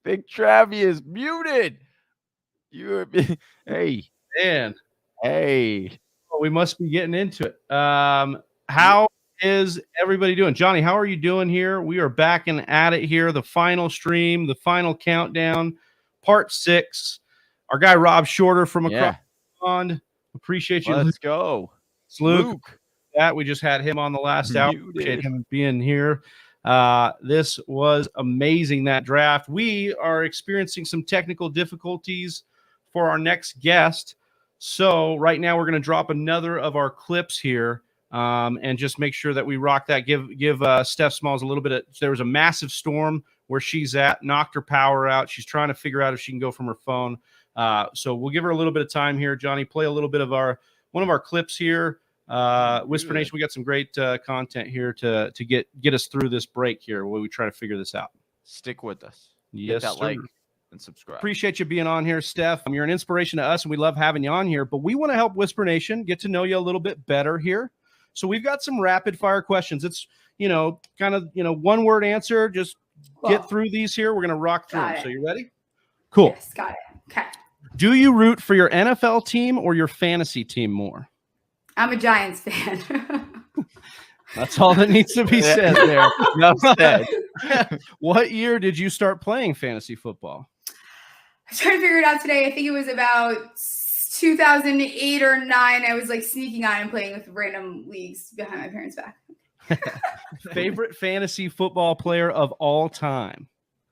Big Travie is muted. Hey. Man. Hey. Well, we must be getting into it. How is everybody doing? Johnny, how are you doing here? We are back and at it here. The final stream, the final countdown, part 6. Our guy Rob Shorter from across the pond. Appreciate you. Let's go. It's Luke. We just had him on the last hour. Appreciate him being here. This was amazing, that draft. We are experiencing some technical difficulties for our next guest. So right now we're going to drop another of our clips here and just make sure that we rock that. Give Steph Smalls a little bit of, there was a massive storm where she's at, knocked her power out. She's trying to figure out if she can go from her phone. So we'll give her a little bit of time here. Johnny, play a little bit of one of our clips here. Whisper Nation, we got some great content here to get us through this break here while we try to figure this out. Stick with us. Yes, hit that sir. like and subscribe. Appreciate you being on here, Steph. You're an inspiration to us, and we love having you on here. But we want to help Whisper Nation get to know you a little bit better here. So we've got some rapid fire questions. It's kind of one word answer. Just get through these here. We're gonna rock through them. So you ready? Cool. Yes, got it. Okay. Do you root for your NFL team or your fantasy team more? I'm a Giants fan. That's all that needs to be said there. Enough said. What year did you start playing fantasy football? I was trying to figure it out today. I think it was about 2008 or 9. I was like sneaking on and playing with random leagues behind my parents' back. Favorite fantasy football player of all time?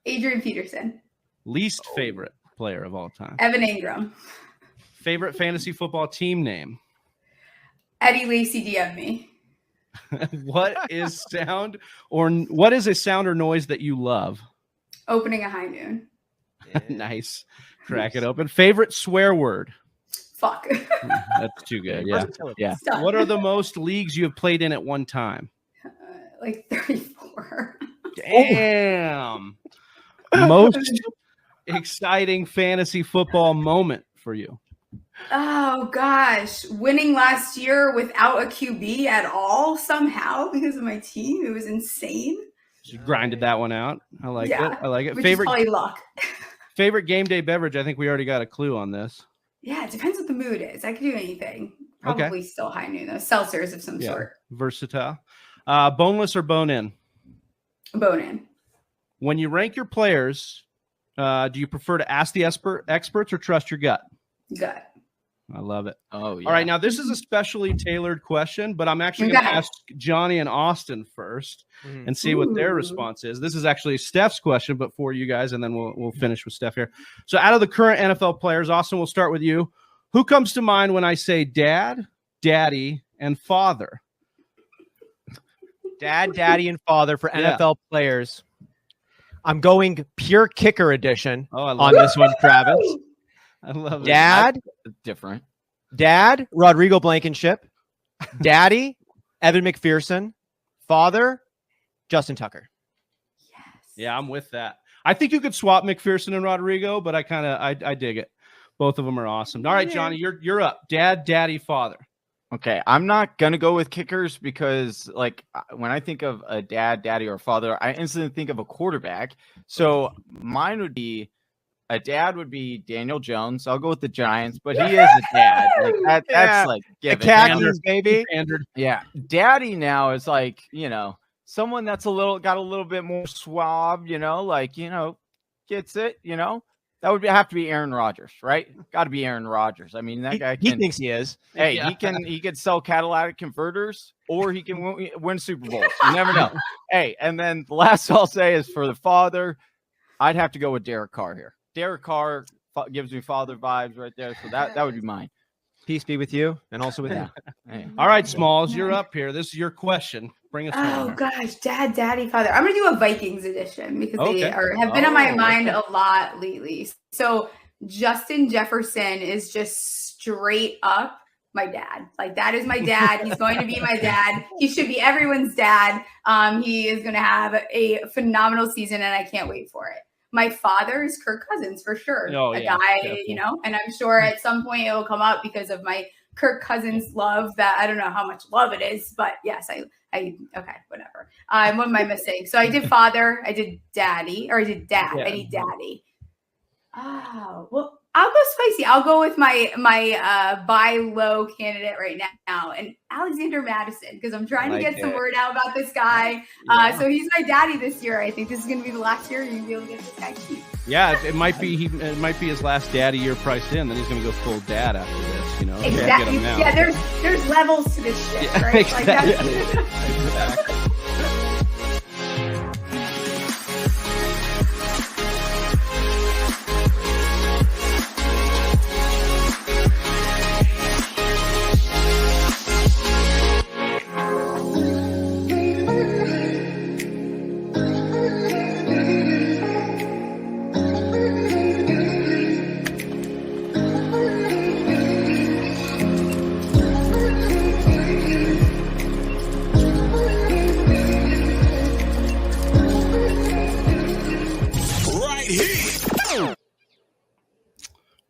Adrian Peterson. Least favorite player of all time? Evan Ingram. Favorite fantasy football team name? Eddie Lacy DM me. What is a sound or noise that you love? Opening a high noon. Nice. Crack it open. Favorite swear word? Fuck. That's too good. Yeah. Stop. What are the most leagues you have played in at one time? Like 34. Damn. Most exciting fantasy football moment for you? Oh gosh, winning last year without a QB at all somehow because of my team. It was insane. You grinded that one out. I like it. I like it. Which is probably luck. Favorite game day beverage? I think we already got a clue on this. Yeah, it depends what the mood is. I could do anything. Probably still high noon though. Seltzers of some sort. Versatile. Boneless or bone in? Bone in. When you rank your players, do you prefer to ask the experts or trust your gut? Gut. I love it. Oh, yeah. All right. Now, this is a specially tailored question, but I'm actually going to ask Johnny and Austin first and see what their response is. This is actually Steph's question, but for you guys, and then we'll finish with Steph here. So out of the current NFL players, Austin, we'll start with you. Who comes to mind when I say dad, daddy, and father? Dad, daddy, and father for NFL players. I'm going pure kicker edition on this one, Travis. I love it. Dad, different. Dad, Rodrigo Blankenship. Daddy, Evan McPherson. Father, Justin Tucker. Yes. Yeah, I'm with that. I think you could swap McPherson and Rodrigo, but I dig it. Both of them are awesome. All right, Johnny, you're up. Dad, daddy, father. Okay, I'm not gonna go with kickers because, like, when I think of a dad, daddy, or father, I instantly think of a quarterback. So mine would be a dad would be Daniel Jones. I'll go with the Giants, but he is a dad. Like that's like the khakis, baby. Yeah, daddy now is like someone that's got a little bit more suave. Gets it. That would have to be Aaron Rodgers, right? Got to be Aaron Rodgers. I mean, that guy. He thinks he is. Hey, he can sell catalytic converters, or he can win Super Bowls. You never know. Hey, and then the last I'll say is for the father, I'd have to go with Derek Carr here. Derek Carr gives me father vibes right there, so that would be mine. Peace be with you, and also with you. Hey. All right, Smalls, you're up here. This is your question. Bring us home. Oh gosh, dad, daddy, father. I'm gonna do a Vikings edition because they have been on my mind a lot lately. So Justin Jefferson is just straight up my dad. Like that is my dad. He's going to be my dad. He should be everyone's dad. He is going to have a phenomenal season, and I can't wait for it. My father is Kirk Cousins for sure. Oh, a guy, and I'm sure at some point it will come up because of my Kirk Cousins love that I don't know how much love it is, but yes, I okay, whatever. What am I missing? So I did father, I did daddy, or I did dad. Yeah. I need daddy. Oh, well, I'll go spicy. I'll go with my buy low candidate right now, and Alexander Madison, because I'm trying to get some word out about this guy. So he's my daddy this year. I think this is going to be the last year you're going to be able to get this guy cheap. Yeah, it might be his last daddy year priced in. Then he's going to go full dad after this. You know, exactly. Yeah, there's levels to this shit, yeah, right? Exactly. Like that's Exactly.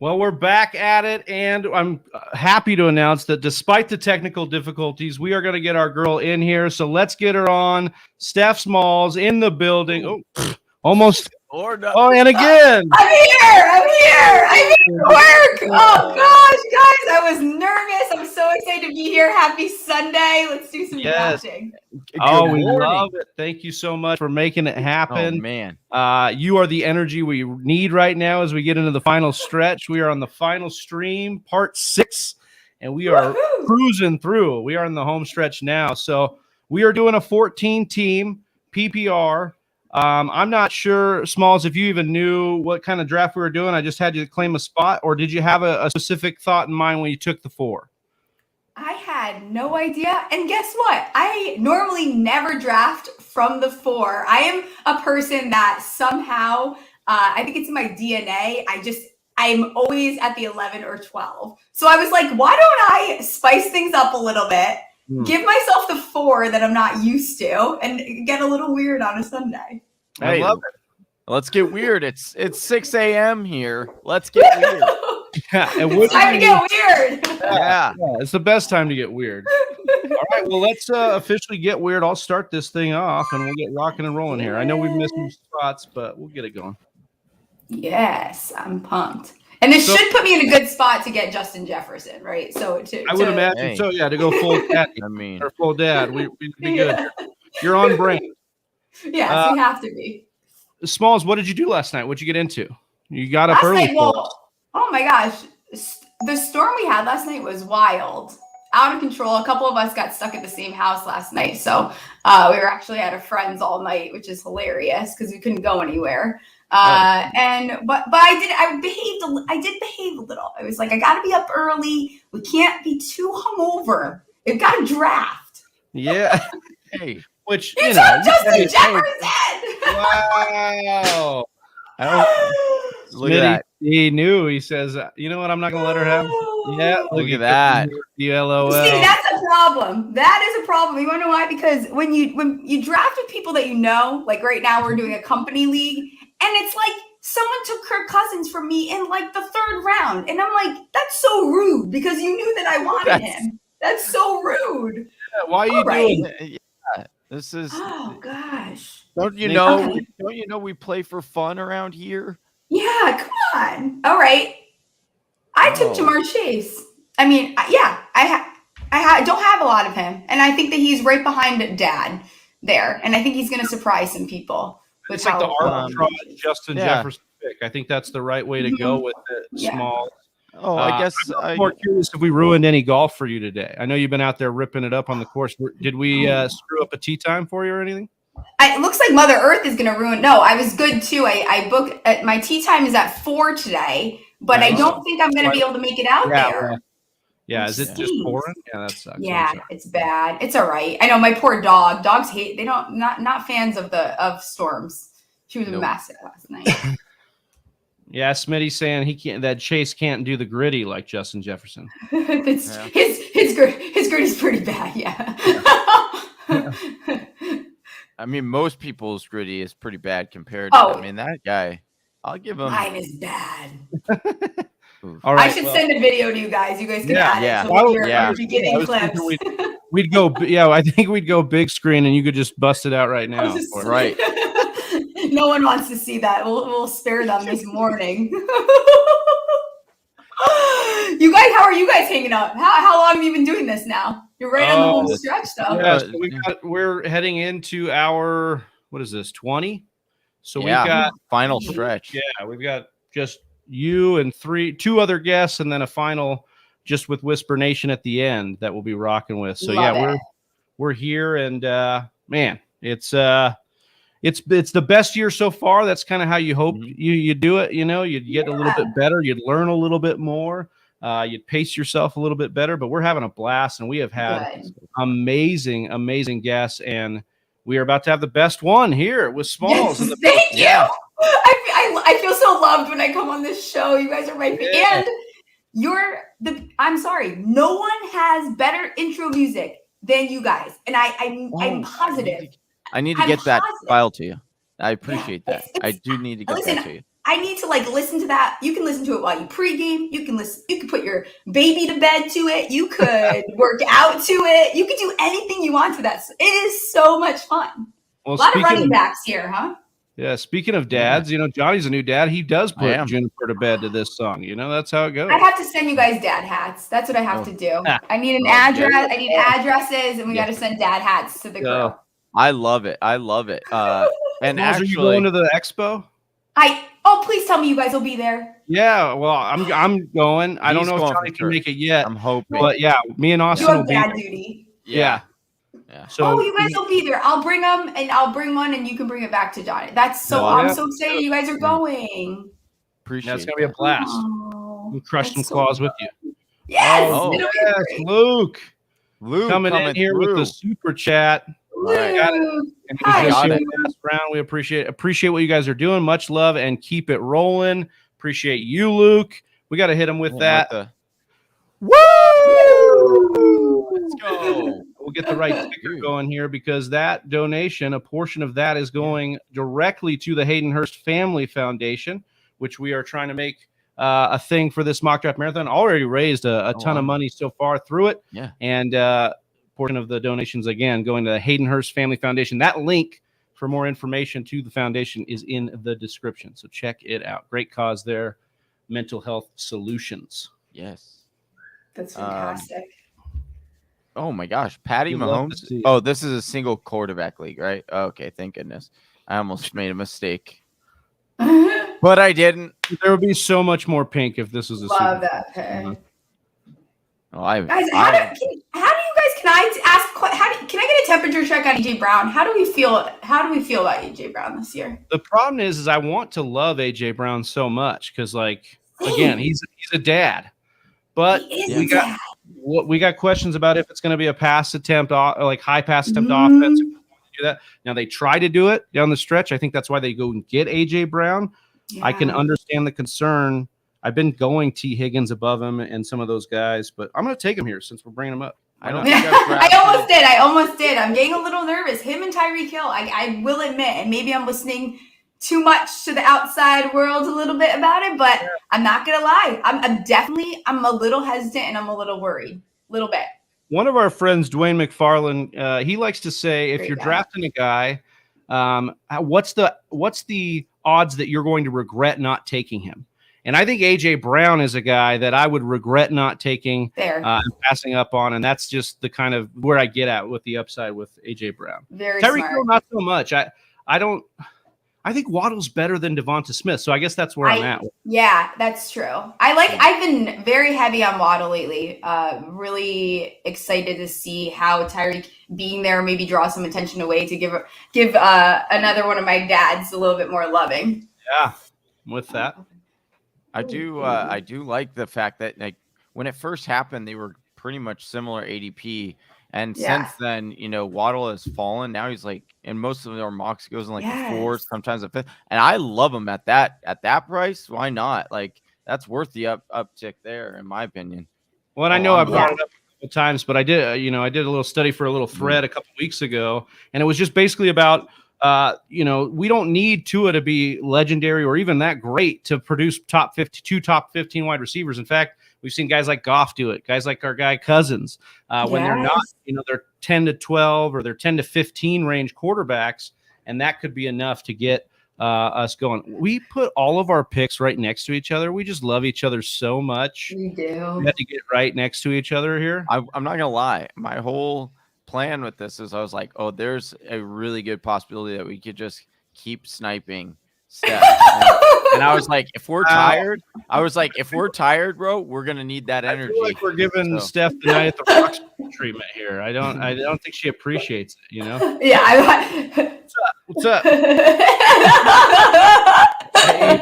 Well, we're back at it, and I'm happy to announce that despite the technical difficulties, we are going to get our girl in here. So let's get her on. Steph Smalls in the building. Oh, almost. Oh, and again. I'm here. I need work. Oh, gosh, guys, I was nervous. I'm so excited to be here. Happy Sunday. Let's do some drafting. Oh, we love it. Thank you so much for making it happen. Oh, man. You are the energy we need right now as we get into the final stretch. We are on the final stream, part 6, and we are cruising through. We are in the home stretch now. So we are doing a 14-team PPR. I'm not sure, Smalls, if you even knew what kind of draft we were doing. I just had you claim a spot, or did you have a specific thought in mind when you took the 4? I had no idea. And guess what? I normally never draft from the 4. I am a person that somehow, I think it's in my DNA. I'm always at the 11 or 12. So I was like, why don't I spice things up a little bit? Give myself the 4 that I'm not used to and get a little weird on a Sunday. Hey, I love it. Let's get weird. It's 6 a.m. here. Let's get weird. Yeah, and it's time to get weird. Yeah, it's the best time to get weird. All right, well, let's officially get weird. I'll start this thing off, and we'll get rocking and rolling here. I know we've missed some spots, but we'll get it going. Yes, I'm pumped. And this should put me in a good spot to get Justin Jefferson, right? So I would imagine so. Yeah, to go full dad. Or full dad, we'd be good. You're on brand. Yes, we have to be. Smalls, what did you do last night? What'd you get into? You got up early. Oh my gosh, the storm we had last night was wild, out of control. A couple of us got stuck at the same house last night, so we were actually at a friend's all night, which is hilarious because we couldn't go anywhere. But I did behave a little. I was like, I got to be up early. We can't be too hungover. We've got to draft. Yeah. Hey, which you know, Justin Jefferson. Wow. Look at that. He knew. He says, you know what? I'm not going to let her have. Yeah. Look at that. LOL. See, that's a problem. That is a problem. You want to know why? Because when you draft with people that you know, like right now we're doing a company league, and it's like someone took Kirk Cousins from me in like the 3rd round, and I'm like, that's so rude because you knew that I wanted him. That's so rude. Yeah, why are you doing it? Yeah, this is. Oh gosh. Don't you know? Okay. Don't you know we play for fun around here? Yeah, come on. All right. I took Jamar Chase. I mean, yeah, I don't have a lot of him, and I think that he's right behind Dad there, and I think he's going to surprise some people. It's like the arbitrage Justin Jefferson pick. I think that's the right way to go with it. Small. Oh, I guess I'm more curious if we ruined any golf for you today. I know you've been out there ripping it up on the course. Did we screw up a tee time for you or anything? It looks like Mother Earth is going to ruin. No, I was good too. I booked my tee time is at 4 today, but I don't think I'm going to be able to make it out there. Yeah, is it just pouring? Yeah, that sucks. Yeah, it's bad. It's all right. I know my poor dog. Dogs hate. They don't not fans of storms. She was a mess last night. Yeah, Smitty's saying that Chase can't do the gritty like Justin Jefferson. His gritty's pretty bad. Yeah. I mean, most people's gritty is pretty bad compared to. I mean, that guy. I'll give him. Mine is bad. All right, I should send a video to you guys. You guys can add it. So you're beginning clips. We'd go, yeah. I think we'd go big screen, and you could just bust it out right now. Right. No one wants to see that. We'll spare them this morning. You guys, how are you guys hanging up? How long have you been doing this now? You're right on the home stretch, though. Yeah, so we're heading into our, what is this, 20? So we've got final stretch. Yeah, we've got just you and two other guests, and then a final just with Whisper Nation at the end that we'll be rocking with. So we're here, and man, it's the best year so far. That's kind of how you hope you do it. You know, you'd get a little bit better, you'd learn a little bit more, you'd pace yourself a little bit better. But we're having a blast, and we have had amazing guests, and we are about to have the best one here with Smalls. Yes, thank you. I feel so loved when I come on this show. You guys are my and I'm sorry, no one has better intro music than you guys, and I'm positive. I need to get that file to you. I appreciate that. I do need to get that to you. I need to listen to that. You can listen to it while you pregame. You can put your baby to bed to it. You could work out to it. You could do anything you want to that. It is so much fun. Well, a lot of running backs here, huh? Yeah. Speaking of dads, you know, Johnny's a new dad. He does put Juniper to bed to this song. You know, that's how it goes. I have to send you guys dad hats. That's what I have to do. I need an address. I need addresses, and we got to send dad hats to the girl. I love it. And actually, are you going to the expo? Please tell me you guys will be there. Yeah, well, I'm going. I don't know if Johnny can make it yet. I'm hoping. But yeah, me and Austin will be dad duty. Yeah. So you guys will be there. I'll bring them, and I'll bring one, and you can bring it back to Johnny. That's so. I'm so excited you guys are going. Appreciate it. It's gonna be a blast. We'll crush some claws with you. Yes. Luke coming in here with the super chat. Luke. We appreciate what you guys are doing. Much love, and keep it rolling. Appreciate you, Luke. We got to hit him with that. Woo! Let's go. We'll get the right ticker going here, because that donation, a portion of that is going directly to the Hayden Hurst Family Foundation, which we are trying to make a thing for this mock draft marathon. Already raised a ton of money so far through it. Yeah. And portion of the donations, again, going to the Hayden Hurst Family Foundation. That link for more information to the foundation is in the description. So check it out. Great cause there. Mental health solutions. Yes. That's fantastic. Oh my gosh. Patty Mahomes. Oh, this is a single quarterback league, right? Okay. Thank goodness. I almost made a make. But I didn't. There would be so much more pink if this was a love that pick. Guys, how do you guys? Can I ask? Can I get a temperature check on AJ Brown? How do we feel about AJ Brown this year? The problem is I want to love AJ Brown so much because, again, he's a dad, but we got questions about if it's going to be a pass attempt, high pass attempt offense. Do that now. They try to do it down the stretch. I think that's why they go and get AJ Brown. I can understand the concern. I've been going T. Higgins above him and some of those guys, but I'm going to take him here since we're bringing him up. I almost did. I'm getting a little nervous. Him and Tyreek Hill, I will admit, and maybe I'm listening too much to the outside world a little bit about it, but I'm not going to lie. I'm a little hesitant and I'm a little worried. A little bit. One of our friends, Dwayne McFarland, he likes to say, if you're drafting a guy, what's the odds that you're going to regret not taking him? And I think AJ Brown is a guy that I would regret not taking and passing up on. And that's just the kind of where I get at with the upside with AJ Brown. Very Tyreek Hill, not so much. I think Waddle's better than Devonta Smith. So I guess that's where I'm at. Yeah, that's true. I've been very heavy on Waddle lately. Really excited to see how Tyreek being there maybe draw some attention away to give another one of my dads a little bit more loving. Yeah, with that. I do like the fact that when it first happened, they were pretty much similar ADP, and since then, Waddle has fallen. Now he's in most of our mocks, goes in the fourth, sometimes the fifth, and I love him at that price. Why not? That's worth the uptick there, in my opinion. Well, and I know I brought it up a couple times, but I did a little study for a little thread a couple weeks ago, and it was just basically about. We don't need Tua to be legendary or even that great to produce top 15 wide receivers. In fact, We've seen guys like Goff do it, guys like our guy Cousins, when they're not, they're 10 to 12 or they're 10 to 15 range quarterbacks, and that could be enough to get us going. We put all of our picks right next to each other. We just love each other so much. We do. We had to get right next to each other here. I'm not gonna lie. My whole plan with this is I was like, oh, there's a really good possibility that we could just keep sniping Steph. And I was like, if we're tired, bro, we're gonna need that energy. I feel like we're giving Steph the night at the Rocks treatment here. I don't think she appreciates it, Yeah. What's up? Hey,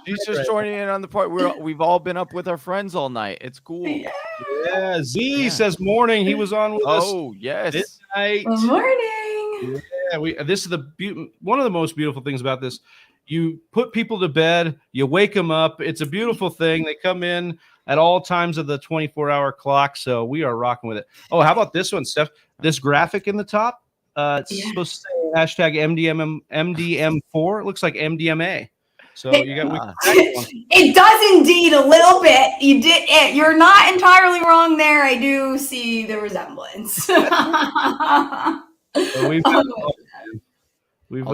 she's just joining in on the part. We've all been up with our friends all night. It's cool. Yeah. Z says morning. He was on with us. Oh, yes. Midnight. Good morning. Yeah, this is one of the most beautiful things about this. You put people to bed, you wake them up. It's a beautiful thing. They come in at all times of the 24-hour clock, so we are rocking with it. Oh, how about this one, Steph? This graphic in the top, it's supposed to say hashtag MDM4. It looks like MDMA. So you got it does indeed a little bit. You did it. You're not entirely wrong there. I do see the resemblance. I'll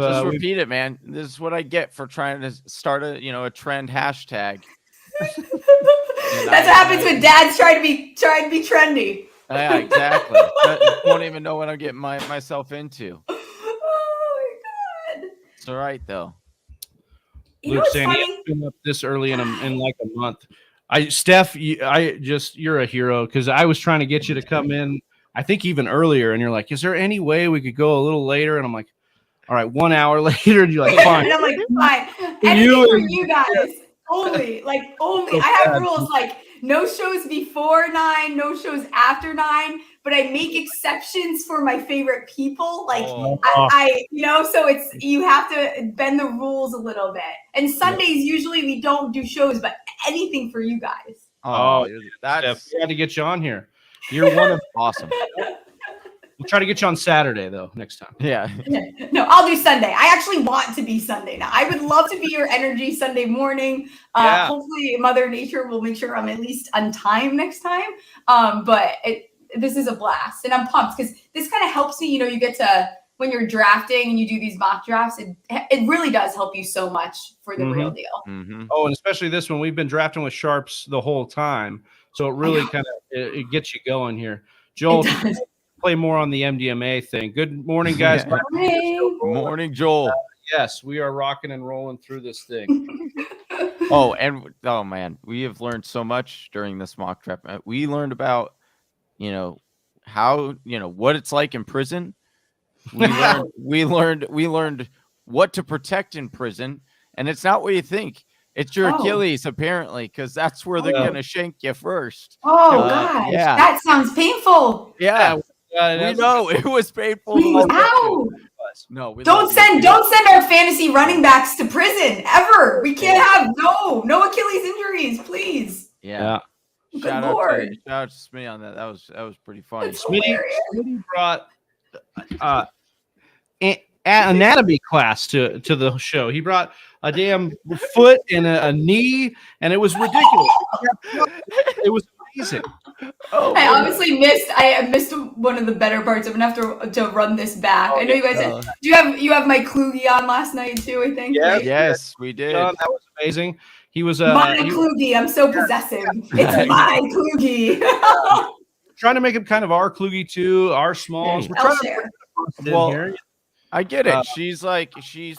just repeat it, man. This is what I get for trying to start a trend hashtag. That's what happens when dads try to be trendy. Yeah, exactly. I won't even know what I'm getting myself into. Oh my god! It's all right though. Luke saying he's been up this early in like a month. Steph, you're a hero because I was trying to get you to come in. I think even earlier, and you're like, "Is there any way we could go a little later?" And I'm like, "All right." 1 hour later, and you're like, "Fine." And I'm like, "Fine." Anything for you guys. Only. I have rules like no shows before 9, no shows after 9. But I make exceptions for my favorite people. So you have to bend the rules a little bit. And Sundays, usually we don't do shows, but anything for you guys. Oh, that's we had to get you on here. You're one of awesome. We'll try to get you on Saturday though next time. Yeah. No, I'll do Sunday. I actually want to be Sunday now. I would love to be your energy Sunday morning. Hopefully Mother Nature will make sure I'm at least on time next time. But this is a blast, and I'm pumped because this kind of helps me. You get to, when you're drafting and you do these mock drafts, it really does help you so much for the real deal. Mm-hmm. Oh, and especially this one, we've been drafting with sharps the whole time, so it really kind of it gets you going here. Joel, play more on the MDMA thing. Good morning, guys. Morning, Joel. Yes, we are rocking and rolling through this thing. Oh man, we have learned so much during this mock draft. We learned about how what it's like in prison. We learned what to protect in prison, and it's not what you think. It's your Achilles, apparently, because that's where they're gonna shank you first. Oh gosh, that sounds painful. Yeah, we know it was painful. Ow! No, don't send our fantasy running backs to prison ever. We can't have no Achilles injuries, please. Yeah. Shout out to Smitty on that. That was pretty funny. Smitty brought anatomy class to the show. He brought a damn foot and a knee, and it was ridiculous. It was amazing. I obviously missed one of the better parts. I'm gonna have to run this back. I know you guys you have my Kluge on last night too, I think. Yes, we did. That was amazing. He was my Kluge. I'm so possessive. It's my Kluge. Trying to make him kind of our Kluge too, our smalls. Hey, I'll share. Well, I get it. She's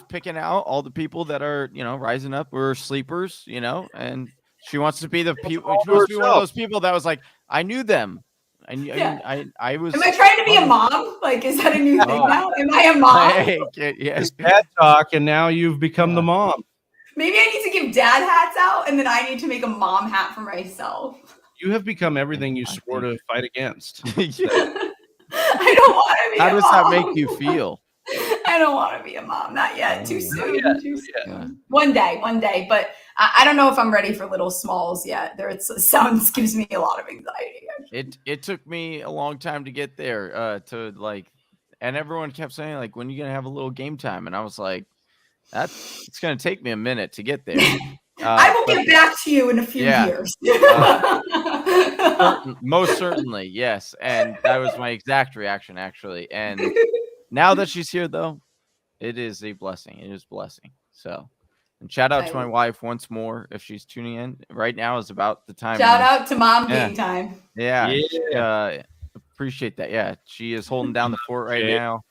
picking out all the people that are rising up or sleepers, and she wants to be the people. She wants to be one of those people that was like, I knew them. I was. Am I trying to be a mom? Like, is that a new thing now? Am I a mom? Yes. Dad talk, and now you've become the mom. Maybe I need to give dad hats out, and then I need to make a mom hat for myself. You have become everything you swore to fight against. I don't want to be. How does that make you feel? I don't want to be a mom. Not yet. Too soon. Too soon. Yeah. One day. But I don't know if I'm ready for little smalls yet. Sounds gives me a lot of anxiety. Actually. It took me a long time to get there. And everyone kept saying like, when are you gonna have a little game time? And I was like, it's gonna take me a minute to get there. I will get back to you in a few years. Most certainly, yes. And that was my exact reaction, actually. And now that she's here, though, it is a blessing. It is a blessing. So, and shout out to my wife once more if she's tuning in. Right now is about the time. Shout out to mom game time. Yeah. Appreciate that. Yeah, she is holding down the fort right now,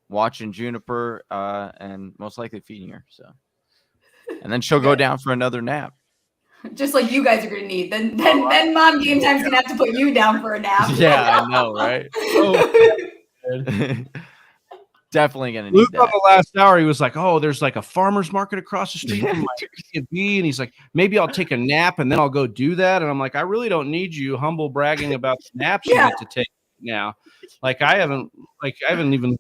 watching Juniper, and most likely feeding her. So, and then she'll go down for another nap. Just like you guys are gonna need. Then mom game time's gonna have to put you down for a nap. Yeah, I know, right? Definitely gonna need Luke that. on the last hour, he was like, "Oh, there's like a farmer's market across the street from my Airbnb," and he's like, "Maybe I'll take a nap and then I'll go do that." And I'm like, "I really don't need you humble bragging about the naps you get to take now." Like I haven't even.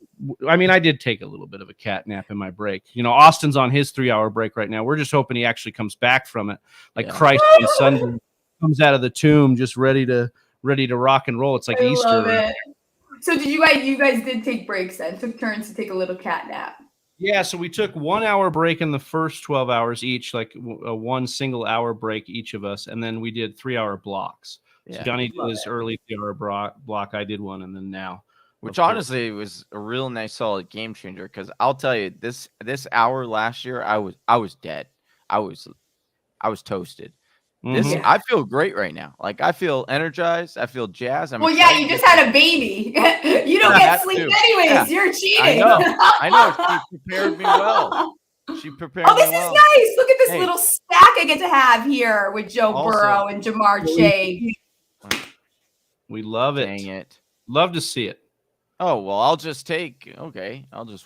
I mean, I did take a little bit of a cat nap in my break. You know, Austin's on his 3-hour break right now. We're just hoping he actually comes back from it, like Christ on Sunday comes out of the tomb, just ready to rock and roll. It's like Easter. Love it. So did you guys did take breaks then? Took turns to take a little cat nap. Yeah, so we took 1 hour break in the first 12 hours each, like a 1 single hour break each of us, and then we did 3-hour blocks. So Johnny did his early 3-hour block. I did one, and then now. Which honestly was a real nice, solid game changer. Because I'll tell you, this hour last year, I was dead. I was toasted. I feel great right now. Like I feel energized. I feel jazzed. Well, yeah, you just had a baby. You don't get sleep anyways. Yeah. You're cheating. I know. She prepared me well. She prepared me well. Oh, this is nice. Look at this little stack I get to have here with Joe Burrow and Jamar Chase. We love it. Dang it. Love to see it. Oh, well, I'll just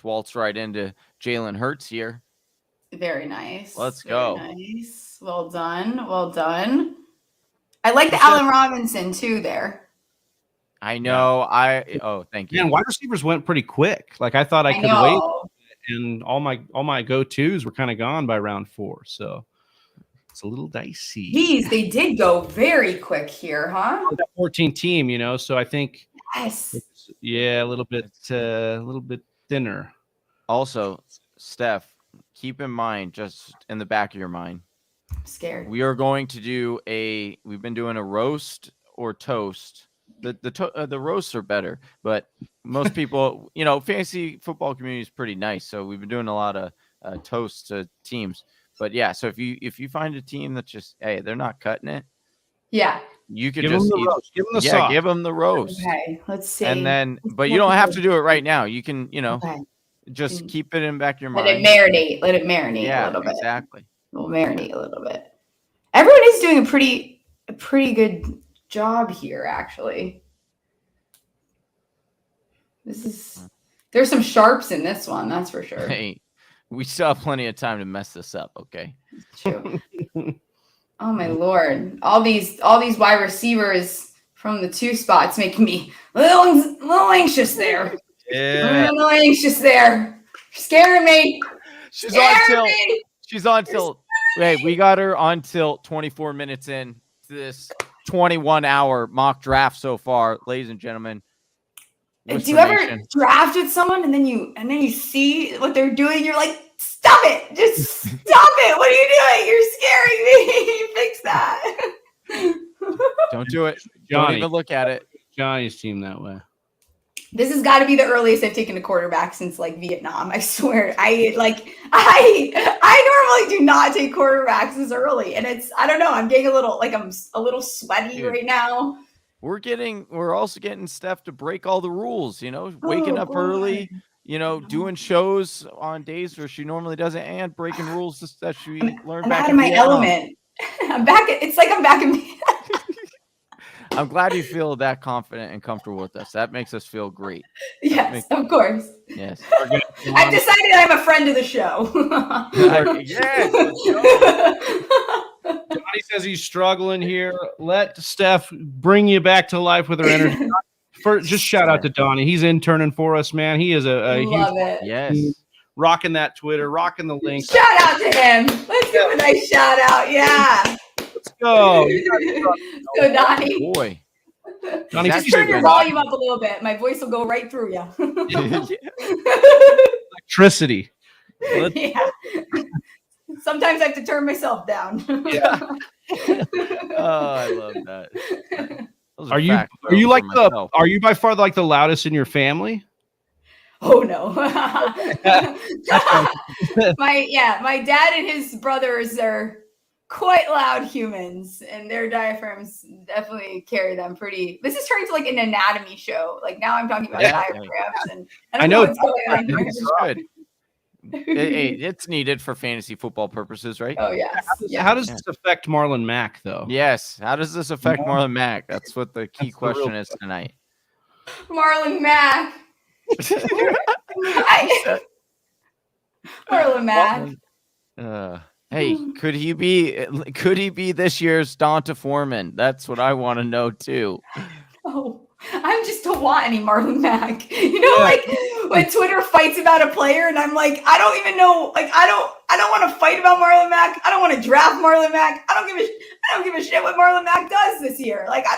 waltz right into Jalen Hurts here. Very nice. Let's go. Nice. Well done. Well done. I like the Allen Robinson too there. I know. Thank you. Man, wide receivers went pretty quick. Like I thought I could wait, and all my go-tos were kind of gone by round 4. So it's a little dicey. Geez, they did go very quick here, huh? That 14 team, you know. So I think yes. A little bit thinner. Also, Steph, keep in mind, just in the back of your mind, I'm scared. We are going to do we've been doing a roast or toast. The roasts are better, but most people, you know, fantasy football community is pretty nice. So we've been doing a lot of toasts to teams. But yeah, so if you find a team that's just, hey, they're not cutting it. Yeah. You could give just them the roast. Give them the sauce. Give them the roast. Okay, let's see. And then, but you don't have to do it right now. You can, you know, just keep it in the back of your mind. Let it marinate a little bit. Exactly. We'll marinate a little bit. Everyone is doing a pretty good job here, actually. There's some sharps in this one, that's for sure. Hey, we still have plenty of time to mess this up, okay? True. Oh my Lord. All these wide receivers from the 2 spots making me a little anxious there. Yeah. A little anxious there. Scaring me. She's on tilt. Hey, we got her on tilt 24 minutes in to this 21-hour mock draft so far, ladies and gentlemen. Do you ever draft with someone and then you see what they're doing? You're like, stop it! Just stop it! What are you doing? You're scaring me. Fix that. Don't do it. Don't even look at it. Johnny's team that way. This has got to be the earliest I've taken a quarterback since like Vietnam. I swear. I normally do not take quarterbacks this early, and I don't know. I'm getting I'm a little sweaty right now. We're also getting Steph to break all the rules, you know, waking up early, you know, doing shows on days where she normally doesn't, and breaking rules that she learned back in my element. I'm back. It's like I'm back in. I'm glad you feel that confident and comfortable with us. That makes us feel great. Yes, of course. Yes. I've decided I'm a friend of the show. Yes. Johnny says he's struggling here. Let Steph bring you back to life with her energy. Just shout out to Donnie. He's interning for us, man. He is a huge yes. Rocking that Twitter, rocking the link. Shout out to him. Let's give him a nice shout out. Yeah. Let's go. So Donnie. Boy. Donnie, just turn your volume up a little bit. My voice will go right through you. Electricity. Yeah. Sometimes I have to turn myself down. Yeah. Oh, I love that. Are you like are you by far like the loudest in your family? Oh no. My dad and his brothers are quite loud humans, and their diaphragms definitely carry them pretty. This is turning to like an anatomy show. Like now I'm talking about diaphragms, and I don't know what's going on here. Good. It's needed for fantasy football purposes, right? Oh yes. How does this affect Marlon Mack, though? Yes. How does this affect Marlon Mack? That's what the key question is tonight. Marlon Mack. Marlon Mack. Hey, could he be this year's Donta Foreman? That's what I want to know too. Oh, I'm just don't want any Marlon Mack. You know, like when Twitter fights about a player, and I'm like, I don't even know. Like, I don't want to fight about Marlon Mack. I don't want to draft Marlon Mack. I don't give a shit what Marlon Mack does this year. Like, I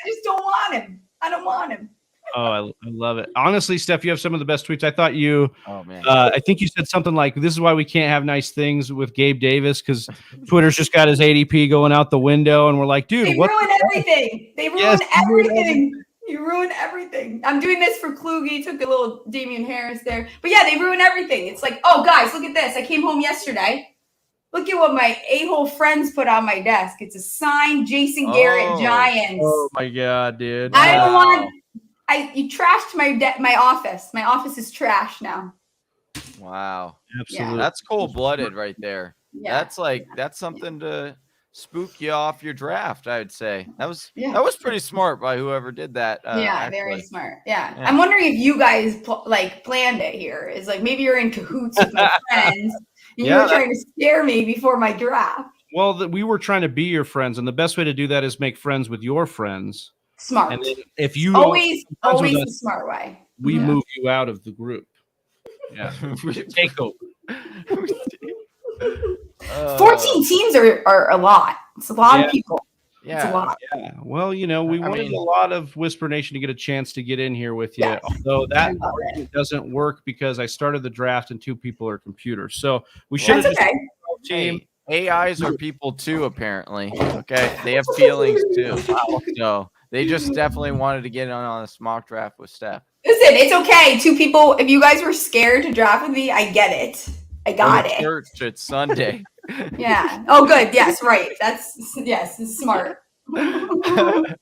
just don't want him. I don't want him. Oh, I love it. Honestly, Steph, you have some of the best tweets. I thought you, oh man, I think you said something like, this is why we can't have nice things with Gabe Davis, because Twitter's just got his ADP going out the window. And we're like, dude, they ruin everything. They ruin everything. You ruin everything. I'm doing this for Kluge. Took a little Damian Harris there. But yeah, they ruin everything. It's like, oh, guys, look at this. I came home yesterday. Look at what my a-hole friends put on my desk. It's a signed Jason Garrett Giants. Oh, my God, dude. I don't want... You trashed my office. My office is trash now. Wow. Absolutely. That's cold-blooded right there. Yeah. That's something to spook you off your draft, I would say. That was pretty smart by whoever did that. Very smart. Yeah. I'm wondering if you guys planned it here. Is like maybe you're in cahoots with my friends and you were trying to scare me before my draft. Well, we were trying to be your friends, and the best way to do that is make friends with your friends. Smart. And then if you always the smart way. We move you out of the group. Yeah. Take over. 14 teams are a lot. It's a lot of people. Yeah. It's a lot. Yeah. Well, we wanted a lot of Whisper Nation to get a chance to get in here with you. Yes. Although that doesn't work because I started the draft and 2 people are computers. So we should have team. AIs are people too, apparently. Okay. They have feelings too. So they just definitely wanted to get on a mock draft with Steph. Listen, it's okay. 2 people, if you guys were scared to draft with me, I get it. I got it. Church, it's Sunday. Yeah. Oh, good. Yes, right. It's smart. I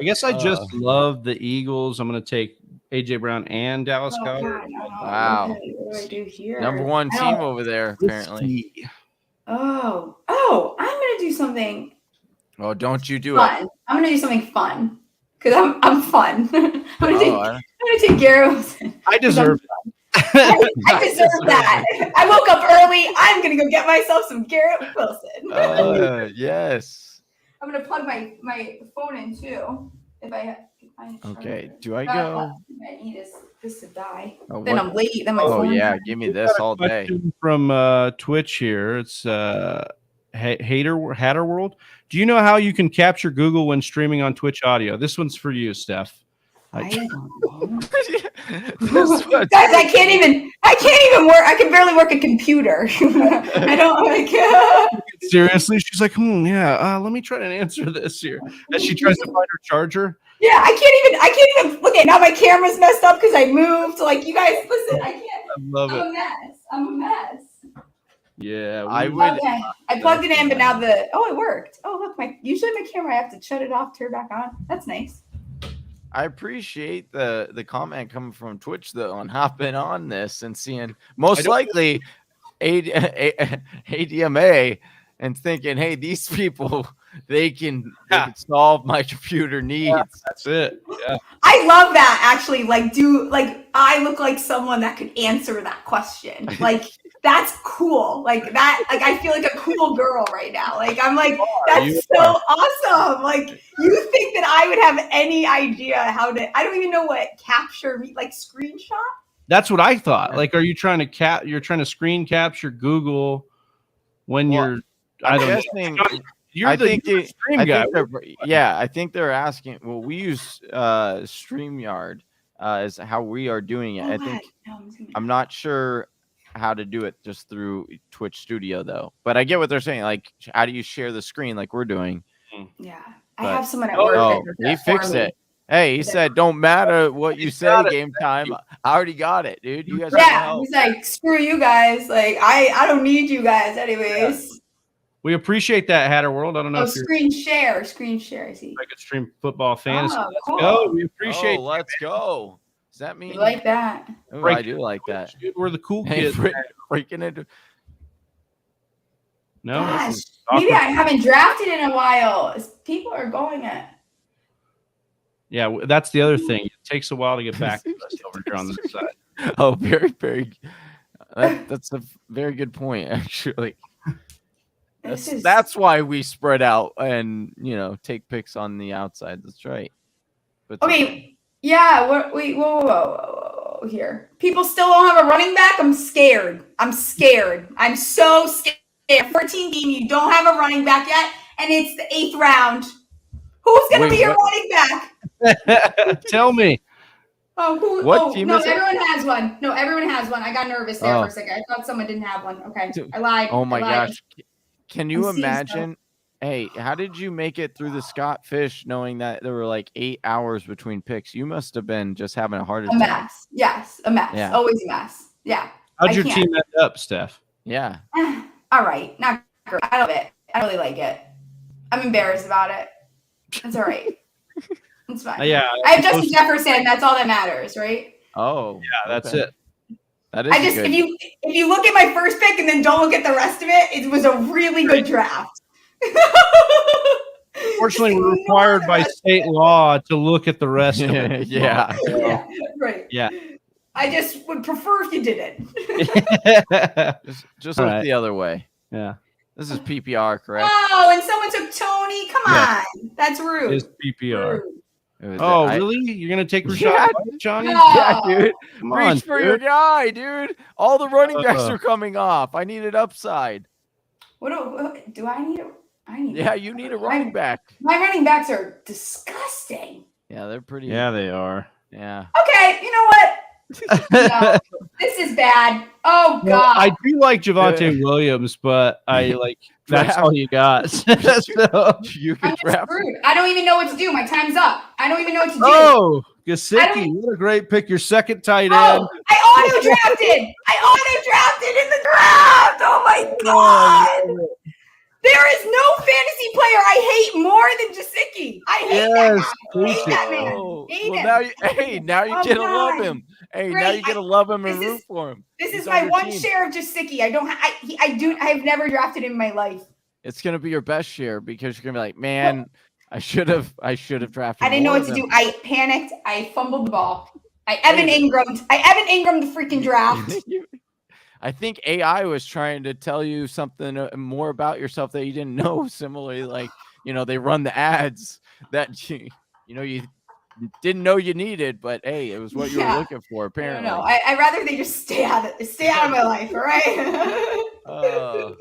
guess I just love the Eagles. I'm going to take AJ Brown and Dallas Goedert. Wow. What do I do here? Number 1 team over there, apparently. Oh, I'm going to do something. Oh, don't you do fun. it. I'm going to do something fun because I'm fun. I'm going to take Garrett Wilson. I deserve it. I deserve that. I woke up early. I'm going to go get myself some Garrett Wilson. Yes. I'm going to plug my phone in too. Okay. Do I go? I need this to die. Oh, then I'm late. Then my phone. Yeah. Give me this all day. From Twitch here. It's Hatter World. Do you know how you can capture Google when streaming on Twitch audio? This one's for you, Steph. I don't know. Guys, I can't even work. I can barely work a computer. I don't Seriously, she's like, let me try to answer this here. As she tries to find her charger. Yeah, I can't even look at now. My camera's messed up because I moved. Like, you guys, listen, I can't. I love it. I'm a mess. Yeah, I would. Okay. I plugged it in, but now it worked. Oh, look, usually my camera, I have to shut it off, turn it back on. That's nice. I appreciate the comment coming from Twitch though on hopping on this and seeing most likely ADMA and thinking, hey, these people they can solve my computer needs. Yeah, that's it. Yeah. I love that actually. I look like someone that could answer that question. Like that's cool. Like that. Like I feel like a cool girl right now. Like I'm like that's so awesome. Like you think that I would have any idea how to? I don't even know what capture like screenshot. That's what I thought. Like, are you trying to you're trying to screen capture Google when you're? I think they're asking. Well, we use StreamYard as how we are doing it. I'm not sure how to do it just through Twitch Studio though. But I get what they're saying. Like, how do you share the screen like we're doing? Yeah, I have someone at work. Oh, he fixed it. Hey, he said, "Don't matter what you say, game time. I already got it, dude. You guys." Yeah, he's like, "Screw you guys. Like, I don't need you guys, anyways." Yeah. We appreciate that, Hatter World. I don't know. Screen share. I see. I could stream football fantasy. Oh, let's cool. go. We appreciate. Let's go. Does that mean you like that? Ooh, I do like that. Dude, we're the cool kids. Freaking into. No, gosh, maybe I haven't drafted in a while. People are going at. Yeah, that's the other thing. It takes a while to get back to us over here on this side. Oh, very, very. That's a very good point, actually. That's why we spread out and take picks on the outside. That's right. But okay, yeah. Wait, whoa. Here, people still don't have a running back. I'm scared. I'm so scared. 14 team, you don't have a running back yet, and it's the 8th round. Who's going to be your running back? Tell me. What team is everyone has one. No, everyone has one. I got nervous there for a second. I thought someone didn't have one. Okay, I lied. Oh my gosh. Can you imagine? Hey, how did you make it through the Scott Fish knowing that there were like 8 hours between picks? You must have been just having a heart attack. A mess. Yes, a mess. Yeah. Always a mess. Yeah. How'd your team end up, Steph? Yeah. All right. Not great. I love it. I really like it. I'm embarrassed about it. It's all right. It's fine. Yeah. I have Justin Jefferson. That's all that matters, right? Oh. Yeah, that's it. That is good. If you look at my first pick and then don't look at the rest of it, it was a really good draft. Fortunately, we're required by state law to look at the rest of it. Yeah. Right. Yeah. I just would prefer if you didn't. just look the other way. Yeah. This is PPR, correct? Oh, and someone took Tony. Come on. That's rude. It's PPR. Rude. Really? You're going to take Rashad, Johnny? No. Yeah, dude. Come Reach on, for your guy, dude. All the running backs are coming off. I need an upside. What do I need? You need a running back. My running backs are disgusting. Yeah, they're pretty. Yeah, they are. Yeah. Okay, you know what? No, this is bad. Oh God. Well, I do like Javonte Williams, but I like that's all you got. So you can draft. I don't even know what to do. My time's up. I don't even know what to do. Oh, Gesicki, what a great pick! Your second tight end. I auto drafted in the draft. Oh my God. There is no fantasy player I hate more than Gesicki. I hate that man. Well, now you get to love him. Hey, now you get to love him and root for him. This is my one share of Gesicki. I have never drafted him in my life. It's gonna be your best share because you're gonna be like, man, I should have drafted. I didn't know what to do. I panicked. I fumbled the ball. I Evan Ingram the freaking draft. I think AI was trying to tell you something more about yourself that you didn't know. Similarly, like, they run the ads that you didn't know you needed, but hey, it was what you were looking for. Apparently, no. I'd rather they just stay out of my life. All right.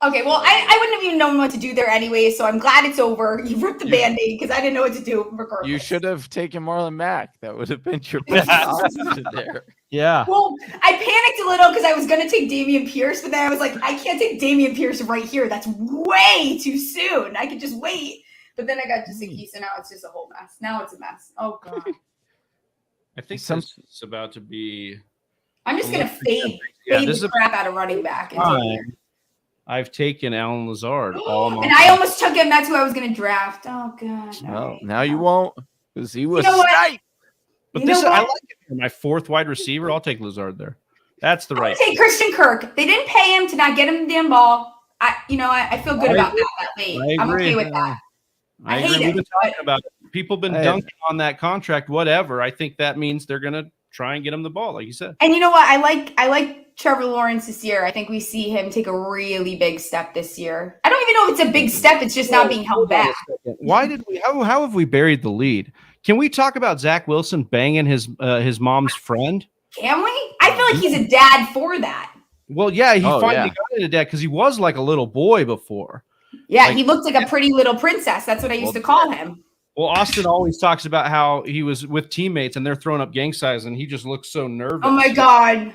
Okay, well, I wouldn't have even known what to do there anyway, so I'm glad it's over. You ripped the Band-Aid because I didn't know what to do regardless. You should have taken Marlon Mack. That would have been your best option there. Yeah. Well, I panicked a little because I was going to take Dameon Pierce, but then I was like, I can't take Dameon Pierce right here. That's way too soon. I could just wait. But then I got Gesicki, so now it's just a whole mess. Now it's a mess. Oh, God. I think this is about to be... I'm just going to fade the crap out of running back. I've taken Alan Lazard all and I almost took him. That's who I was going to draft. Oh, God. Well, now you won't because he was sniped. But I like it for my fourth wide receiver. I'll take Lazard there. That's the right. Take Christian Kirk. They didn't pay him to not get him the damn ball. I feel good about that late. I'm okay with that. I agree. We've been talking about it. People have been dunking on that contract, whatever. I think that means they're going to try and get him the ball, like you said. And you know what? I like Trevor Lawrence this year. I think we see him take a really big step this year. I don't even know if it's a big step. It's just not being held back. Why did we? How have we buried the lead? Can we talk about Zach Wilson banging his mom's friend? Can we? I feel like he's a dad for that. Well, yeah, he finally got into dad because he was like a little boy before. Yeah, he looked like a pretty little princess. That's what I used to call him. Well, Austin always talks about how he was with teammates and they're throwing up gang signs and he just looks so nervous. Oh my God.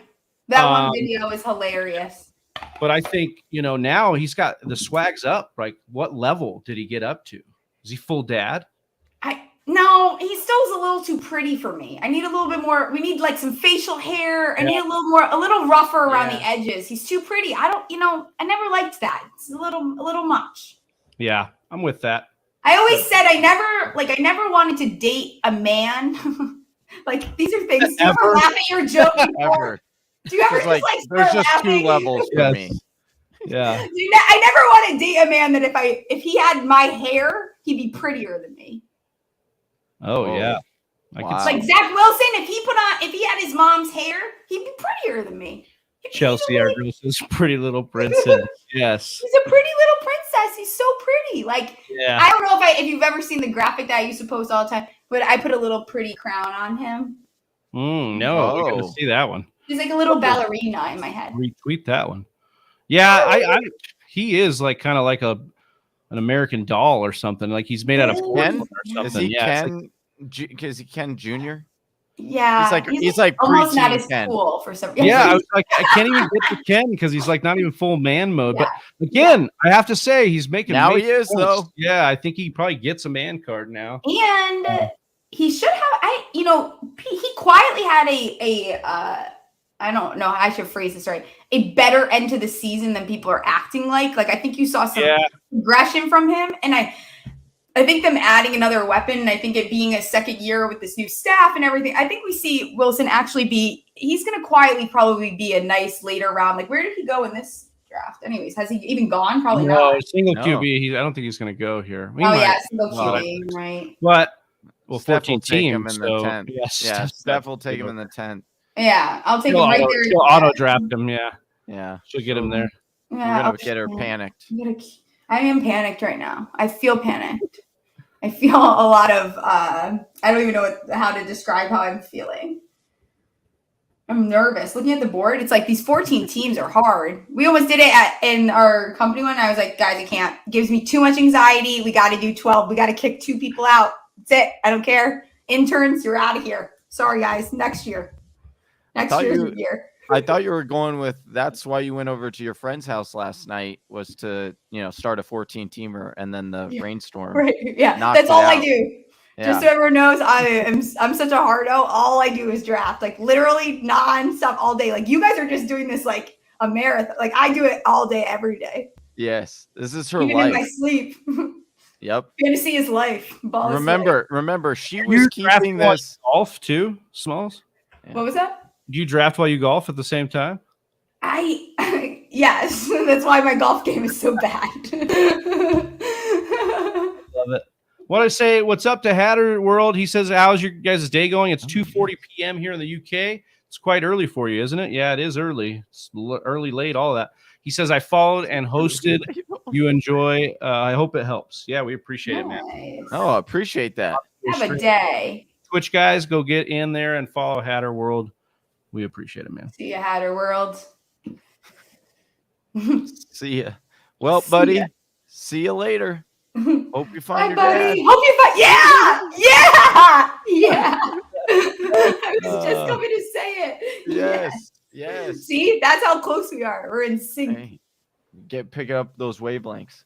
That one video is hilarious. But I think, now he's got the swag's up. Like, what level did he get up to? Is he full dad? No, he still's a little too pretty for me. I need a little bit more. We need like some facial hair. I need a little rougher around the edges. He's too pretty. I never liked that. It's a little much. Yeah, I'm with that. I always said I never wanted to date a man. Like, these are things. Do you ever laugh at your joke before? Do you ever just there's just two levels for me. Yeah. I never want to date a man that if he had my hair, he'd be prettier than me. Oh yeah. Like Zach Wilson, if he had his mom's hair, he'd be prettier than me. Chelsea, our girl's pretty little princess. Yes. He's a pretty little princess. He's so pretty. Like, I don't know if you've ever seen the graphic that I used to post all the time, but I put a little pretty crown on him. No, we're gonna see that one. He's like a little ballerina in my head. Retweet that one. Yeah, he is like kind of like an American doll or something. Like he's made out of Ken or something. Is he Ken? Is he Ken Jr.? Yeah, he's like almost not as cool for some reason. Yeah, I was like, I can't even get to Ken because he's like not even full man mode. Yeah. But again, I have to say he's making now he is points. Though. Yeah, I think he probably gets a man card now. And he should have. He quietly had a I don't know how I should phrase this right. A better end to the season than people are acting like. Like I think you saw some progression from him, and I think them adding another weapon, and I think it being a second year with this new staff and everything, I think we see Wilson actually he's going to quietly probably be a nice later round. Like, where did he go in this draft? Anyways, has he even gone? Probably not. No, single QB. I don't think he's going to go here. Single QB, right. But, Steph 14 teams. In the 10th. Yes, Steph will take him in the 10th. Yeah, I'll take him right there. She'll auto draft him, Yeah. She'll get him there. Yeah, we're going to get her panicked. I am panicked right now. I feel panicked. I feel a lot of, I don't even know how to describe how I'm feeling. I'm nervous. Looking at the board, it's like these 14 teams are hard. We almost did it in our company one. I was like, guys, I can't. It gives me too much anxiety. We got to do 12. We got to kick 2 people out. That's it. I don't care. Interns, you're out of here. Sorry, guys. Next year. Next year's year. I thought you were going with that's why you went over to your friend's house last night was to, start a 14-teamer and then the rainstorm. Right. Yeah. That's all I do. Yeah. Just so everyone knows, I'm such a hardo. All I do is draft, like literally non-stop all day. Like you guys are just doing this like a marathon. Like I do it all day, every day. Yes. This is her Even life. In my sleep. Yep. Fantasy is life. Remember, she was keeping this golf too, Smalls. Yeah. What was that? Do you draft while you golf at the same time? Yes. That's why my golf game is so bad. Love it. Want to say what's up to Hatter World? He says, how's your guys' day going? It's 2:40 p.m. here in the UK. It's quite early for you, isn't it? Yeah, it is early. It's early, late, all that. He says, I followed and hosted. You enjoy. I hope it helps. Yeah, we appreciate it, man. Oh, I appreciate that. Have a day. Twitch guys, go get in there and follow Hatter World. We appreciate it, man. See you, Hatter World. See ya. Well, buddy, see you later. Hope you find your buddy. dad. Hope you find. Yeah. I was just coming to say it. Yes. See, that's how close we are. We're in sync. Hey, pick up those wavelengths.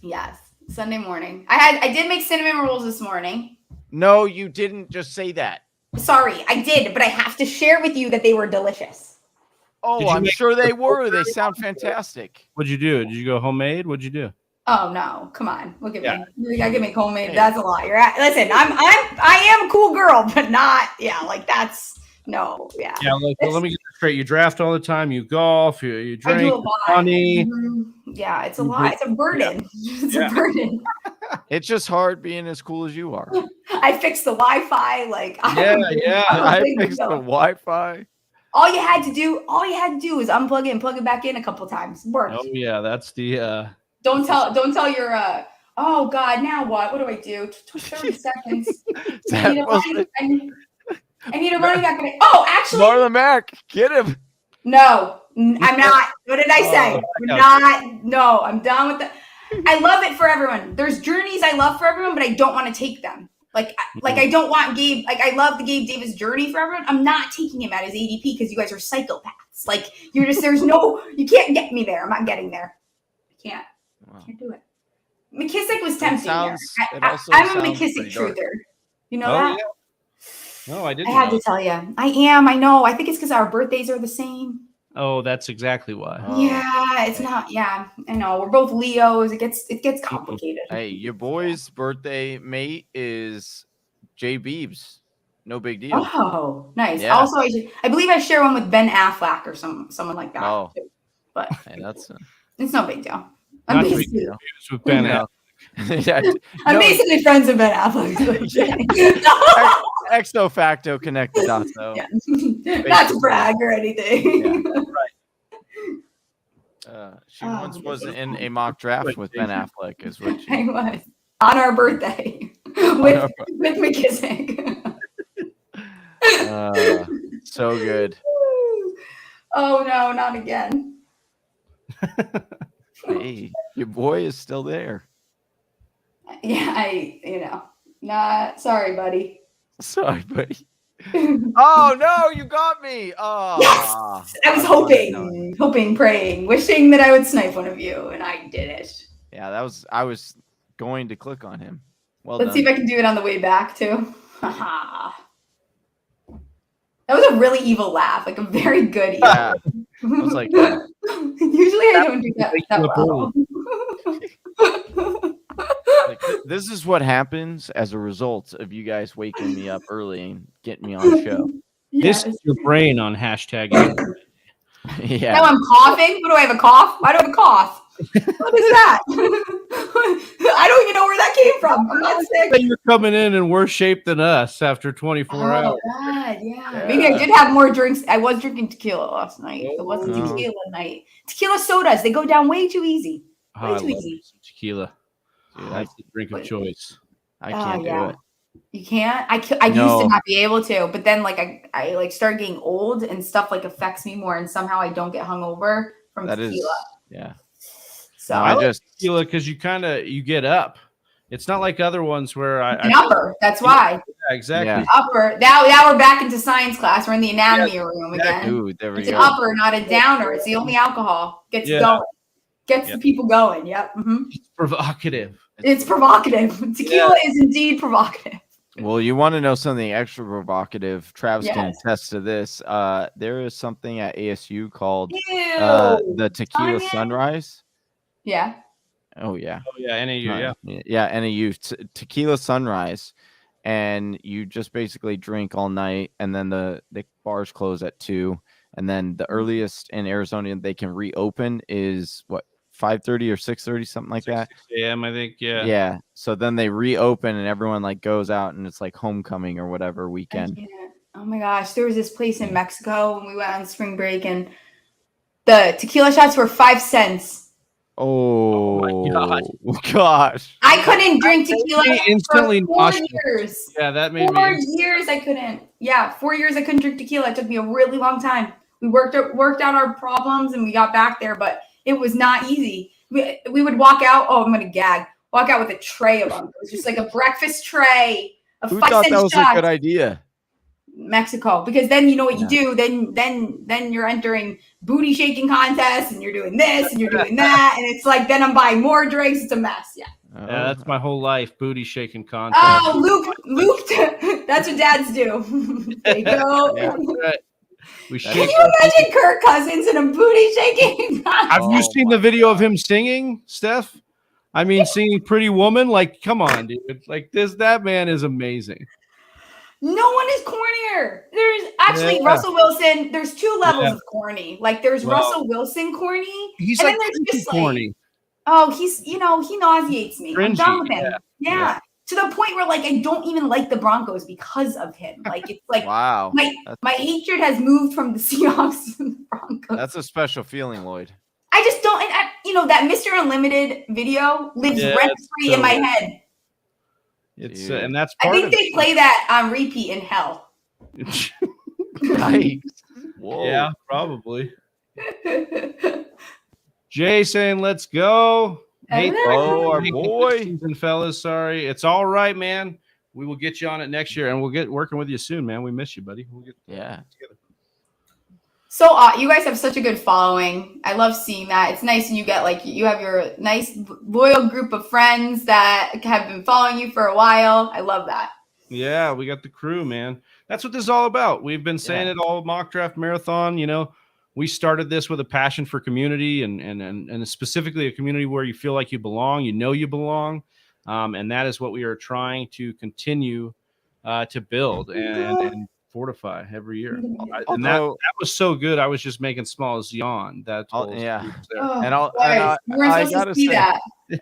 Yes. Sunday morning. I did make cinnamon rolls this morning. No, you didn't just say that. Sorry, I did, but I have to share with you that they were delicious. Oh, I'm sure they were. They sound fantastic. What'd you do? Did you go homemade? What'd you do? Oh no! Come on, look at me. You gotta make homemade. Hey. That's a lot. Listen. I am a cool girl, but not. Yeah, like that's no. Yeah. Yeah. Let me get this straight. You draft all the time. You golf. You drink. Honey. Mm-hmm. Yeah, it's a lot. It's a burden. It's a burden. It's just hard being as cool as you are. I fixed the Wi-Fi. I fixed the Wi-Fi. All you had to do is unplug it and plug it back in a couple times. Worked. Oh yeah, that's the. Don't tell your. Oh God, now what? What do I do? 30 seconds. I need a running back. Oh, actually. Marlon Mack, get him. No, I'm not. What did I say? No, I'm done with that. I love it for everyone. There's journeys I love for everyone, but I don't want to take them. Like I don't want Gabe. Like I love the Gabe Davis journey for everyone. I'm not taking him at his ADP because you guys are psychopaths. Like you're just you can't get me there. I'm not getting there. I can't. Wow. Can't do it. McKissick was tempting. I'm a McKissick truther. You know that? Yeah. No, I didn't. I had to tell you. I am. I know. I think it's because our birthdays are the same. Oh, that's exactly why. Yeah, it's not. Yeah, I know. We're both Leos. It gets complicated. Hey, your boy's birthday mate is Jay Beebs. No big deal. Oh, nice. Yeah. Also, I believe I share one with Ben Affleck or someone like that. Oh, too. But hey, it's no big deal. I'm basically with Ben Affleck. I'm basically friends with Ben Affleck. Ex facto connect the dots, though. Yeah. Not to brag or anything. Yeah, right. She once was in a mock draft with Ben Affleck, is what she was on our birthday with McKissick. So good. Oh no, not again. Hey, your boy is still there. Yeah, not sorry, buddy. Sorry, buddy. Oh no, you got me. Oh, yes! I was hoping, praying, wishing that I would snipe one of you, and I did it. Yeah, I was going to click on him. Well, let's see if I can do it on the way back too. That was a really evil laugh, like a very good evil. Yeah. I was like, usually I don't do that well. Like, this is what happens as a result of you guys waking me up early and getting me on the show. This is your brain on hashtag. Yeah. Now I'm coughing. What do I have, a cough? Why do I have a cough? What is that? I don't even know where that came from. I'm not sick. You're coming in worse shape than us after 24 hours. God, yeah. Maybe I did have more drinks. I was drinking tequila last night. It wasn't tequila night. Tequila sodas, they go down way too easy. Way too easy. Tequila. Dude, that's the drink of choice. I can't do it. You can't? I used to not be able to, but then like I like started getting old and stuff like affects me more, and somehow I don't get hungover from tequila. Yeah. So I just tequila because you get up. It's not like other ones where an upper. That's why. Yeah, exactly. Yeah. Upper. Now we're back into science class. We're in the anatomy room again. Ooh, there we go. It's an upper, not a downer. It's the only alcohol gets going. Gets the people going. Yep. Mm-hmm. It's provocative. It's provocative. Tequila is indeed provocative. Well, you want to know something extra provocative? Travis can attest to this. There is something at ASU called the Tequila Sunrise. Yeah. Oh yeah. Oh yeah. NAU. Yeah. NAU. Tequila Sunrise, and you just basically drink all night, and then the bars close at 2, and then the earliest in Arizona they can reopen is what? 5:30 or 6:30, something like that. 6 a.m. I think. Yeah. Yeah. So then they reopen and everyone like goes out and it's like homecoming or whatever weekend. Oh my gosh, there was this place in Mexico when we went on spring break, and the tequila shots were 5 cents. Oh my gosh! I couldn't drink tequila instantly for 4 years. Yeah, that made 4 years. I couldn't. Yeah, 4 years I couldn't drink tequila. It took me a really long time. We worked out our problems and we got back there, but it was not easy. We would walk out. Oh, I'm gonna gag. Walk out with a tray of them. It was just like a breakfast tray of 5 cent shots. Who thought that was a good idea? Mexico, because then you know what you do. Then you're entering booty shaking contests, and you're doing this and you're doing that, and it's like then I'm buying more drinks. It's a mess. Yeah. Yeah, that's my whole life. Booty shaking contest. Oh, Luke. That's what dads do. There you go. Yeah, right. Can you imagine Kirk Cousins in a booty shaking? Have you seen the video of him singing, Steph? I mean, singing Pretty Woman. Like, come on, dude. Like that man is amazing. No one is cornier. There's actually Russell Wilson. There's 2 levels of corny. Like there's Russell Wilson corny. He's and like then there's just corny. He's he nauseates me. Cringy. I'm done with him. Yeah. To the point where like I don't even like the Broncos because of him. Like it's like wow. My hatred has moved from the Seahawks to the Broncos. That's a special feeling, Lloyd. I just don't. And that Mr. Unlimited video lives rent free in my head. It's and that's part I think they play that on repeat in hell. Nice. Whoa. Yeah, probably. Jay saying, "Let's go." Hey, our boy. And fellas, sorry. It's all right, man. we will get you on it next year, and we'll get working with you soon, man. We miss you, buddy. We'll get together. So you guys have such a good following. I love seeing that. It's nice when you get like you have your nice loyal group of friends that have been following you for a while. I love that. Yeah, we got the crew, man. That's what this is all about. We've been saying it all mock draft marathon. You know, we started this with a passion for community and specifically a community where you feel like you belong, you belong. And that is what we are trying to continue to build and fortify every year. And that was so good. I was just making small as Jon. That's and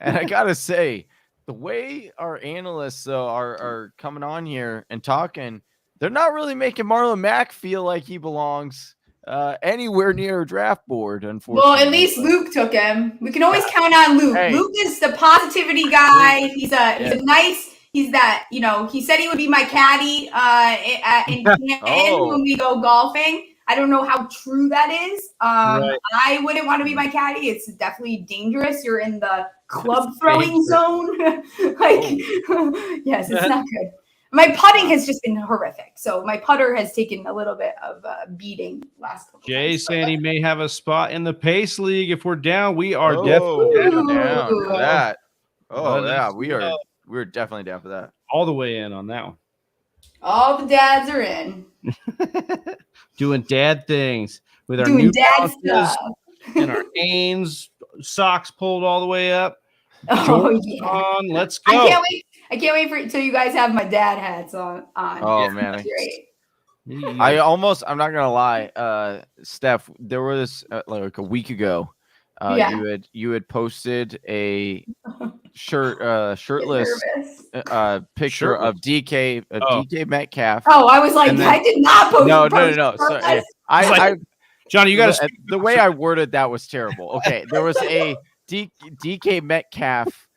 I gotta say, the way our analysts are coming on here and talking, they're not really making Marlon Mack feel like he belongs anywhere near a draft board, unfortunately. Well, at least Luke took him. We can always count on Luke. Hey. Luke is the positivity guy. He's a nice. He's that, he said he would be my caddy in Canton when we go golfing. I don't know how true that is. Right. I wouldn't want to be my caddy. It's definitely dangerous. You're in the club throwing zone. Yes, it's not good. My putting has just been horrific. So my putter has taken a little bit of a beating last couple Jay times. saying he may have a spot in the Pace League. If we're down, we are definitely down for that. Oh, yeah, we are. We're definitely down for that. All the way in on that one. All the dads are in. Doing dad things with our new dad stuff. And our Hanes socks pulled all the way up. On. Let's go. I can't wait for till you guys have my dad hats on. Oh, man. Great. I'm not gonna lie, Steph, there was like a week ago, you had posted a shirtless picture of DK Metcalf. Oh, I was like, I did not post. No. Sorry. Johnny, you got to. The way I worded that was terrible. Okay, there was a DK Metcalf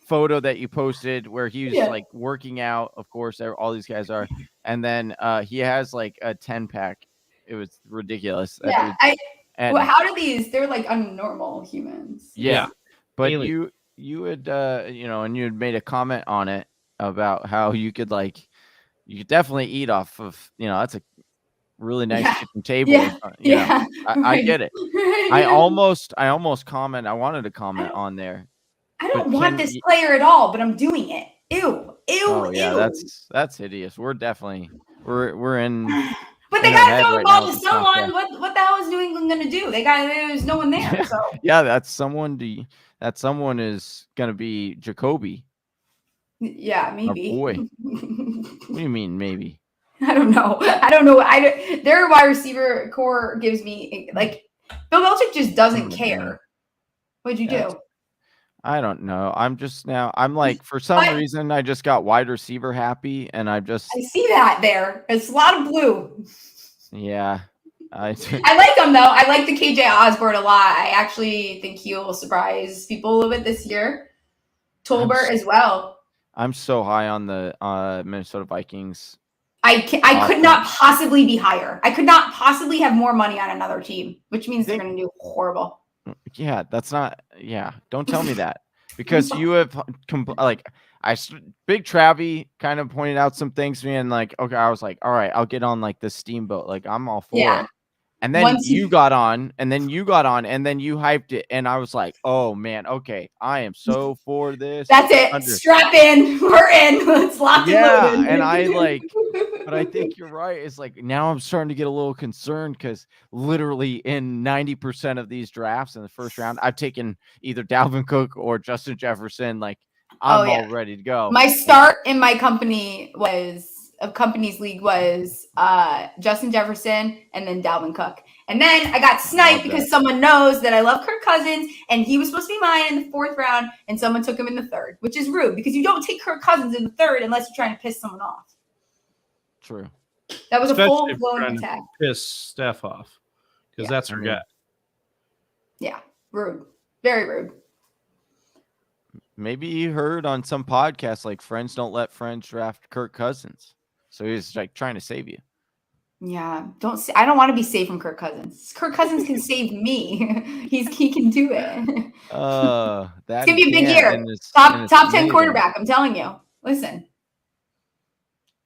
photo that you posted where he was like working out. Of course, all these guys are, and then he has like a 10-pack. It was ridiculous. Yeah, how do these? They're like unnormal humans. Yeah, but you had and you had made a comment on it about how you could definitely eat off of that's a really nice kitchen table. I get it. I wanted to comment on there. I don't want this player at all, but I'm doing it. Ew. Oh yeah, that's hideous. We're definitely we're in. But they gotta throw the ball to someone. What the hell is New England gonna do? There's no one there. So yeah, that someone is gonna be Jacoby. Yeah, maybe. Oh boy. What do you mean maybe? I don't know. Their wide receiver core gives me like Bill Belichick just doesn't care. What'd you do? I don't know. I'm like, for some reason, I just got wide receiver happy, and I see that there. It's a lot of blue. Yeah. I like him, though. I like the KJ Osborne a lot. I actually think he will surprise people a little bit this year. Tolbert as well. I'm so high on the Minnesota Vikings. I could not possibly be higher. I could not possibly have more money on another team, which means they're going to do horrible. Yeah, that's not. Yeah, don't tell me that because you have Big Travie kind of pointed out some things to me and like, okay, I was like, all right, I'll get on like the steamboat, like I'm all for it. And then you got on, and then you hyped it, and I was like, oh man, okay, I am so for this. That's it. Strap in, we're in. Let's lock it. Yeah, and but I think you're right. It's like now I'm starting to get a little concerned because literally in 90% of these drafts in the first round, I've taken either Dalvin Cook or Justin Jefferson. Like I'm all ready to go. My start in my company's league was Justin Jefferson and then Dalvin Cook. And then I got sniped because someone knows that I love Kirk Cousins and he was supposed to be mine in the 4th round and someone took him in the 3rd, which is rude because you don't take Kirk Cousins in the 3rd unless you're trying to piss someone off. True. That was a full-blown attack. Piss Steph off because that's her guy. Yeah, rude. Very rude. Maybe you heard on some podcasts like friends don't let friends draft Kirk Cousins. So he's like trying to save you. Yeah, I don't want to be saved from Kirk Cousins. Kirk Cousins can save me. He can do it. It's gonna be a big year. Top 10 quarterback. I'm telling you. Listen.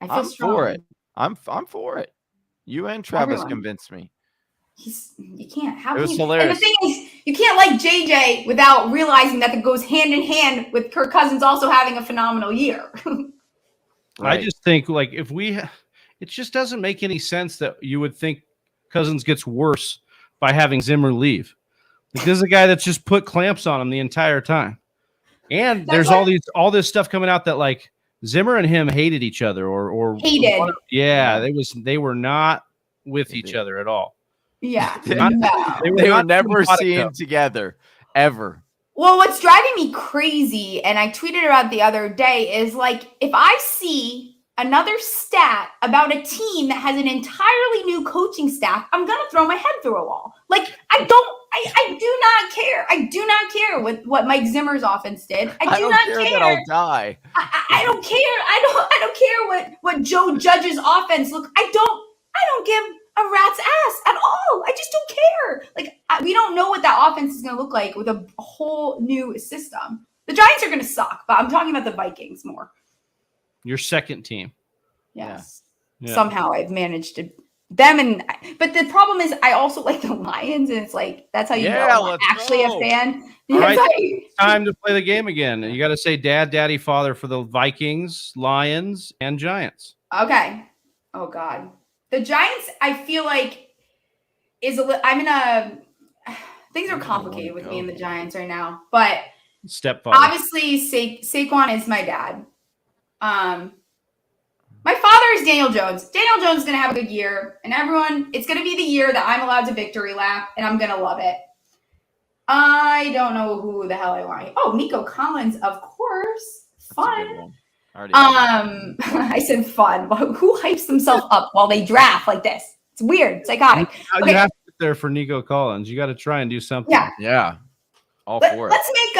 I feel strong. For it. I'm for it. You and Travis convinced me. You can't. How it was can you? hilarious. And the thing is, you can't like JJ without realizing that it goes hand in hand with Kirk Cousins also having a phenomenal year. Right. I just think like it just doesn't make any sense that you would think Cousins gets worse by having Zimmer leave. Like, this is a guy that's just put clamps on him the entire time. And there's all this stuff coming out that like Zimmer and him hated each other or hated. They were not with each other at all. Yeah. They were never seen together ever. Well, what's driving me crazy, and I tweeted about the other day, is like if I see another stat about a team that has an entirely new coaching staff, I'm gonna throw my head through a wall. Like I do not care. I do not care what Mike Zimmer's offense did. I do not care that I'll die. I don't care. I don't care what Joe Judge's offense look. I don't give a rat's ass at all. I just don't care. Like we don't know what that offense is going to look like with a whole new system. The Giants are going to suck, but I'm talking about the Vikings more. Your second team. Yes. Yeah. Somehow I've managed to them but the problem is I also like the Lions, and it's like that's how you know I'm actually a fan. All right, time to play the game again. You got to say dad, daddy, father for the Vikings, Lions, and Giants. Okay. Oh God. The Giants, I feel like, things are complicated with me and the Giants right now. But stepfather. Obviously, Saquon is my dad. My father is Daniel Jones. Daniel Jones is going to have a good year. And it's going to be the year that I'm allowed to victory lap, and I'm going to love it. I don't know who the hell I want. Oh, Nico Collins, of course. Fun. I said fun. Who hypes themselves up while they draft like this? It's weird. Psychotic. You have to get there for Nico Collins. You got to try and do something. Yeah. All for it. Let's make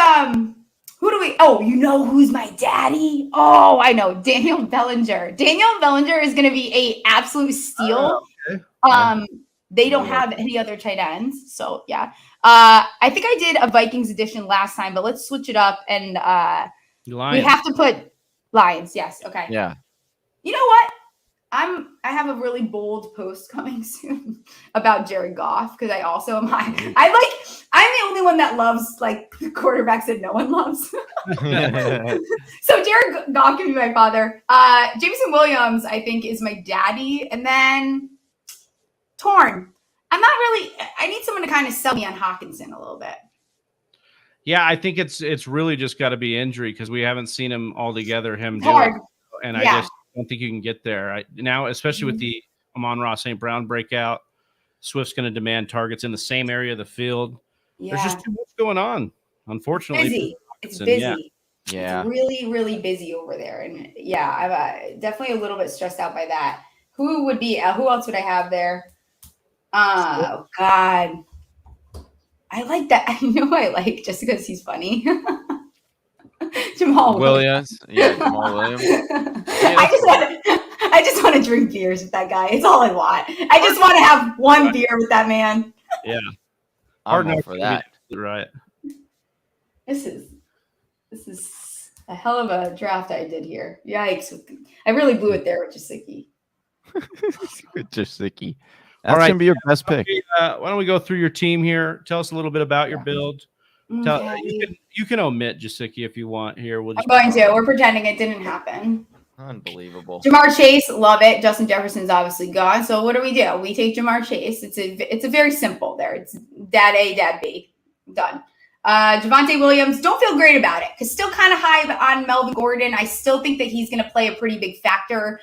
who do we? Oh, you know who's my daddy? Oh, I know. Daniel Bellinger. Daniel Bellinger is going to be a absolute steal. Okay. They don't have any other tight ends, so yeah. I think I did a Vikings edition last time, but let's switch it up and we have to put Lions, yes. Okay. Yeah. You know what? I have a really bold post coming soon about Jared Goff because I also am I'm the only one that loves like quarterbacks that no one loves. So Jared Goff can be my father. Jameson Williams, I think, is my daddy, and then torn. I need someone to kind of sell me on Hawkinson a little bit. Yeah, I think it's really just got to be injury because we haven't seen him all together. And I just don't think you can get there now, especially with the Amon-Ra St. Brown breakout. Swift's going to demand targets in the same area of the field. Yeah. There's just too much going on, unfortunately. It's busy. Yeah. It's really, really busy over there, and I'm definitely a little bit stressed out by that. Who else would I have there? Oh God. I like that. I know I like just because he's funny. Jamal Williams. Yeah, Jamal Williams. I just want to drink beers with that guy. It's all I want. I just want to have one beer with that man. Yeah. I'm all for that. Right. This is a hell of a draft I did here. Yikes. I really blew it there with Jasicki. Jasicki. That's going to be your best pick. Why don't we go through your team here? Tell us a little bit about your build. You can omit Jasicki if you want here. I'm going to. We're pretending it didn't happen. Unbelievable. Jamar Chase, love it. Justin Jefferson's obviously gone. So what do? We take Jamar Chase. It's a very simple there. It's dad A, dad B. Done. Javonte Williams, don't feel great about it because still kind of high on Melvin Gordon. I still think that he's going to play a pretty big factor.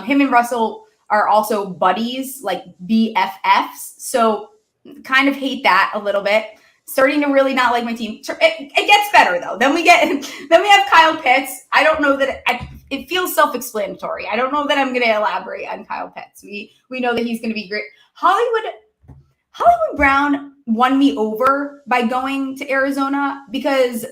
Him and Russell are also buddies, like BFFs. So kind of hate that a little bit. Starting to really not like my team. It gets better though. Then we have Kyle Pitts. I don't know that it feels self-explanatory. I don't know that I'm going to elaborate on Kyle Pitts. We know that he's going to be great. Hollywood Brown won me over by going to Arizona because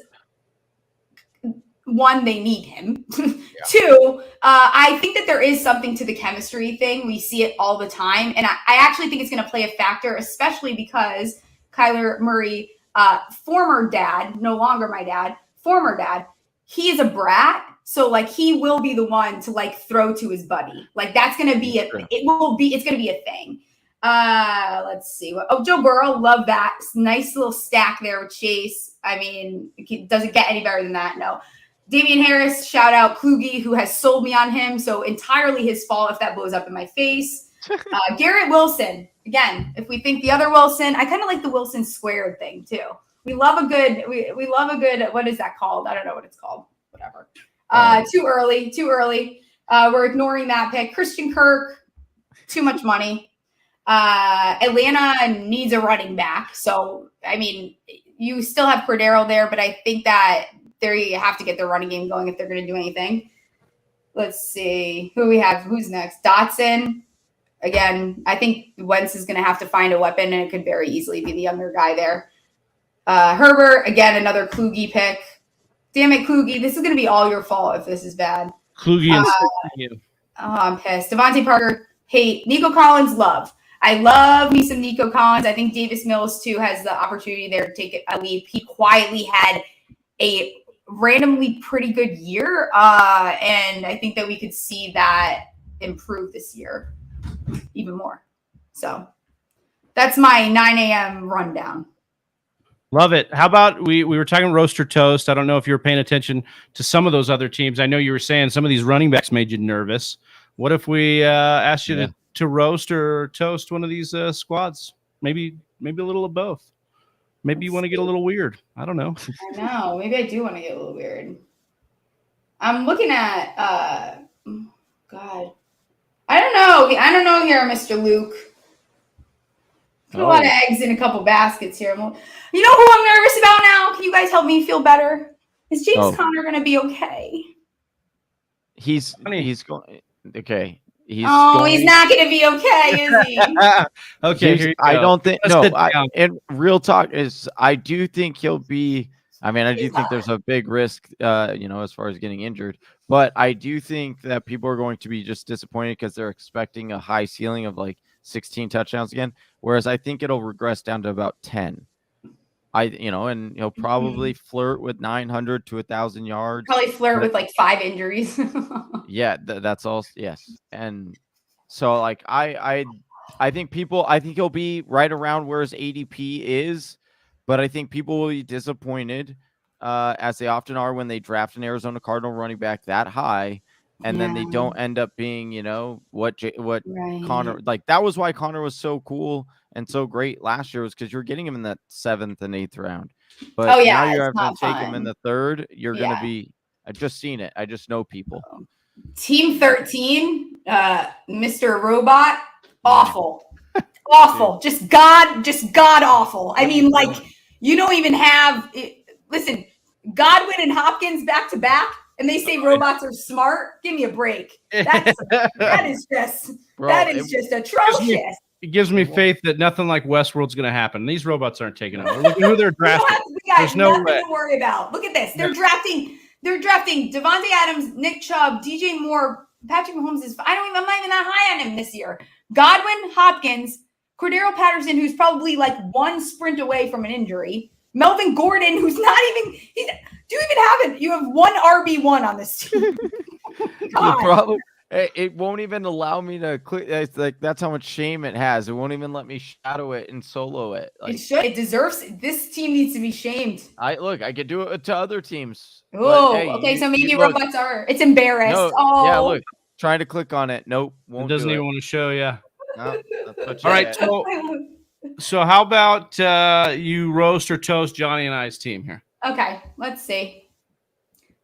one, they need him. Yeah. Two, I think that there is something to the chemistry thing. We see it all the time. And I actually think it's going to play a factor, especially because Kyler Murray, former dad, no longer my dad, former dad, he is a brat. So like he will be the one to like throw to his buddy. Like that's gonna be it's gonna be a thing. Let's see. Joe Burrow, love that. Nice little stack there with Chase. I mean, does it get any better than that? No. Damian Harris, shout out Kluge, who has sold me on him. So entirely his fault if that blows up in my face. Garrett Wilson. Again, if we think the other Wilson, I kind of like the Wilson squared thing too. We love a good, we love a good, what is that called? I don't know what it's called. Whatever. Too early. We're ignoring that pick. Christian Kirk, too much money. Atlanta needs a running back. So, I mean, you still have Cordero there, but I think that they have to get their running game going if they're going to do anything. Let's see who we have. Who's next? Dotson. Again, I think Wentz is going to have to find a weapon, and it could very easily be the younger guy there. Herbert, again, another Kluge pick. Damn it, Kluge. This is going to be all your fault if this is bad. Kluge and you. Oh, I'm pissed. Devontae Parker, hate. Nico Collins, love. I love me some Nico Collins. I think Davis Mills, too, has the opportunity there to take a leap. He quietly had a randomly pretty good year, and I think that we could see that improve this year even more. So that's my 9 a.m. rundown. Love it. How about we were talking roaster toast. I don't know if you were paying attention to some of those other teams. I know you were saying some of these running backs made you nervous. What if we asked you to roast or toast one of these squads? Maybe a little of both. Maybe you want to get a little weird. I don't know. I know. Maybe I do want to get a little weird. I'm looking at God. I don't know here, Mr. Luke. Put a lot of eggs in a couple baskets here. You know who I'm nervous about now? Can you guys help me feel better? Is James Conner going to be okay? He's going okay. He's not going to be okay, is he? Okay, I don't think. And real talk is, I do think he'll be. I mean, I do think there's a big risk, as far as getting injured. But I do think that people are going to be just disappointed because they're expecting a high ceiling of like 16 touchdowns again. Whereas I think it'll regress down to about 10. And he'll probably flirt with 900 to 1,000 yards. Probably flirt with like 5 injuries. Yeah, that's all. Yes, and so like I think he'll be right around where his ADP is, but I think people will be disappointed, as they often are when they draft an Arizona Cardinal running back that high, and then they don't end up being, what Connor, like that was why Connor was so cool and so great last year, was because you're getting him in that 7th and 8th round. But now you're having to take him in the 3rd. You're going to be. I've just seen it. I just know people. Team 13, Mr. Robot, awful, awful, just god awful. I mean, like you don't even have. Listen, Godwin and Hopkins back to back. And they say robots are smart. Give me a break. That is just atrocious. It gives me faith that nothing like Westworld's going to happen. These robots aren't taking over. Look at who they're drafting. There's nothing to worry about. Look at this. They're drafting Devontae Adams, Nick Chubb, DJ Moore, Patrick Mahomes I'm not even that high on him this year. Godwin, Hopkins, Cordero Patterson, who's probably like one sprint away from an injury. Melvin Gordon, who's not even. Do you even have it? You have one RB1 on this team. It won't even allow me to click. It's like that's how much shame it has. It won't even let me shadow it and solo it. It should. It deserves. This team needs to be shamed. I could do it to other teams. Oh, okay. So maybe robots are. It's embarrassed. No, yeah, look. Trying to click on it. Nope. It doesn't even want to show you. No, all right. So how about you roast or toast Johnny and I's team here? Okay, let's see.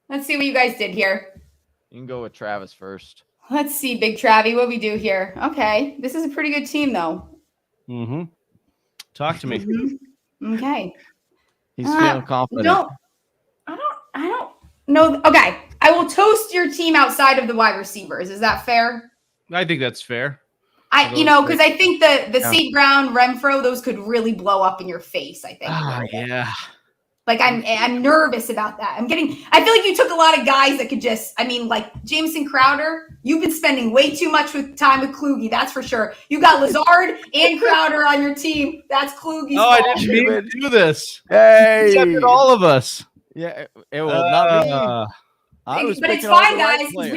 Let's see what you guys did here. You can go with Travis first. Let's see, Big Travie, what we do here. Okay, this is a pretty good team, though. Mm-hmm. Talk to me. Mm-hmm. Okay. He's feeling confident. I don't know. Okay, I will toast your team outside of the wide receivers. Is that fair? I think that's fair. Because I think the St. Brown, Renfro, those could really blow up in your face, I think. Yeah. Like I'm nervous about that. I feel like you took a lot of guys that could like Jameson Crowder, you've been spending way too much time with Kluge, that's for sure. You got Lazard and Crowder on your team. That's Kluge's fault. I didn't mean to do this. Hey. Accepted all of us. Yeah, it will not But it's fine, guys, because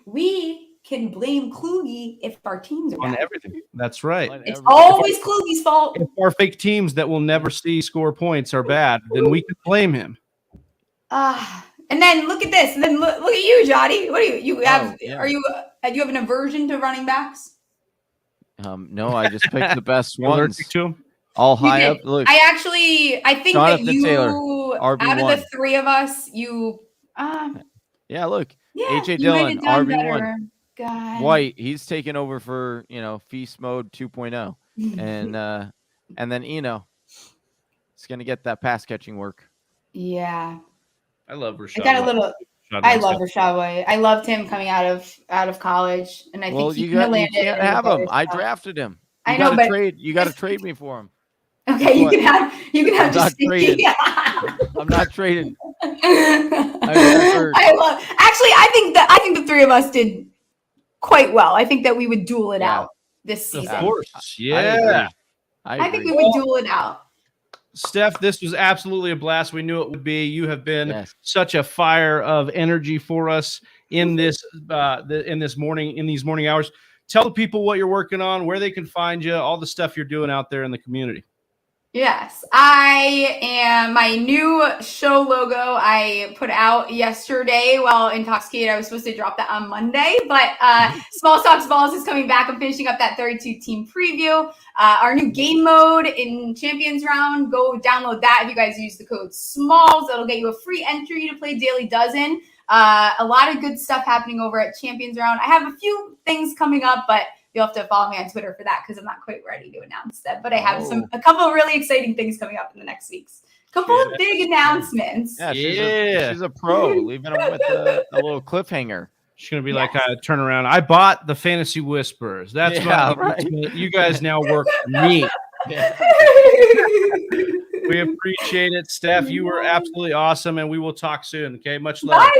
we can blame Kluge if our teams are on bad. everything. That's right. It's always Kluge's fault. If our fake teams that will never see score points are bad, then we can blame him. And then look at this. And then look at you, Johnny. What do you have? Do you have an aversion to running backs? No, I just picked the best ones. To them? All high up. Look, I think Jonathan that you, Taylor, out of the three of us, you. Yeah, look. Yeah, AJ Dillon, RB1. God. White, he's taking over for Feast Mode 2.0. And then Eno. It's gonna get that pass catching work. Yeah. I love Rashad. I love Rashad White. I loved him coming out of college, and I think he landed. You can't have him. I drafted him. I know, but you got to trade me for him. Okay, you can have just I'm not trading. I think the three of us did quite well. I think that we would duel it out this season. Of course, yeah. I think we would duel it out. Steph, this was absolutely a blast. We knew it would be. You have been such a fire of energy for us in these morning hours. Tell the people what you're working on, where they can find you, all the stuff you're doing out there in the community. Yes, I am. My new show logo I put out yesterday while intoxicated. I was supposed to drop that on Monday, but Small Stocks Balls is coming back. I'm finishing up that 32-team preview. Our new game mode in Champions Round. Go download that if you guys use the code SMALLS. It'll get you a free entry to play Daily Dozen. A lot of good stuff happening over at Champions Round. I have a few things coming up, but you'll have to follow me on Twitter for that because I'm not quite ready to announce that. But I have a couple of really exciting things coming up in the next weeks. A couple of big announcements. Yeah, she's a pro, leaving them with a little cliffhanger. She's going to be like a turnaround. I bought the Fantasy Whisperers. That's right. You guys now work for me. We appreciate it. Steph, you were absolutely awesome, and we will talk soon. Okay, much love. Bye,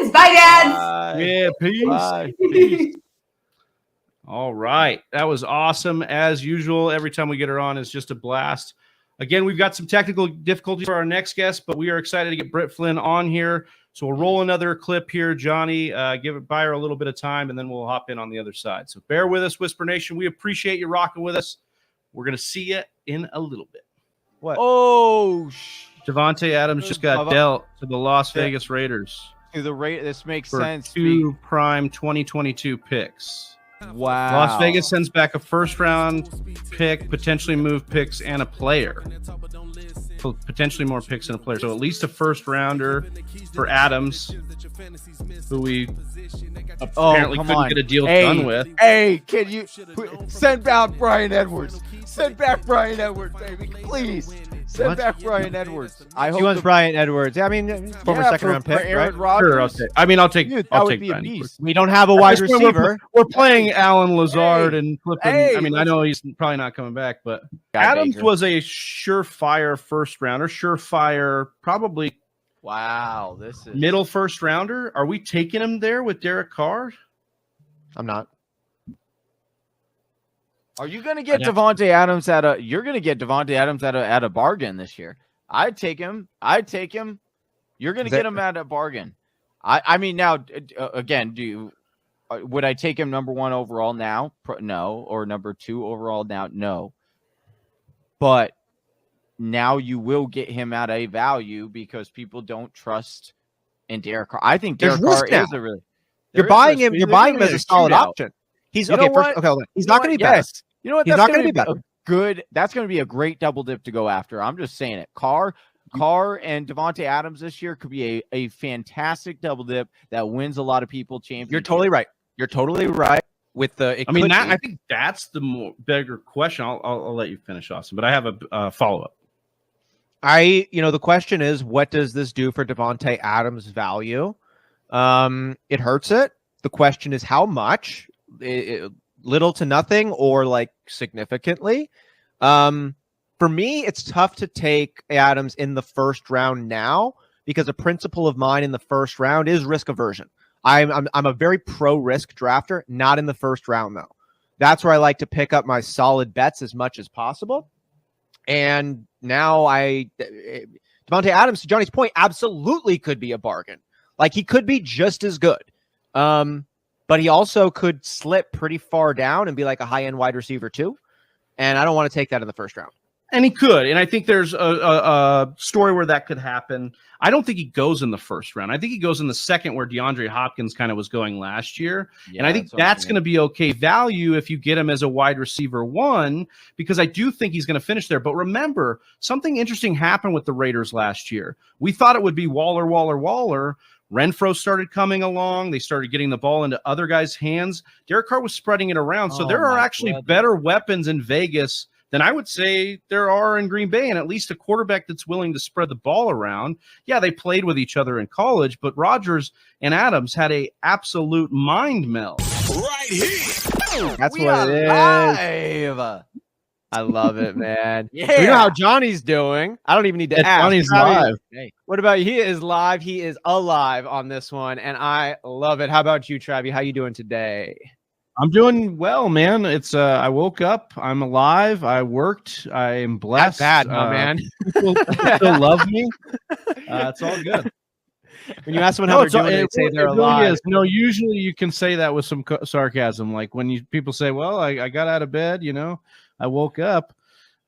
guys. Bye, Dad. Bye. Yeah, peace. Bye. Peace. All right. That was awesome. As usual, every time we get her on, it's just a blast. Again, we've got some technical difficulties for our next guest, but we are excited to get Britt Flynn on here. So we'll roll another clip here. Johnny, buy her a little bit of time, and then we'll hop in on the other side. So bear with us, Whisper Nation. We appreciate you rocking with us. We're going to see you in a little bit. What? Oh, Davante Adams just got dealt to the Las Vegas Raiders. This makes for sense. 2 prime 2022 picks. Wow. Las Vegas sends back a first-round pick, potentially move picks, and a player. Potentially more picks and a player. So at least a first-rounder for Adams, who we apparently couldn't get a deal done with. Hey, can you send back Brian Edwards? Send back Brian Edwards, baby. Please. Send back Brian Edwards. I hope he wants Brian Edwards. I mean, former second-round pick, Aaron right? Rodgers. Sure, I'll take Brian Edwards. We don't have a wide receiver. We're playing Alan Lazard and flipping. I mean, I know he's probably not coming back, but Adams was a surefire first-rounder. Surefire, probably. Wow, this is middle first-rounder. Are we taking him there with Derek Carr? I'm not. Are you going to get Davante Adams at a bargain this year? I'd take him. You're going to get him at a bargain. I mean, now again, would I take him number 1 overall now? No. Or number 2 overall now? No. But now you will get him at a value because people don't trust in Derek Carr. I think Derek Carr is a really. You're buying him as a solid option. He's okay. He's not going to be best. You know what? He's not going to be better. That's going to be a great double dip to go after. I'm just saying it. Carr and Davante Adams this year could be a fantastic double dip that wins a lot of people championships. You're totally right. With the, I think that's the bigger question. I'll let you finish, Austin, but I have a follow up. The question is, what does this do for Davante Adams' value? It hurts it. The question is how much. Little to nothing or like significantly. For me, it's tough to take Adams in the first round now because a principle of mine in the first round is risk aversion. I'm a very pro risk drafter, not in the first round though. That's where I like to pick up my solid bets as much as possible. And now Davante Adams, to Johnny's point, absolutely could be a bargain. Like he could be just as good. But he also could slip pretty far down and be like a high-end wide receiver too. And I don't want to take that in the first round. And he could. And I think there's a story where that could happen. I don't think he goes in the first round. I think he goes in the second, where DeAndre Hopkins kind of was going last year. Yeah, and I think that's going to be okay value if you get him as a wide receiver 1, because I do think he's going to finish there. But remember, something interesting happened with the Raiders last year. We thought it would be Waller. Renfro started coming along. They started getting the ball into other guys' hands. Derek Carr was spreading it around. So there are actually better weapons in Vegas than I would say there are in Green Bay, and at least a quarterback that's willing to spread the ball around. Yeah, they played with each other in college, but Rodgers and Adams had a absolute mind meld. Right here. That's what it is. Live. I love it, man. Yeah. You know how Johnny's doing. I don't even need to ask. Johnny's live. Hey. What about you? He is live. He is alive on this one, and I love it. How about you, Travi? How you doing today? I'm doing well, man. It's I woke up. I'm alive. I worked. I am blessed. Not bad, my man. People still love me. It's all good. When you ask someone how they're doing, they say they're alive. Is. No, usually you can say that with some sarcasm. Like when people say, "Well, I got out of bed," I woke up.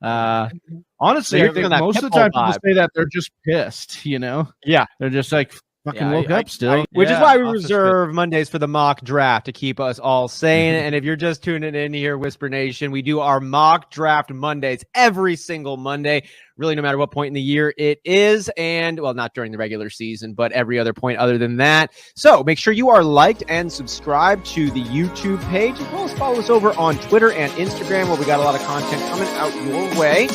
Honestly, I think most of the time people say that they're just pissed. Yeah, they're just like, fucking woke up still. Which is why we reserve Mondays for the mock draft, to keep us all sane. And if you're just tuning in here, Whisper Nation, we do our mock draft Mondays every single Monday, really no matter what point in the year it is. And, well, not during the regular season, but every other point other than that. So make sure you are liked and subscribed to the YouTube page, as well as follow us over on Twitter and Instagram, where we got a lot of content coming out your way.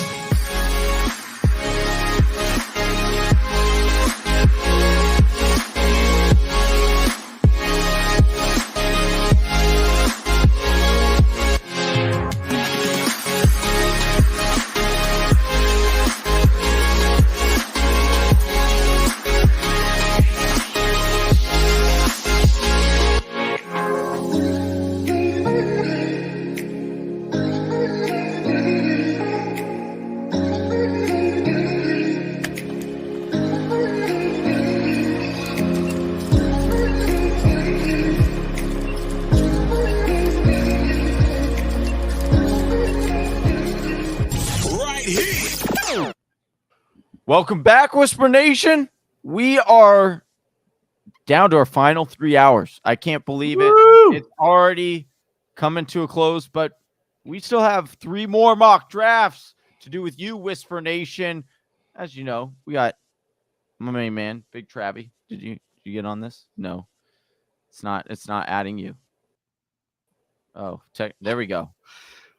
Welcome back, Whisper Nation. We are down to our final 3 hours. I can't believe it. Woo! It's already coming to a close, but we still have 3 more mock drafts to do with you, Whisper Nation. As you know, we got my main man, Big Travi. Did you get on this? No, it's not adding you. Oh, there we go.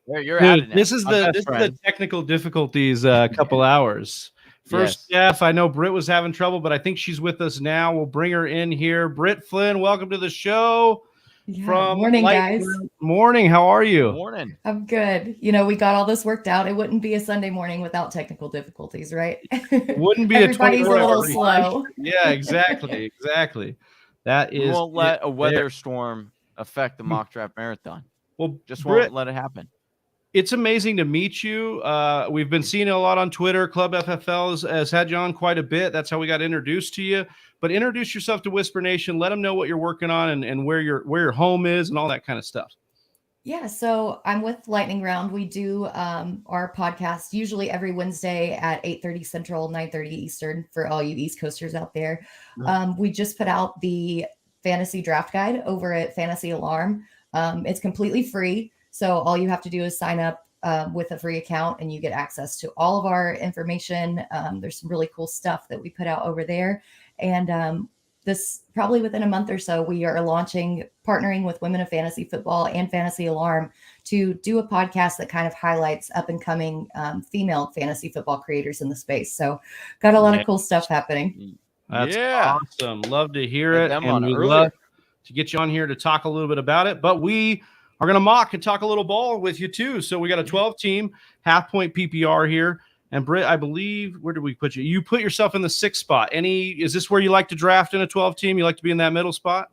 There, you're adding it. This is the technical difficulties couple hours. First, Jeff, I know Britt was having trouble, but I think she's with us now. We'll bring her in here. Britt Flynn, welcome to the show. Yeah, from morning, guys. Morning. How are you? Morning. I'm good. We got all this worked out. It wouldn't be a Sunday morning without technical difficulties, right? Wouldn't be Everybody's a little slow. Yeah, exactly. That is. We won't let a weather storm affect the mock draft marathon. Well, just Britt, won't let it happen. It's amazing to meet you. We've been seeing it a lot on Twitter. Club FFL has had you on quite a bit. That's how we got introduced to you. But introduce yourself to Whisper Nation. Let them know what you're working on and where your home is and all that kind of stuff. Yeah, so I'm with Lightning Round. We do our podcast usually every Wednesday at 8:30 Central, 9:30 Eastern for all you East Coasters out there. We just put out the fantasy draft guide over at Fantasy Alarm. It's completely free. So all you have to do is sign up with a free account and you get access to all of our information. There's some really cool stuff that we put out over there. And this probably within a month or so, we are partnering with Women of Fantasy Football and Fantasy Alarm to do a podcast that kind of highlights up and coming female fantasy football creators in the space. So got a lot of cool stuff happening. That's awesome. Love to hear it. And we'd love to get you on here to talk a little bit about it. But we are going to mock and talk a little ball with you too. So we got a 12-team half-point PPR here. And Britt, I believe, where did we put you? You put yourself in the 6th spot. Is this where you like to draft in a 12-team? You like to be in that middle spot?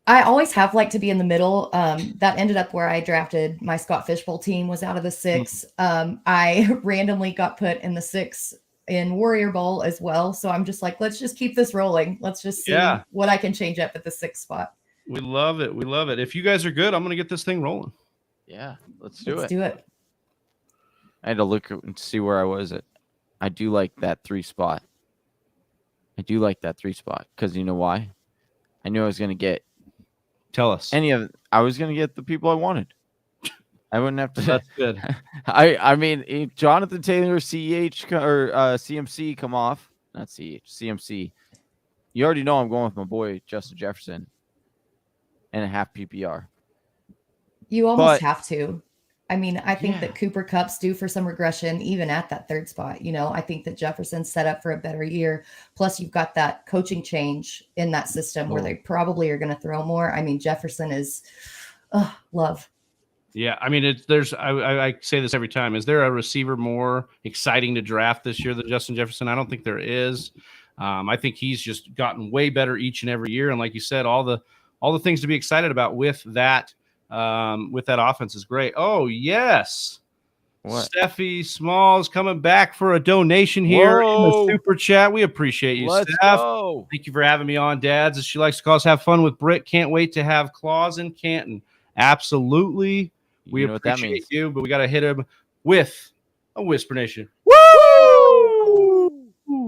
I always have liked to be in the middle. That ended up where I drafted my Scott Fishbowl team was out of the 6. I randomly got put in the 6 in Warrior Bowl as well. So I'm just like, let's just keep this rolling. Let's just see what I can change up at the 6th spot. We love it. We love it. If you guys are good, I'm going to get this thing rolling. Yeah, let's do it. I had to look and see where I was at. I do like that 3 spot. Because you know why? I knew I was going to get. Tell us. I was going to get the people I wanted. I wouldn't have to. That's good. I mean, if Jonathan Taylor, CH or CMC come off, not CH, CMC. You already know I'm going with my boy Justin Jefferson and a half PPR. You almost have to. I mean, I think that Cooper Kupp's due for some regression, even at that 3rd spot. You know, I think that Jefferson's set up for a better year. Plus, you've got that coaching change in that system where they probably are going to throw more. I mean, Jefferson is love. Yeah, I mean, I say this every time. Is there a receiver more exciting to draft this year than Justin Jefferson? I don't think there is. I think he's just gotten way better each and every year. And like you said, all the things to be excited about with that offense is great. Oh, yes. What? Steffi Smalls coming back for a donation here in the super chat. We appreciate you, Steph. Go. Thank you for having me on, Dads. As she likes to call us, have fun with Britt. Can't wait to have Claus in Canton. Absolutely. We appreciate you, but we got to hit him with a Whisper Nation. Woo!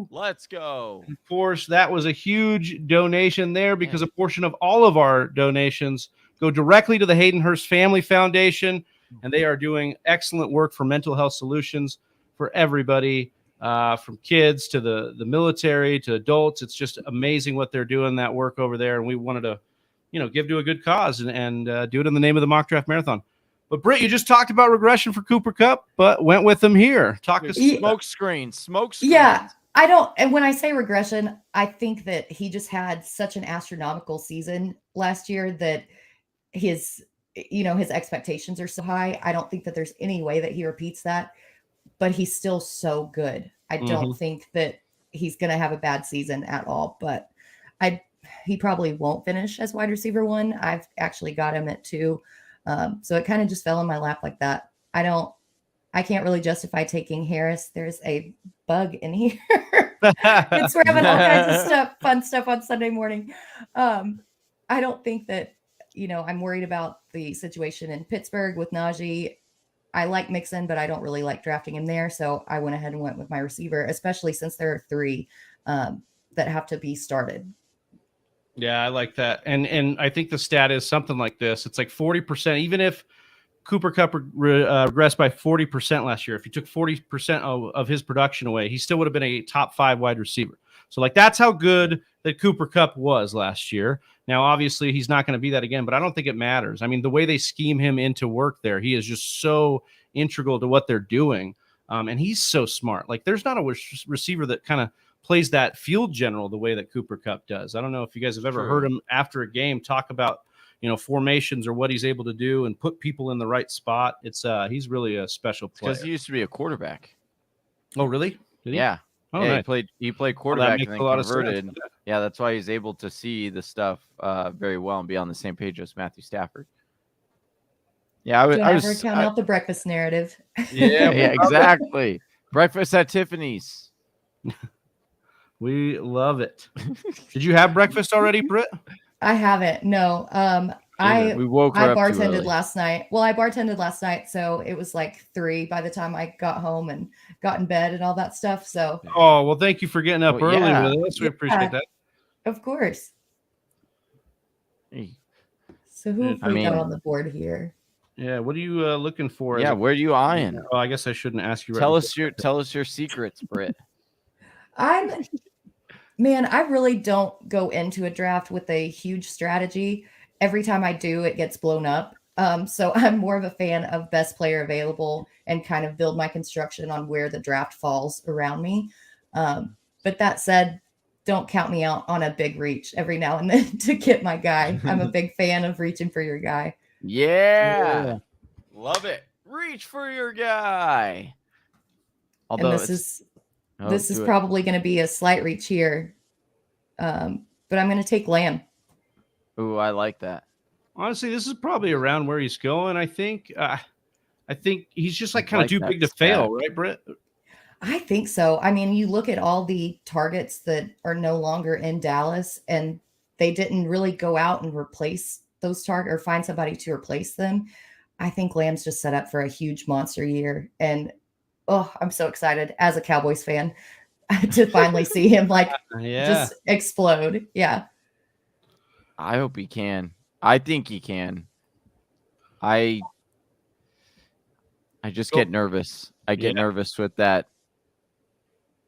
Let's go. Of course, that was a huge donation there because a portion of all of our donations go directly to the Hayden Hurst Family Foundation, and they are doing excellent work for mental health solutions for everybody, from kids to the military to adults. It's just amazing what they're doing, that work over there, and we wanted to, give to a good cause and do it in the name of the Mock Draft Marathon. But Britt, you just talked about regression for Cooper Kupp, but went with them here. Smoke screen. Yeah, I don't. And when I say regression, I think that he just had such an astronomical season last year that his expectations are so high. I don't think that there's any way that he repeats that, but he's still so good. I don't think that he's going to have a bad season at all, but he probably won't finish as wide receiver 1. I've actually got him at 2. So it kind of just fell in my lap like that. I can't really justify taking Harris. There's a bug in here. It's we're having all kinds of fun stuff on Sunday morning. I don't think that, I'm worried about the situation in Pittsburgh with Najee. I like Mixon, but I don't really like drafting him there. So I went ahead and went with my receiver, especially since there are 3 that have to be started. Yeah, I like that. And I think the stat is something like this. It's like 40%, even if Cooper Kupp regressed by 40% last year, if he took 40% of his production away, he still would have been a top 5 wide receiver. So that's how good that Cooper Kupp was last year. Now, obviously, he's not going to be that again, but I don't think it matters. I mean, the way they scheme him into work there, he is just so integral to what they're doing. And he's so smart. There's not a receiver that kind of plays that field general the way that Cooper Kupp does. I don't know if you guys have ever heard him after a game talk about, formations or what he's able to do and put people in the right spot. He's really a special player. Because he used to be a quarterback. Oh, really? Did he? Yeah. Oh, yeah, nice. He played quarterback and then converted. Sense. Yeah, that's why he's able to see the stuff very well and be on the same page as Matthew Stafford. Yeah, I was count out the breakfast narrative. Yeah, exactly. Breakfast at Tiffany's. We love it. Did you have breakfast already, Britt? I haven't. No. I bartended last night. Well, I bartended last night, so it was like 3 by the time I got home and got in bed and all that stuff. So. Oh, well, thank you for getting up early with us. We appreciate that. Of course. So who have we got on the board here? Yeah, what are you looking for? Yeah, where are you eyeing? Well, I guess I shouldn't ask you. Tell us your secrets, Britt. I really don't go into a draft with a huge strategy. Every time I do, it gets blown up. So I'm more of a fan of best player available and kind of build my construction on where the draft falls around me. But that said, don't count me out on a big reach every now and then to get my guy. I'm a big fan of reaching for your guy. Yeah. Love it. Reach for your guy. Although this is probably going to be a slight reach here. But I'm going to take Lamb. Ooh, I like that. Honestly, this is probably around where he's going. I think he's just kind of too big to fail, right, Britt? I think so. I mean, you look at all the targets that are no longer in Dallas, and they didn't really go out and replace those targets or find somebody to replace them. I think Lamb's just set up for a huge monster year. And I'm so excited as a Cowboys fan to finally see him just explode. Yeah. I hope he can. I think he can. I just get nervous. I get nervous with that.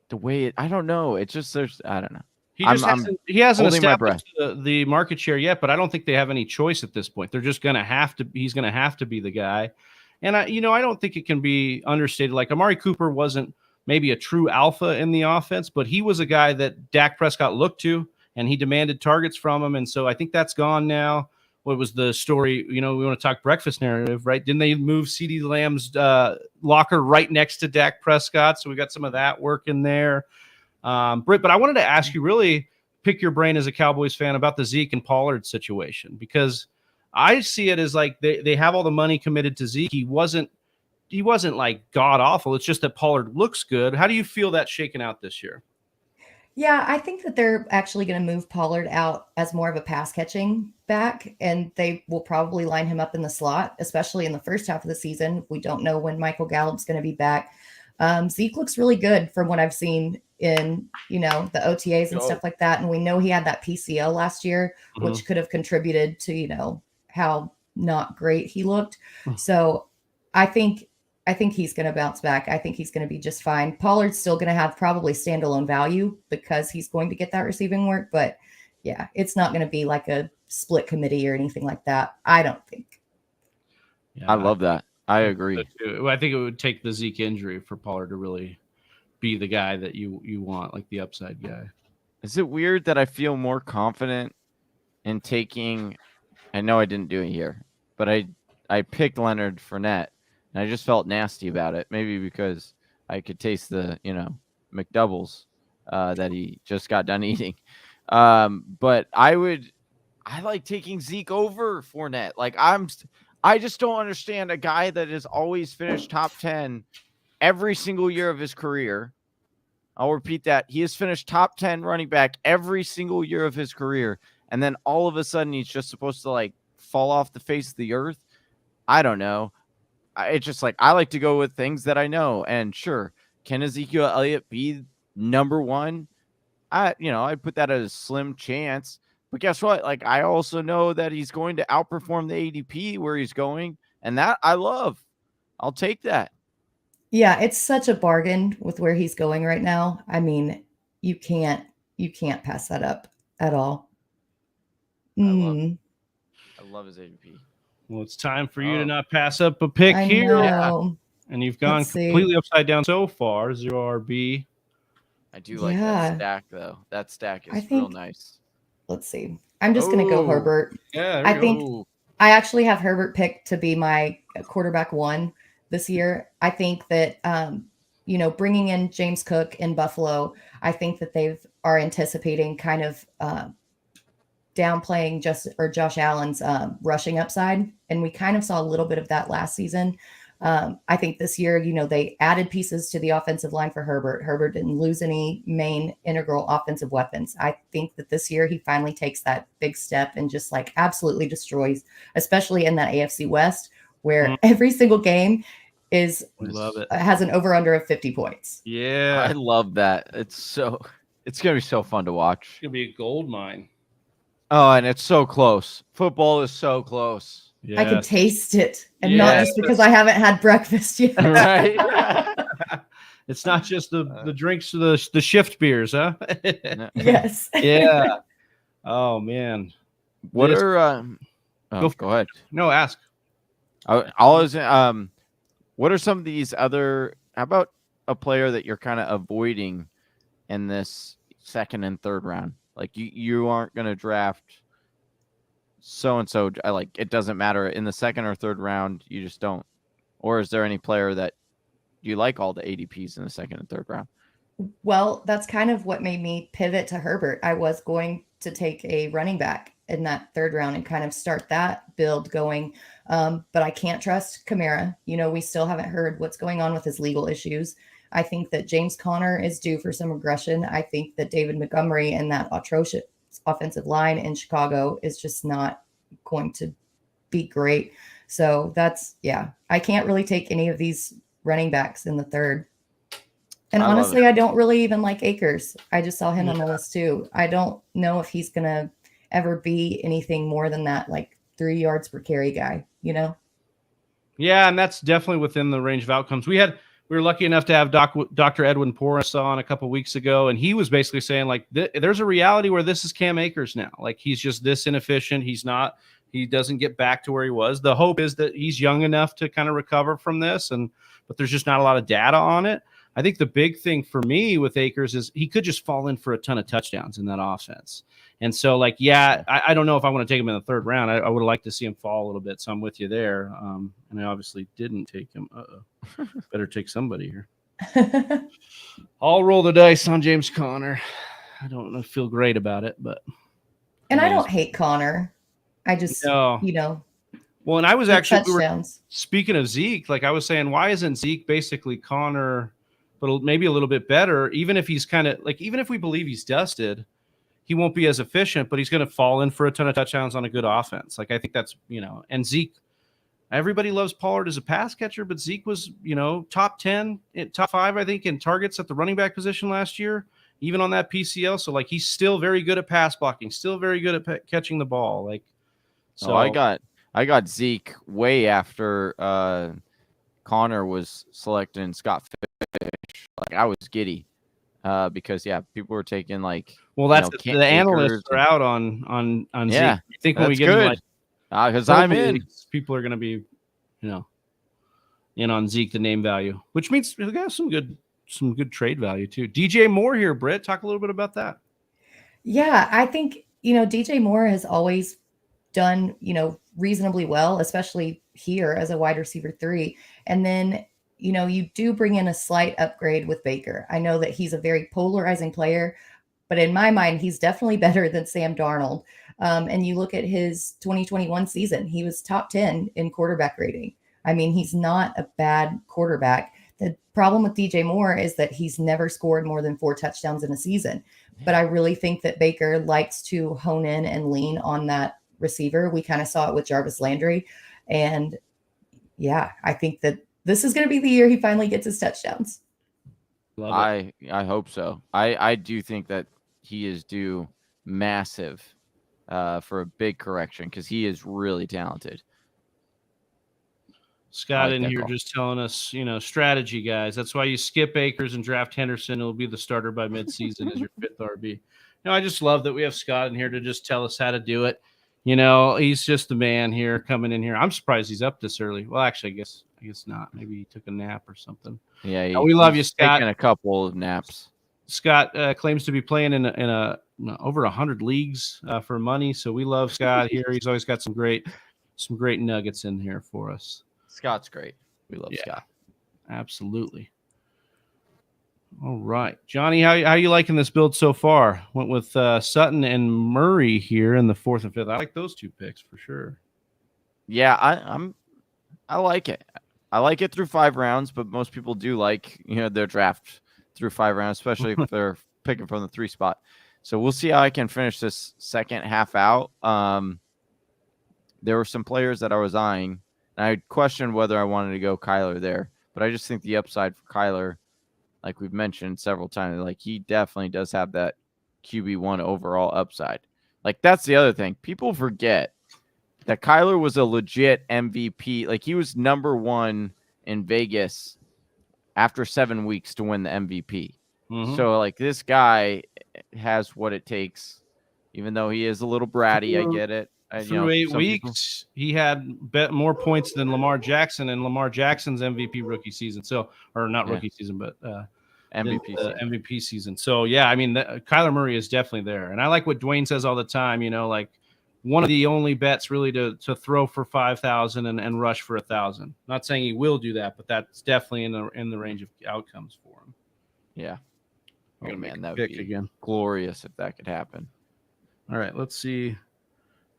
The way I don't know. It's just I don't know. He hasn't established the market share yet, but I don't think they have any choice at this point. They're just going to have to. He's going to have to be the guy. And I don't think it can be understated. Like Amari Cooper wasn't maybe a true alpha in the offense, but he was a guy that Dak Prescott looked to, and he demanded targets from him. And so I think that's gone now. What was the story? We want to talk breakfast narrative, right? Didn't they move CeeDee Lamb's locker right next to Dak Prescott? So we got some of that work in there. Britt, but I wanted to ask you, really pick your brain as a Cowboys fan about the Zeke and Pollard situation, because I see it as like they have all the money committed to Zeke. He wasn't like god awful. It's just that Pollard looks good. How do you feel that shaking out this year? Yeah, I think that they're actually going to move Pollard out as more of a pass catching back, and they will probably line him up in the slot, especially in the first half of the season. We don't know when Michael Gallup's going to be back. Zeke looks really good from what I've seen in, the OTAs and stuff like that. And we know he had that PCL last year, which could have contributed to, how not great he looked. So I think he's going to bounce back. I think he's going to be just fine. Pollard's still going to have probably standalone value because he's going to get that receiving work. But yeah, it's not going to be like a split committee or anything like that, I don't think. Yeah, I love that. I agree. I think it would take the Zeke injury for Pollard to really be the guy that you want, like the upside guy. Is it weird that I feel more confident in taking? I know I didn't do it here, but I picked Leonard Fournette, and I just felt nasty about it. Maybe because I could taste the McDoubles that he just got done eating. But I like taking Zeke over Fournette. Like I just don't understand a guy that has always finished top 10 every single year of his career. I'll repeat that. He has finished top 10 running back every single year of his career. And then all of a sudden he's just supposed to fall off the face of the earth. I don't know. It's just I like to go with things that I know. And sure, can Ezekiel Elliott be number one? I'd put that at a slim chance. But guess what? I also know that he's going to outperform the ADP where he's going. And that I love. I'll take that. Yeah, it's such a bargain with where he's going right now. I mean, you can't pass that up at all. I love his ADP. Well, it's time for you to not pass up a pick here. Know. And you've gone completely upside down so far. 0 RB. I do like that stack, though. That stack is real nice. Let's see. I'm just going to go Herbert. Yeah, I think I actually have Herbert picked to be my quarterback one this year. I think that, bringing in James Cook in Buffalo, I think that they are anticipating kind of downplaying Josh Allen's rushing upside. And we kind of saw a little bit of that last season. I think this year, they added pieces to the offensive line for Herbert. Herbert didn't lose any main integral offensive weapons. I think that this year he finally takes that big step and just absolutely destroys, especially in that AFC West, where every single game has an over under of 50 points. Yeah. I love that. It's going to be so fun to watch. It's going to be a gold mine. Oh, and it's so close. Football is so close. Yes. I can taste it, and not just because I haven't had breakfast yet. Right? It's not just the drinks, the shift beers, huh? Yes. Yeah. Oh man. What are? Go ahead. No, ask. What are some of these other? How about a player that you're kind of avoiding in this second and third round? You aren't going to draft so-and-so. It doesn't matter in the second or third round. You just don't. Or is there any player that you like all the ADPs in the second and third round? Well, that's kind of what made me pivot to Herbert. I was going to take a running back in that third round and kind of start that build going. But I can't trust Kamara. We still haven't heard what's going on with his legal issues. I think that James Conner is due for some regression. I think that David Montgomery and that atrocious offensive line in Chicago is just not going to be great. So I can't really take any of these running backs in the third. And honestly, I don't really even like Akers. I just saw him on the list too. I don't know if he's going to ever be anything more than that, like 3 yards per carry guy, you know? Yeah, and that's definitely within the range of outcomes. We were lucky enough to have Dr. Edwin Porras on a couple of weeks ago, and he was basically saying, like, there's a reality where this is Cam Akers now. Like, he's just this inefficient. He doesn't get back to where he was. The hope is that he's young enough to kind of recover from this, but there's just not a lot of data on it. I think the big thing for me with Akers is he could just fall in for a ton of touchdowns in that offense. And so, like, I don't know if I want to take him in the third round. I would like to see him fall a little bit. So I'm with you there. And I obviously didn't take him. Better take somebody here. I'll roll the dice on James Conner. I don't feel great about it, but. And I don't hate Conner. I just, you know. Well, and I was actually speaking of Zeke, like I was saying, why isn't Zeke basically Conner, but maybe a little bit better? Even if he's kind of like, even if we believe he's dusted, he won't be as efficient, but he's going to fall in for a ton of touchdowns on a good offense. Like, I think that's, and Zeke, everybody loves Pollard as a pass catcher, but Zeke was, top 10, top 5, I think, in targets at the running back position last year, even on that PCL. So, like, he's still very good at pass blocking, still very good at catching the ball. Like, so I got Zeke way after Connor was selected and Scott Fish. Like, I was giddy because people were taking like. Well, that's the analysts are out on Zeke. I think when we get good because I'm in, people are going to be, in on Zeke, the name value, which means we got some good trade value too. DJ Moore here, Britt, talk a little bit about that. Yeah, I think DJ Moore has always done reasonably well, especially here as a wide receiver 3, and then you do bring in a slight upgrade with Baker. I know that he's a very polarizing player, but in my mind, he's definitely better than Sam Darnold. And you look at his 2021 season, he was top 10 in quarterback rating. I mean, he's not a bad quarterback. The problem with DJ Moore is that he's never scored more than 4 touchdowns in a season. But I really think that Baker likes to hone in and lean on that receiver. We kind of saw it with Jarvis Landry. And I think that this is going to be the year he finally gets his touchdowns. I hope so. I do think that he is due massive for a big correction because he is really talented. Scott in here just telling us, strategy, guys. That's why you skip Akers and draft Henderson. It'll be the starter by midseason as your 5th RB. I just love that we have Scott in here to just tell us how to do it. He's just the man here coming in here. I'm surprised he's up this early. Well, actually, I guess not. Maybe he took a nap or something. Yeah, we love you, Scott. Taking a couple of naps. Scott claims to be playing in a over 100 leagues for money. So we love Scott here. He's always got some great nuggets in here for us. Scott's great. We love Scott. Absolutely. All right, Johnny, how you liking this build so far? Went with Sutton and Murray here in the 4th and 5th. I like those 2 picks for sure. Yeah, I like it. I like it through 5 rounds, but most people do like their draft through 5 rounds, especially if they're picking from the 3 spot. So we'll see how I can finish this second half out. There were some players that I was eyeing, and I questioned whether I wanted to go Kyler there, but I just think the upside for Kyler, like we've mentioned several times, like he definitely does have that QB1 overall upside. Like that's the other thing. People forget that Kyler was a legit MVP. Like he was number 1 in Vegas after 7 weeks to win the MVP. Mm-hmm. So like this guy has what it takes, even though he is a little bratty. I get it. Through 8 weeks, he had more points than Lamar Jackson in Lamar Jackson's MVP rookie season. So, or not rookie season, but MVP season. So, yeah, I mean, Kyler Murray is definitely there. And I like what Dwayne says all the time, like one of the only bets really to throw for 5,000 and rush for 1,000. Not saying he will do that, but that's definitely in the range of outcomes for him. Yeah. Oh, man, that would be glorious if that could happen. All right, let's see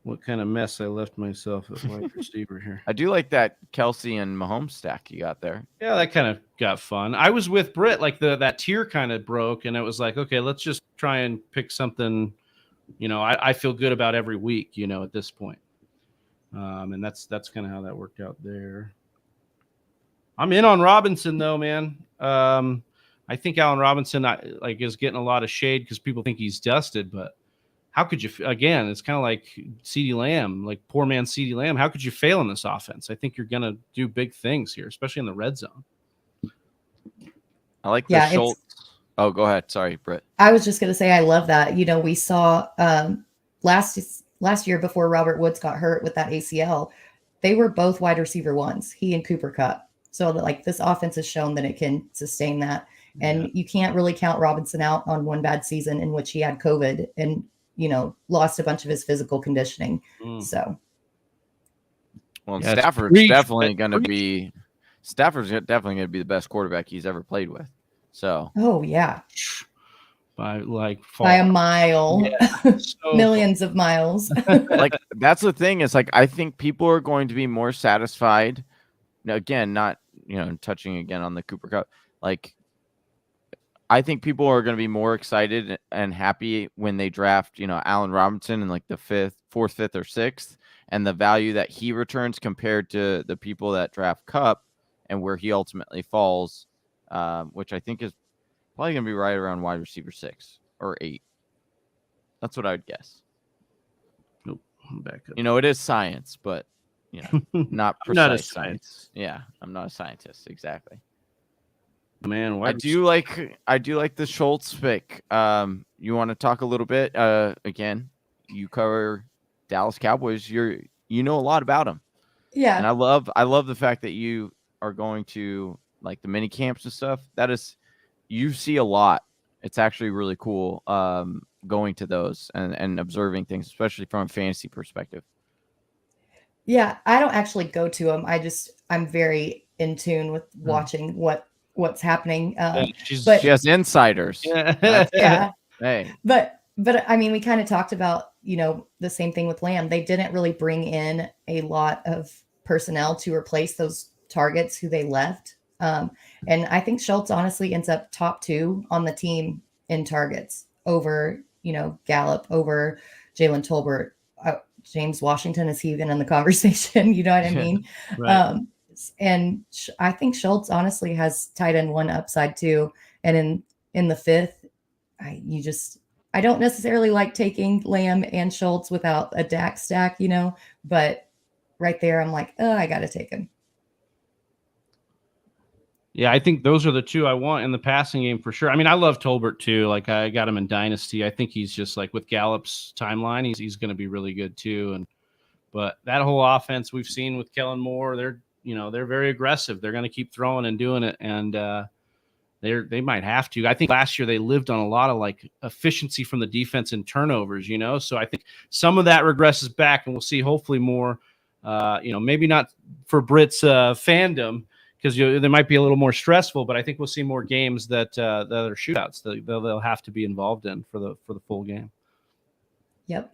what kind of mess I left myself at wide receiver here. I do like that Kelsey and Mahomes stack you got there. Yeah, that kind of got fun. I was with Britt, like that tier kind of broke, and it was like, okay, let's just try and pick something, I feel good about every week, at this point. And that's kind of how that worked out there. I'm in on Robinson though, man. I think Allen Robinson is getting a lot of shade because people think he's dusted, but how could you? Again, it's kind of like CeeDee Lamb, like poor man CeeDee Lamb. How could you fail in this offense? I think you're gonna do big things here, especially in the red zone. I like the Schultz. Oh, go ahead. Sorry, Britt. I was just gonna say I love that. We saw last year before Robert Woods got hurt with that ACL, they were both wide receiver ones, he and Cooper Kupp. So that this offense has shown that it can sustain that. And you can't really count Robinson out on one bad season in which he had COVID and, lost a bunch of his physical conditioning. So. Well, Stafford's definitely going to be the best quarterback he's ever played with. So. Oh, yeah. By a mile, millions of miles. That's the thing. It's I think people are going to be more satisfied. Now, again, not touching again on the Cooper Kupp. I think people are going to be more excited and happy when they draft, Allen Robinson in the fourth, fifth, or sixth, and the value that he returns compared to the people that draft Kupp and where he ultimately falls, which I think is probably going to be right around wide receiver 6 or 8. That's what I would guess. Nope, I'm back up. It is science, but not precise science. Yeah, I'm not a scientist. Exactly. Man, I do like the Schultz pick. You want to talk a little bit? Again, you cover Dallas Cowboys. You know a lot about them. Yeah. And I love the fact that you are going to the mini camps and stuff. You see a lot. It's actually really cool going to those and observing things, especially from a fantasy perspective. Yeah, I don't actually go to them. I'm very in tune with watching what's happening. She has insiders. Yeah. Hey. But I mean, we kind of talked about, the same thing with Lamb. They didn't really bring in a lot of personnel to replace those targets who they left. And I think Schultz honestly ends up top 2 on the team in targets over, Gallup, over Jalen Tolbert. James Washington, is he even in the conversation? You know what I mean? Right. And I think Schultz honestly has tight end 1 upside too. And in the 5th, I don't necessarily like taking Lamb and Schultz without a Dak stack, but right there, I'm like, oh, I got to take him. Yeah, I think those are the 2 I want in the passing game for sure. I mean, I love Tolbert too. I got him in Dynasty. I think he's just with Gallup's timeline, he's going to be really good too. But that whole offense we've seen with Kellen Moore, they're very aggressive. They're going to keep throwing and doing it, and they might have to. I think last year they lived on a lot of efficiency from the defense and turnovers. So I think some of that regresses back, and we'll see hopefully more. Maybe not for Britt's fandom, because they might be a little more stressful, but I think we'll see more games that are shootouts that they'll have to be involved in for the full game. Yep.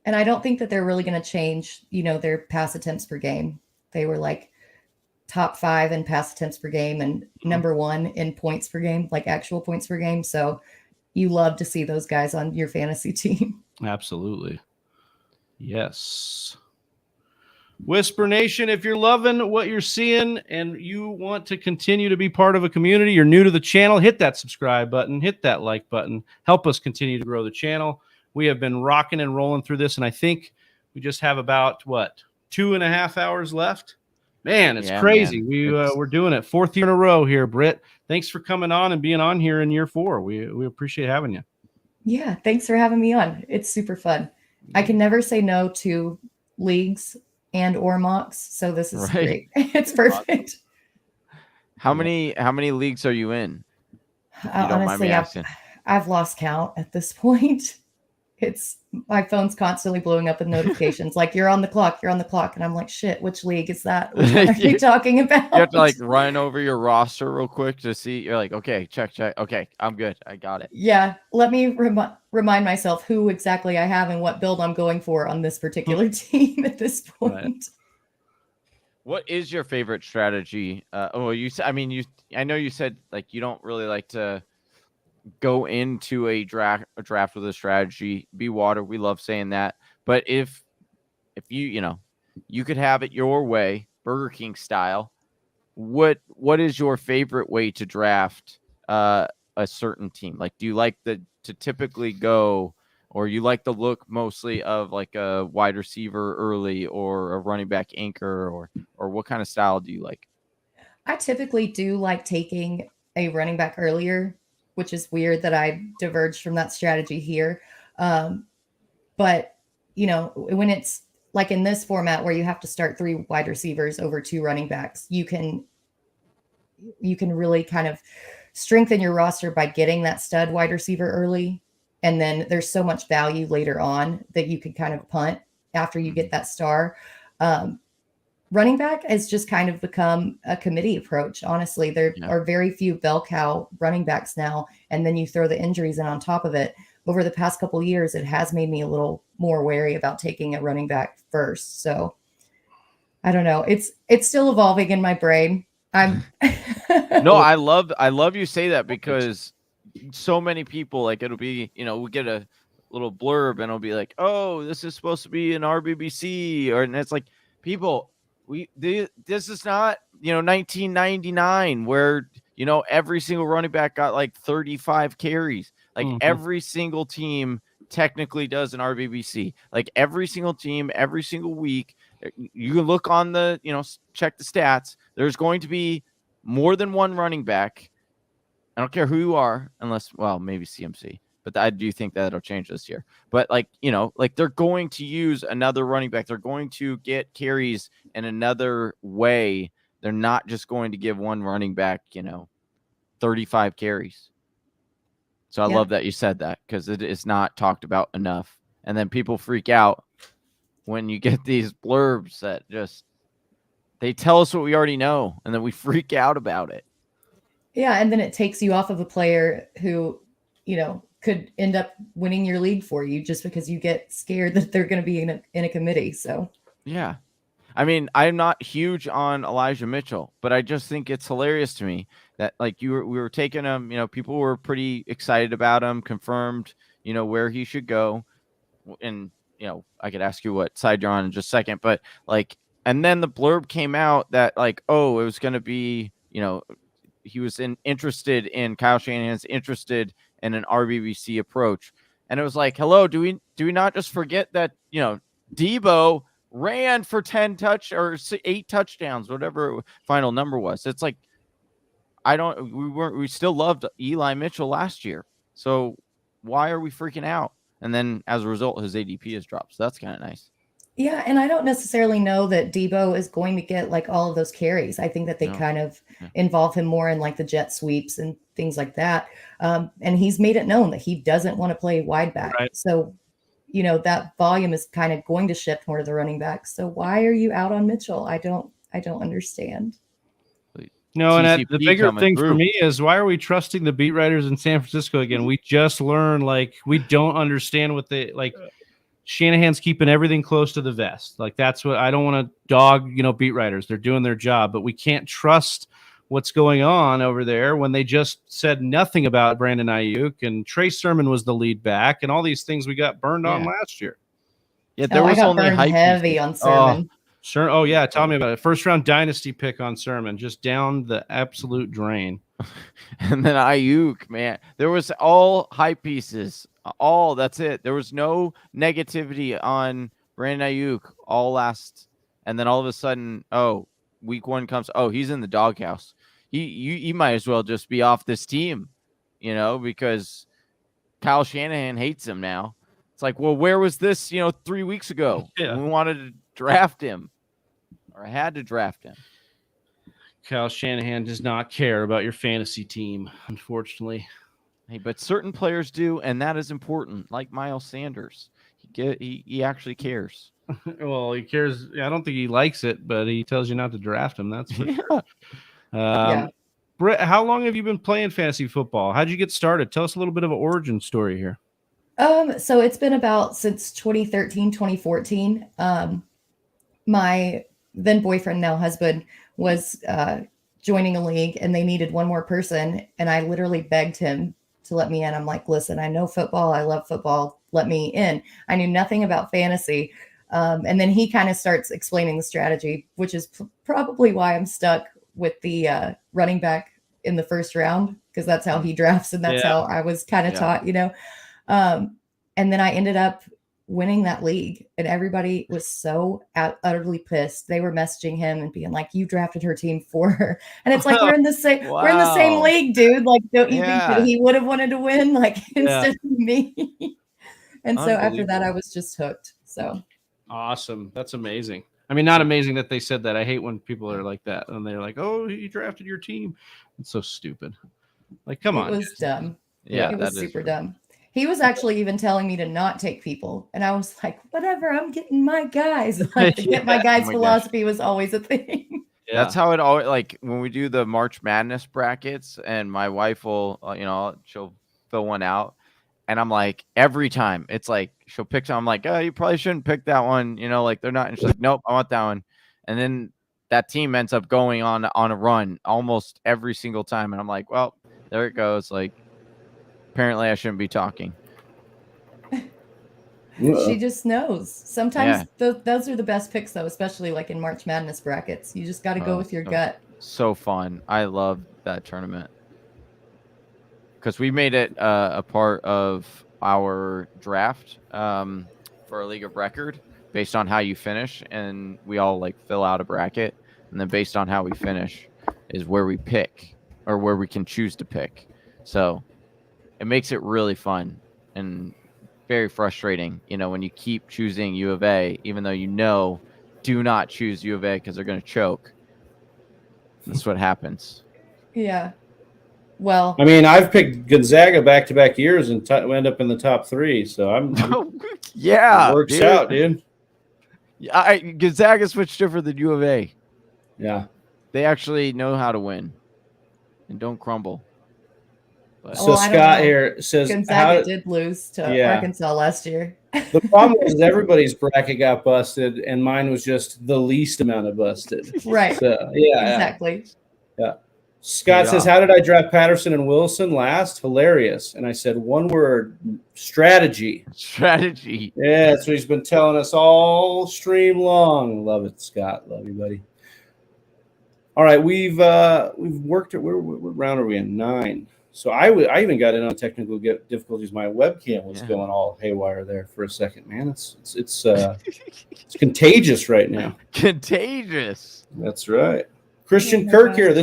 And I don't think that they're really going to change, their pass attempts per game. They were top 5 in pass attempts per game and number 1 in points per game, actual points per game. So you love to see those guys on your fantasy team. Absolutely. Yes. Whisper Nation, if you're loving what you're seeing and you want to continue to be part of a community, you're new to the channel, hit that subscribe button, hit that like button, help us continue to grow the channel. We have been rocking and rolling through this, and I think we just have about 2.5 hours left. Man, it's crazy. Man. We're doing it 4th year in a row here, Britt. Thanks for coming on and being on here in year 4. We appreciate having you. Yeah, thanks for having me on. It's super fun. I can never say no to leagues and or mocks, so this is great. It's perfect. How many leagues are you in? Honestly, I've lost count at this point. It's my phone's constantly blowing up with notifications like you're on the clock, and I'm like, shit, which league is that? Which one are you talking about? You have to like run over your roster real quick to see. You're like, okay, check. Okay, I'm good. I got it. Yeah, let me remind myself who exactly I have and what build I'm going for on this particular team at this point. Right. What is your favorite strategy? I know you said like you don't really like to go into a draft with a strategy. Be water. We love saying that. But if you could have it your way, Burger King style, what is your favorite way to draft a certain team? Like, do you like to typically go, or you like the look mostly of like a wide receiver early or a running back anchor, or what kind of style do you like? I typically do like taking a running back earlier, which is weird that I diverged from that strategy here. But, when it's like in this format where you have to start 3 wide receivers over 2 running backs, you can really kind of strengthen your roster by getting that stud wide receiver early. And then there's so much value later on that you can kind of punt after you get that star. Running back has just kind of become a committee approach. Honestly, there are very few bell cow running backs now. And then you throw the injuries in on top of it. Over the past couple of years, it has made me a little more wary about taking a running back first. So I don't know. It's still evolving in my brain. I'm No, I love you say that, because so many people, like, it'll be, we get a little blurb and it'll be like, oh, this is supposed to be an RBBC, and it's like, people, this is not 1999 where every single running back got like 35 carries. Like every single team technically does an RBBC. Like every single team, every single week, you can look on the check the stats. There's going to be more than one running back. I don't care who you are, unless, well, maybe CMC, but I do think that'll change this year. But like they're going to use another running back. They're going to get carries in another way. They're not just going to give one running back 35 carries. So I love that you said that, because it is not talked about enough. And then people freak out when you get these blurbs that they tell us what we already know, and then we freak out about it. Yeah, and then it takes you off of a player who, could end up winning your league for you just because you get scared that they're going to be in a committee. So yeah. I mean, I'm not huge on Elijah Mitchell, but I just think it's hilarious to me that like we were taking him, people were pretty excited about him, confirmed, where he should go. And, I could ask you what side you're on in just a second, but like, and then the blurb came out that like, oh, it was going to be, he was interested in Kyle Shanahan's interested in an RBBC approach. And it was like, hello, do we not just forget that, Debo ran for 8 touchdowns, whatever final number was. It's like, we still loved Eli Mitchell last year. So why are we freaking out? And then as a result, his ADP has dropped. So that's kind of nice. Yeah. And I don't necessarily know that Debo is going to get like all of those carries. I think that they kind of involve him more in like the jet sweeps and things like that. And he's made it known that he doesn't want to play wide back. Right. So that volume is kind of going to shift more to the running back. So why are you out on Mitchell? I don't understand. No, and the bigger thing for me is, why are we trusting the beat writers in San Francisco again? We just learned, like, we don't understand what Shanahan's keeping everything close to the vest. Like, that's what I don't want to dog, beat writers. They're doing their job, but we can't trust what's going on over there when they just said nothing about Brandon Ayuk, and Trey Sermon was the lead back, and all these things we got burned on last year. Yeah, there was only hype heavy on Sermon. Sure. Oh yeah, tell me about it. First round Dynasty pick on Sermon, just down the absolute drain. And then Ayuk, man, there was all hype pieces. That's it. There was no negativity on Brandon Ayuk all last, and then all of a sudden, week 1 comes. Oh, he's in the doghouse. He might as well just be off this team, because Kyle Shanahan hates him now. It's like, well, where was this, 3 weeks ago? Yeah. We wanted to draft him, or had to draft him. Kyle Shanahan does not care about your fantasy team, unfortunately. Hey, but certain players do, and that is important. Like Miles Sanders, he actually cares. Well, he cares. I don't think he likes it, but he tells you not to draft him. That's for sure. Yeah. Brett, how long have you been playing fantasy football? How'd you get started? Tell us a little bit of an origin story here. So it's been about since 2013, 2014. My then boyfriend, now husband, was joining a league and they needed one more person. And I literally begged him to let me in. I'm like, listen, I know football. I love football. Let me in. I knew nothing about fantasy. And then he kind of starts explaining the strategy, which is probably why I'm stuck with the running back in the first round, because that's how he drafts. And that's how I was kind of taught, and then I ended up winning that league, and everybody was so utterly pissed. They were messaging him and being like, you drafted her team for her. And it's like, we're in the same league, dude. Like, don't you think that he would have wanted to win, like, instead of me? And so after that, I was just hooked. So awesome. That's amazing. I mean, not amazing that they said that. I hate when people are like that and they're like, oh, you drafted your team. It's so stupid. Like, come on. It was dumb. Yeah, it was super dumb. He was actually even telling me to not take people. And I was like, whatever, I'm getting my guys. Like, to get my guys' philosophy was always a thing. Yeah. That's how it always, like, when we do the March Madness brackets, and my wife will, she'll fill one out. And I'm like, every time it's like, she'll pick some. I'm like, oh, you probably shouldn't pick that one. Like, they're not. And she's like, nope, I want that one. And then that team ends up going on a run almost every single time. And I'm like, well, there it goes. Like, apparently I shouldn't be talking. She just knows. Sometimes those are the best picks, though, especially like in March Madness brackets. You just got to go with your gut. So fun. I love that tournament because we made it a part of our draft for a league of record based on how you finish, and we all like fill out a bracket, and then based on how we finish is where we pick or where we can choose to pick. So it makes it really fun and very frustrating, when you keep choosing U of A, even though do not choose U of A because they're going to choke. That's what happens. Yeah. Well, I mean, I've picked Gonzaga back-to-back years and end up in the top 3. So I'm yeah, it works out, dude. Gonzaga's much different than U of A. Yeah, they actually know how to win and don't crumble. So Scott here says Gonzaga did lose to Arkansas last year. The problem is everybody's bracket got busted, and mine was just the least amount of busted. Right. So, exactly. Yeah. Scott says, how did I draft Patterson and Wilson last? Hilarious. And I said, one word, strategy. Strategy. Yeah, that's what he's been telling us all stream long. Love it, Scott. Love you, buddy. All right, we've worked at what round are we in? 9. So I even got in on technical difficulties. My webcam was going all haywire there for a second, man. It's contagious right now. Contagious. That's right. Christian Kirk here.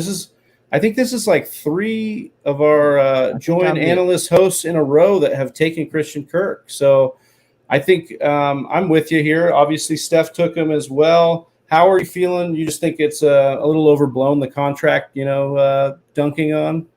I think this is like 3 of our joint analyst hosts in a row that have taken Christian Kirk. So I think I'm with you here. Obviously, Steph took him as well. How are you feeling? You just think it's a little overblown, the contract, dunking on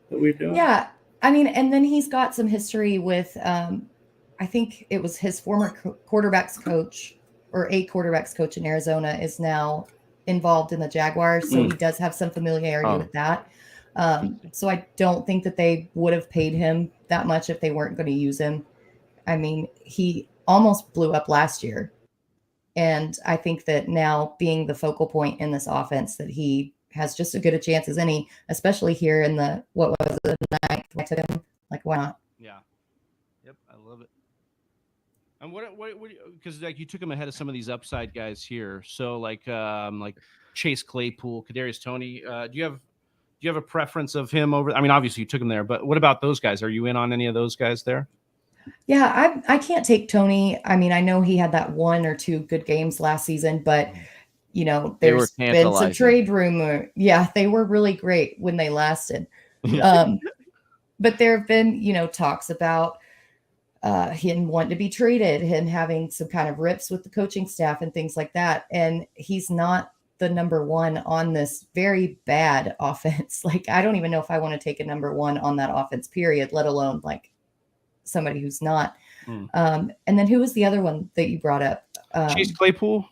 that we've done? Yeah. I mean, and then he's got some history with, I think it was his former quarterbacks coach or a quarterbacks coach in Arizona is now involved in the Jaguars. So he does have some familiarity with that. So I don't think that they would have paid him that much if they weren't going to use him. I mean, he almost blew up last year. And I think that now being the focal point in this offense, that he has just as good a chance as any, especially here in the, what was the 9th? I took him. Like, why not? Yeah. Yep. I love it. And what because like you took him ahead of some of these upside guys here. So like Chase Claypool, Kadarius Toney. Do you have a preference of him over? I mean, obviously you took him there, but what about those guys? Are you in on any of those guys there? Yeah, I can't take Toney. I mean, I know he had that 1 or 2 good games last season, but there's been some trade rumor. Yeah, they were really great when they lasted. But there have been, talks about him wanting to be traded, him having some kind of rips with the coaching staff and things like that. And he's not the number one on this very bad offense. Like, I don't even know if I want to take a number one on that offense, period, let alone like somebody who's not. And then who was the other one that you brought up? Chase Claypool.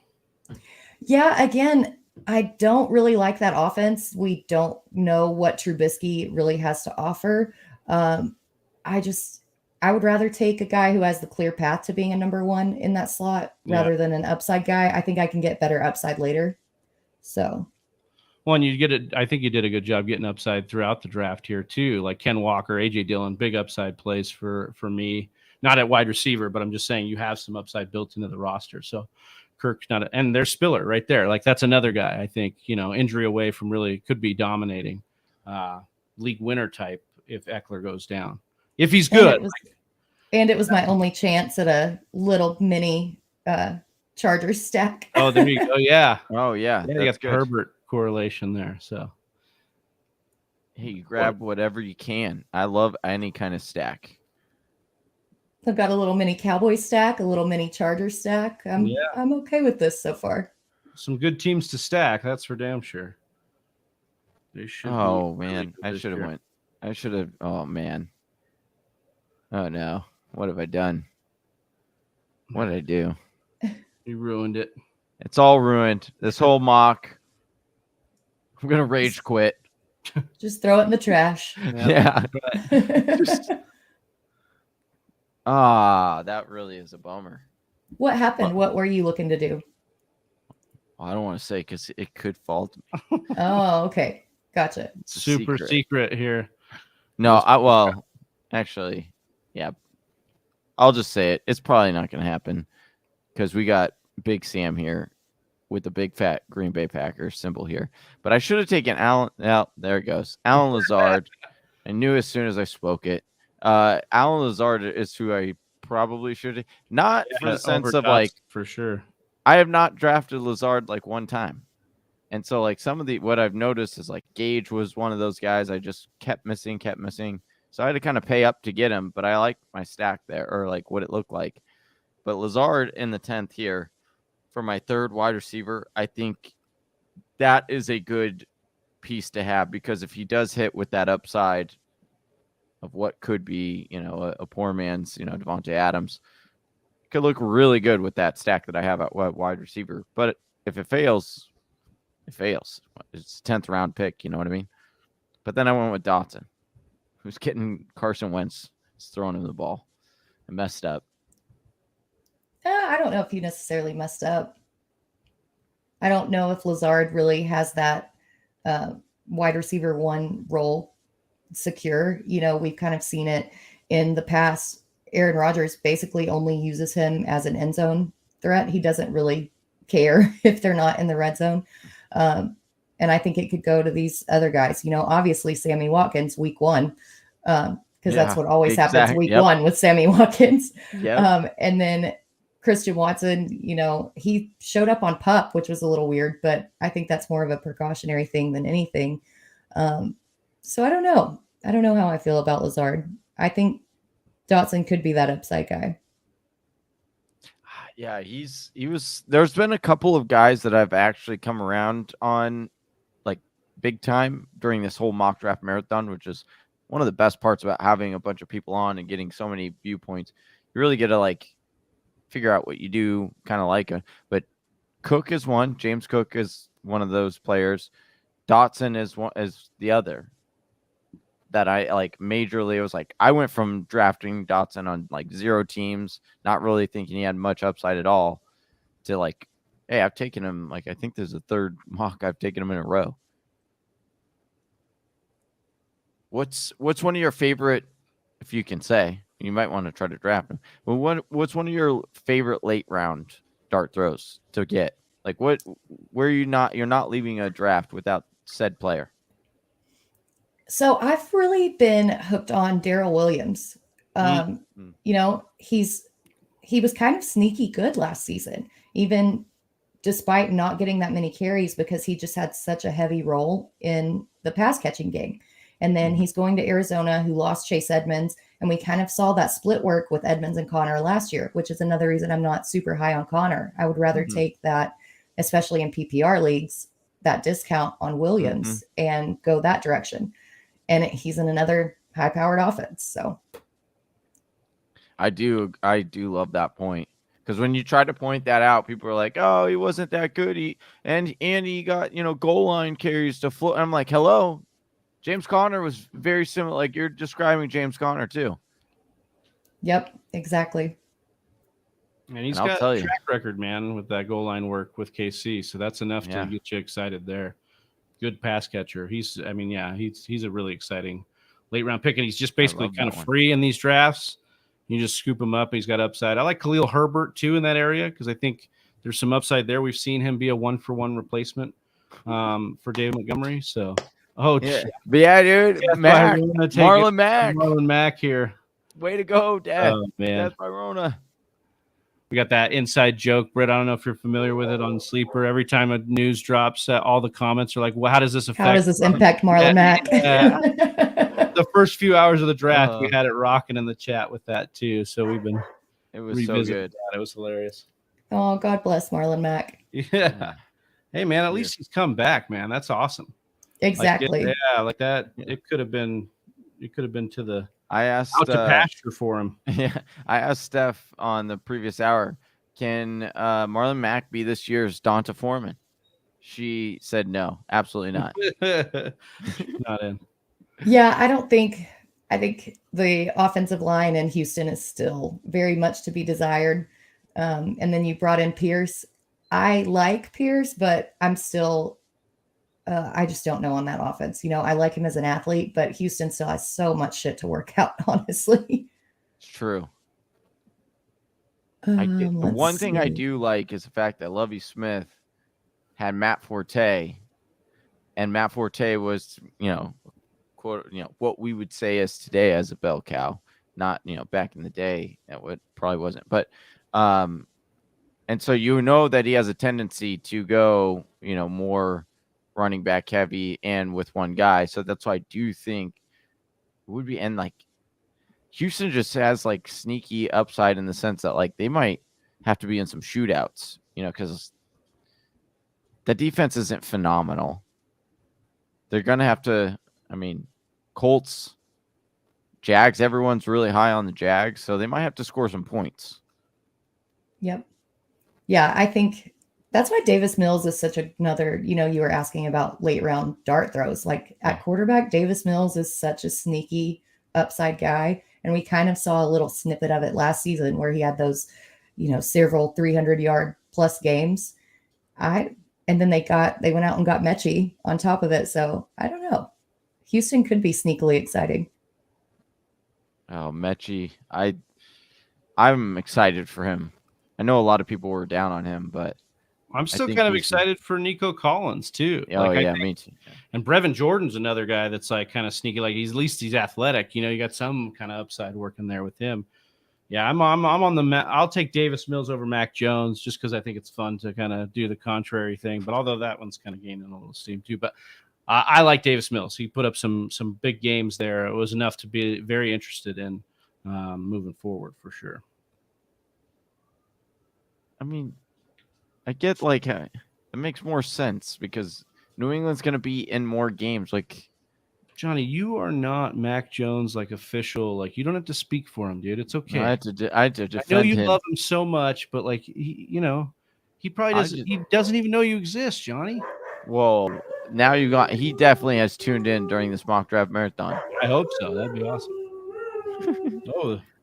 Yeah, again, I don't really like that offense. We don't know what Trubisky really has to offer. I would rather take a guy who has the clear path to being a number one in that slot rather than an upside guy. I think I can get better upside later. So, well, you get it. I think you did a good job getting upside throughout the draft here too. Like Ken Walker, AJ Dillon, big upside plays for me. Not at wide receiver, but I'm just saying you have some upside built into the roster. So Kirk's not, and there's Spiller right there. Like that's another guy. I think injury away from really could be dominating league winner type if Eckler goes down. If he's good. And it was my only chance at a little mini Chargers stack. Oh, there you go. Yeah. Oh, yeah. You got the Herbert correlation there. So, hey, you grab whatever you can. I love any kind of stack. I've got a little mini Cowboy stack, a little mini Charger stack. I'm okay with this so far. Some good teams to stack. That's for damn sure. They should. Oh man, I should have went. I should have. Oh man. Oh no. What have I done? What did I do? You ruined it. It's all ruined. This whole mock. I'm gonna rage quit. Just throw it in the trash. Yeah. That really is a bummer. What happened? What were you looking to do? Well, I don't want to say because it could fall to me. Oh, okay. Gotcha. Super secret here. No, actually, yeah. I'll just say it. It's probably not going to happen because we got Big Sam here with the big fat Green Bay Packers symbol here. But I should have taken Alan. Oh, there it goes. Alan Lazard. I knew as soon as I spoke it. Alan Lazard is who I probably should. Not for the sense of like for sure. I have not drafted Lazard like one time. And so like some of what I've noticed is like Gage was one of those guys I just kept missing. So I had to kind of pay up to get him, but I like my stack there or like what it looked like. But Lazard in the 10th here for my third wide receiver, I think that is a good piece to have because if he does hit with that upside of what could be, a poor man's, Devontae Adams, could look really good with that stack that I have at wide receiver. But if it fails, it fails. It's 10th round pick, you know what I mean? But then I went with Dotson, who's getting Carson Wentz, throwing him the ball and messed up. I don't know if he necessarily messed up. I don't know if Lazard really has that wide receiver one role secure. We've kind of seen it in the past. Aaron Rodgers basically only uses him as an end zone threat. He doesn't really care if they're not in the red zone. And I think it could go to these other guys, obviously Sammy Watkins week one, because that's what always happens week one with Sammy Watkins. Yep. And then Christian Watson, he showed up on PUP, which was a little weird, but I think that's more of a precautionary thing than anything. So I don't know. I don't know how I feel about Lazard. I think Dotson could be that upside guy. Yeah, there's been a couple of guys that I've actually come around on like big time during this whole mock draft marathon, which is one of the best parts about having a bunch of people on and getting so many viewpoints. You really get to like figure out what you do kind of like. But Cook is one. James Cook is one of those players. Dotson is the other that I like majorly. It was like I went from drafting Dotson on like 0 teams, not really thinking he had much upside at all, to like, hey, I've taken him. Like I think there's a third mock I've taken him in a row. What's one of your favorite, if you can say, you might want to try to draft him. Well, what's one of your favorite late round dart throws to get? Like where you're not leaving a draft without said player. So I've really been hooked on Darrell Williams. He was kind of sneaky good last season, even despite not getting that many carries because he just had such a heavy role in the pass catching game. And then he's going to Arizona, who lost Chase Edmonds. And we kind of saw that split work with Edmonds and Connor last year, which is another reason I'm not super high on Connor. I would rather take that, especially in PPR leagues, that discount on Williams and go that direction. And he's in another high-powered offense. So I do love that point. Because when you try to point that out, people are like, "Oh, he wasn't that good. He got goal line carries to float." I'm like, "Hello, James Conner was very similar. Like you're describing James Conner too." Yep, exactly. And he's got a track record, man, with that goal line work with KC. So that's enough to get you excited there. Good pass catcher. He's a really exciting late round pick, and he's just basically kind of free in these drafts. You just scoop him up. He's got upside. I like Khalil Herbert too in that area because I think there's some upside there. We've seen him be a 1-for-1 replacement for David Montgomery. So, dude, Marlon Mack here. Way to go, Dad. Oh, man. That's By Rona. We got that inside joke, Britt. I don't know if you're familiar with it on Sleeper. Every time a news drops, all the comments are like, "Well, how does this affect? How does this impact Marlon Mack?" The first few hours of the draft, we had it rocking in the chat with that too. So we've been it was so good. That. It was hilarious. Oh, God bless Marlon Mack. Yeah. Hey, man, at least he's come back, man. That's awesome. Exactly. Like that. It could have been to the out to pasture for him. Yeah. I asked Steph on the previous hour, can Marlon Mack be this year's Donta Foreman? She said no, absolutely not. Not in. Yeah, I think the offensive line in Houston is still very much to be desired. And then you brought in Pierce. I like Pierce, but I'm still, I just don't know on that offense. I like him as an athlete, but Houston still has so much shit to work out, honestly. It's true. The one thing I do like is the fact that Lovie Smith had Matt Forte, and Matt Forte was, quote, what we would say as today as a bell cow, not, back in the day, that probably wasn't, but, and so that he has a tendency to go, more running back heavy and with one guy. So that's why I do think it would be, and like Houston just has like sneaky upside in the sense that like they might have to be in some shootouts, because the defense isn't phenomenal. They're going to have to, Colts, Jags, everyone's really high on the Jags, so they might have to score some points. Yep. Yeah, I think that's why Davis Mills is such another, you were asking about late round dart throws. Like at quarterback, Davis Mills is such a sneaky upside guy. And we kind of saw a little snippet of it last season where he had those, several 300-yard plus games. And then they went out and got Mechie on top of it. So I don't know. Houston could be sneakily exciting. Oh, Mechie. I'm excited for him. I know a lot of people were down on him, but I'm still kind of excited for Nico Collins too. Oh, me too. And Brevin Jordan's another guy that's like kind of sneaky. Like at least he's athletic. You got some kind of upside working there with him. Yeah, I'm on the. I'll take Davis Mills over Mac Jones just because I think it's fun to kind of do the contrary thing. But although that one's kind of gaining a little steam too. But I like Davis Mills. He put up some big games there. It was enough to be very interested in moving forward for sure. I get like it makes more sense because New England's going to be in more games. Like, Johnny, you are not Mac Jones like official. Like, you don't have to speak for him, dude. It's okay. No, I had to defend him. I know you love him so much, but like he probably doesn't. He doesn't even know you exist, Johnny. Well, now he definitely has tuned in during this mock draft marathon. I hope so. That'd be awesome.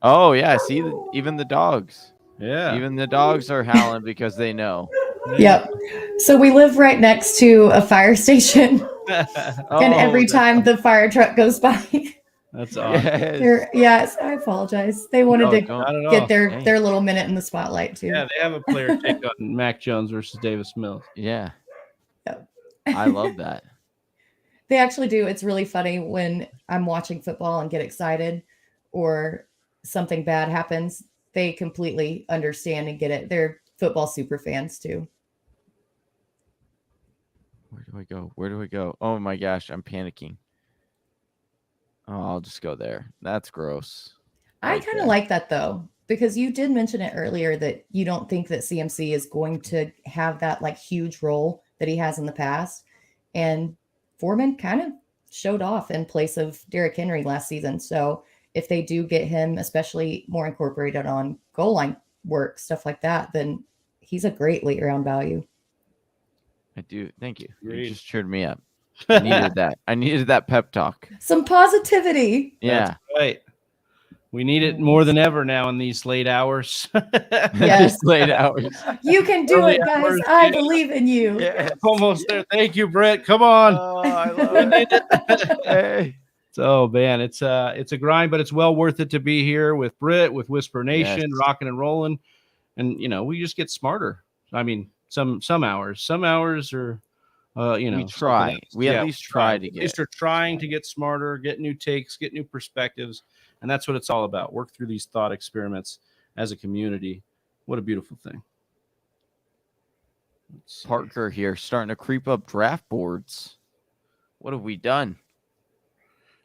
Oh yeah, see, even the dogs. Yeah. Even the dogs are howling because they know. Yep. So we live right next to a fire station. And every time the fire truck goes by. That's awesome. Yes, I apologize. They wanted to get their little minute in the spotlight too. Yeah, they have a player take on Mac Jones versus Davis Mills. Yeah. Yep. I love that. They actually do. It's really funny when I'm watching football and get excited or something bad happens. They completely understand and get it. They're football super fans too. Where do I go? Oh my gosh, I'm panicking. Oh, I'll just go there. That's gross. I kind of like that though, because you did mention it earlier that you don't think that CMC is going to have that like huge role that he has in the past. And Foreman kind of showed off in place of Derrick Henry last season. So if they do get him, especially more incorporated on goal line work, stuff like that, then he's a great late round value. I do. Thank you. Agreed. You just cheered me up. I needed that. I needed that pep talk. Some positivity. Yeah. That's right. We need it more than ever now in these late hours. Yes. Late hours. You can do Early it, guys. hours, I yeah. believe in you. Yeah. Almost there. Thank you, Brett. Come on. Oh, I love it. Hey. So, man, it's a grind, but it's well worth it to be here with Britt, with Whisper Nation, Yes. rocking and rolling. And, we just get smarter. I mean, some hours are, We try. We at least try to At get. least we're trying to get smarter, get new takes, get new perspectives. And that's what it's all about. Work through these thought experiments as a community. What a beautiful thing. Parker here starting to creep up draft boards. What have we done?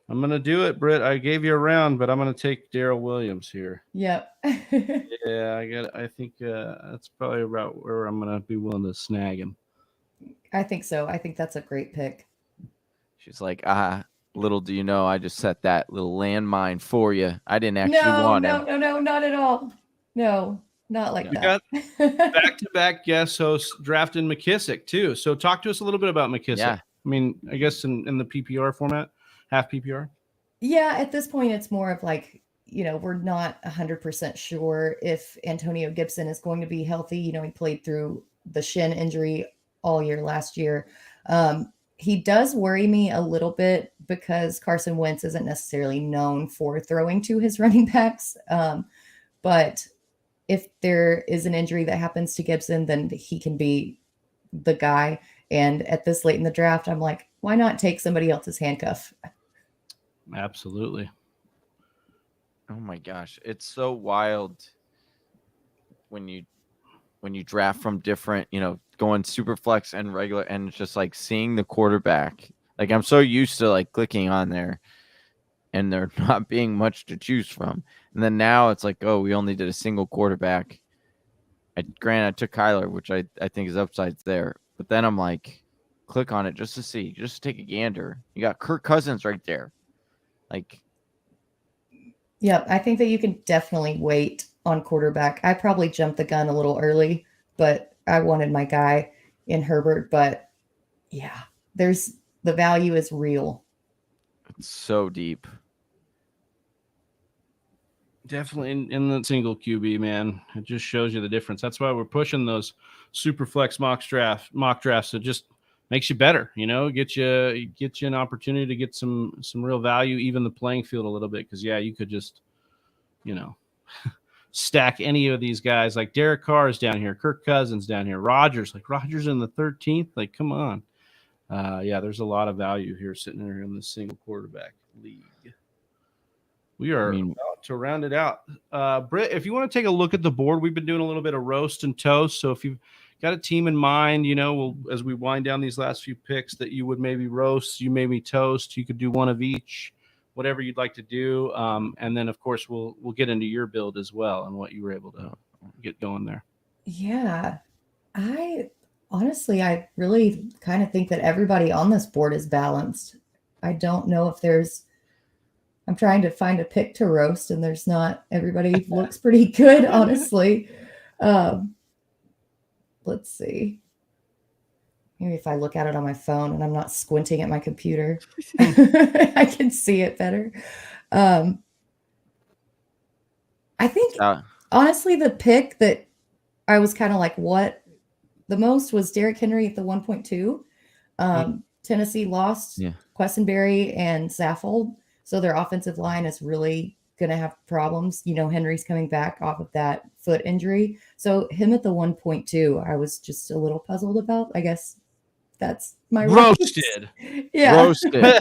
I'm going to do it, Britt. I gave you a round, but I'm going to take Darrell Williams here. Yep. Yeah, I think that's probably about where I'm going to be willing to snag him. I think so. I think that's a great pick. She's like, little do you know, I just set that little landmine for you. I didn't actually want him. No, not at all. No, not like We that. got back-to-back guest hosts drafting McKissick too. So talk to us a little bit about McKissick. Yeah. I mean, I guess in the PPR format, half PPR. Yeah, at this point, it's more of like, we're not 100% sure if Antonio Gibson is going to be healthy. He played through the shin injury all year last year. He does worry me a little bit because Carson Wentz isn't necessarily known for throwing to his running backs. But if there is an injury that happens to Gibson, then he can be the guy. And at this late in the draft, I'm like, why not take somebody else's handcuff? Absolutely. Oh my gosh, it's so wild when you draft from different, going super flex and regular, and it's just like seeing the quarterback. Like I'm so used to like clicking on there and there not being much to choose from. And then now it's like, oh, we only did a single quarterback. Granted, I took Kyler, which I think is upsides there. But then I'm like, click on it just to see, just to take a gander. You got Kirk Cousins right there. Like, yeah, I think that you can definitely wait on quarterback. I probably jumped the gun a little early, but I wanted my guy in Herbert. But yeah, the value is real. it's so deep. Definitely in the single QB, man. It just shows you the difference. That's why we're pushing those super flex mock drafts. It just makes you better, get you an opportunity to get some real value, even the playing field a little bit. Because you could just, stack any of these guys. Like Derek Carr is down here, Kirk Cousins down here, Rodgers in the 13th. Like, come on. There's a lot of value here sitting here in this single quarterback league. We are about to round it out. Britt, if you want to take a look at the board, we've been doing a little bit of roast and toast. So if you've got a team in mind, as we wind down these last few picks that you would maybe roast, you maybe toast, you could do one of each, whatever you'd like to do. And then, of course, we'll get into your build as well and what you were able to get going there. Yeah. I really kind of think that everybody on this board is balanced. I don't know if I'm trying to find a pick to roast and there's not. Everybody looks pretty good, honestly. Let's see. Maybe if I look at it on my phone and I'm not squinting at my computer, I can see it better. I think, honestly, the pick that I was kind of like, what the most was Derrick Henry at the 1.2. Tennessee lost Quessenberry and Saffold. So their offensive line is really going to have problems. Henry's coming back off of that foot injury. So him at the 1.2, I was just a little puzzled about. I guess that's my roasted. Yeah. Roasted.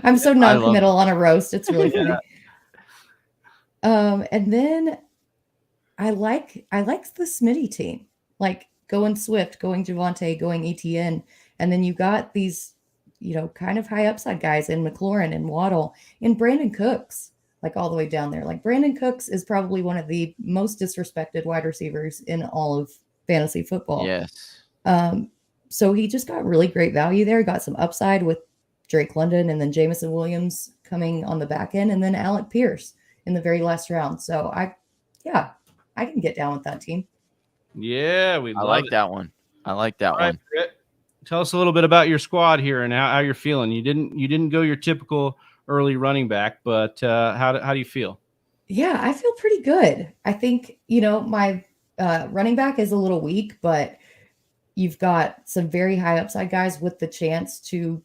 I'm so non-committal on a roast. It's really funny. And then I like the Smitty team, like going Swift, going Javonte, going ETN. And then you got these, kind of high upside guys in McLaurin and Waddle and Brandon Cooks, like all the way down there. Like Brandon Cooks is probably one of the most disrespected wide receivers in all of fantasy football. Yes. So he just got really great value there, got some upside with Drake London and then Jamison Williams coming on the back end, and then Alec Pierce in the very last round. So I can get down with that team. Yeah, I like that one. I like that one. Britt, tell us a little bit about your squad here and how you're feeling. You didn't go your typical early running back, but how do you feel? Yeah, I feel pretty good. I think, my running back is a little weak, but you've got some very high upside guys with the chance to,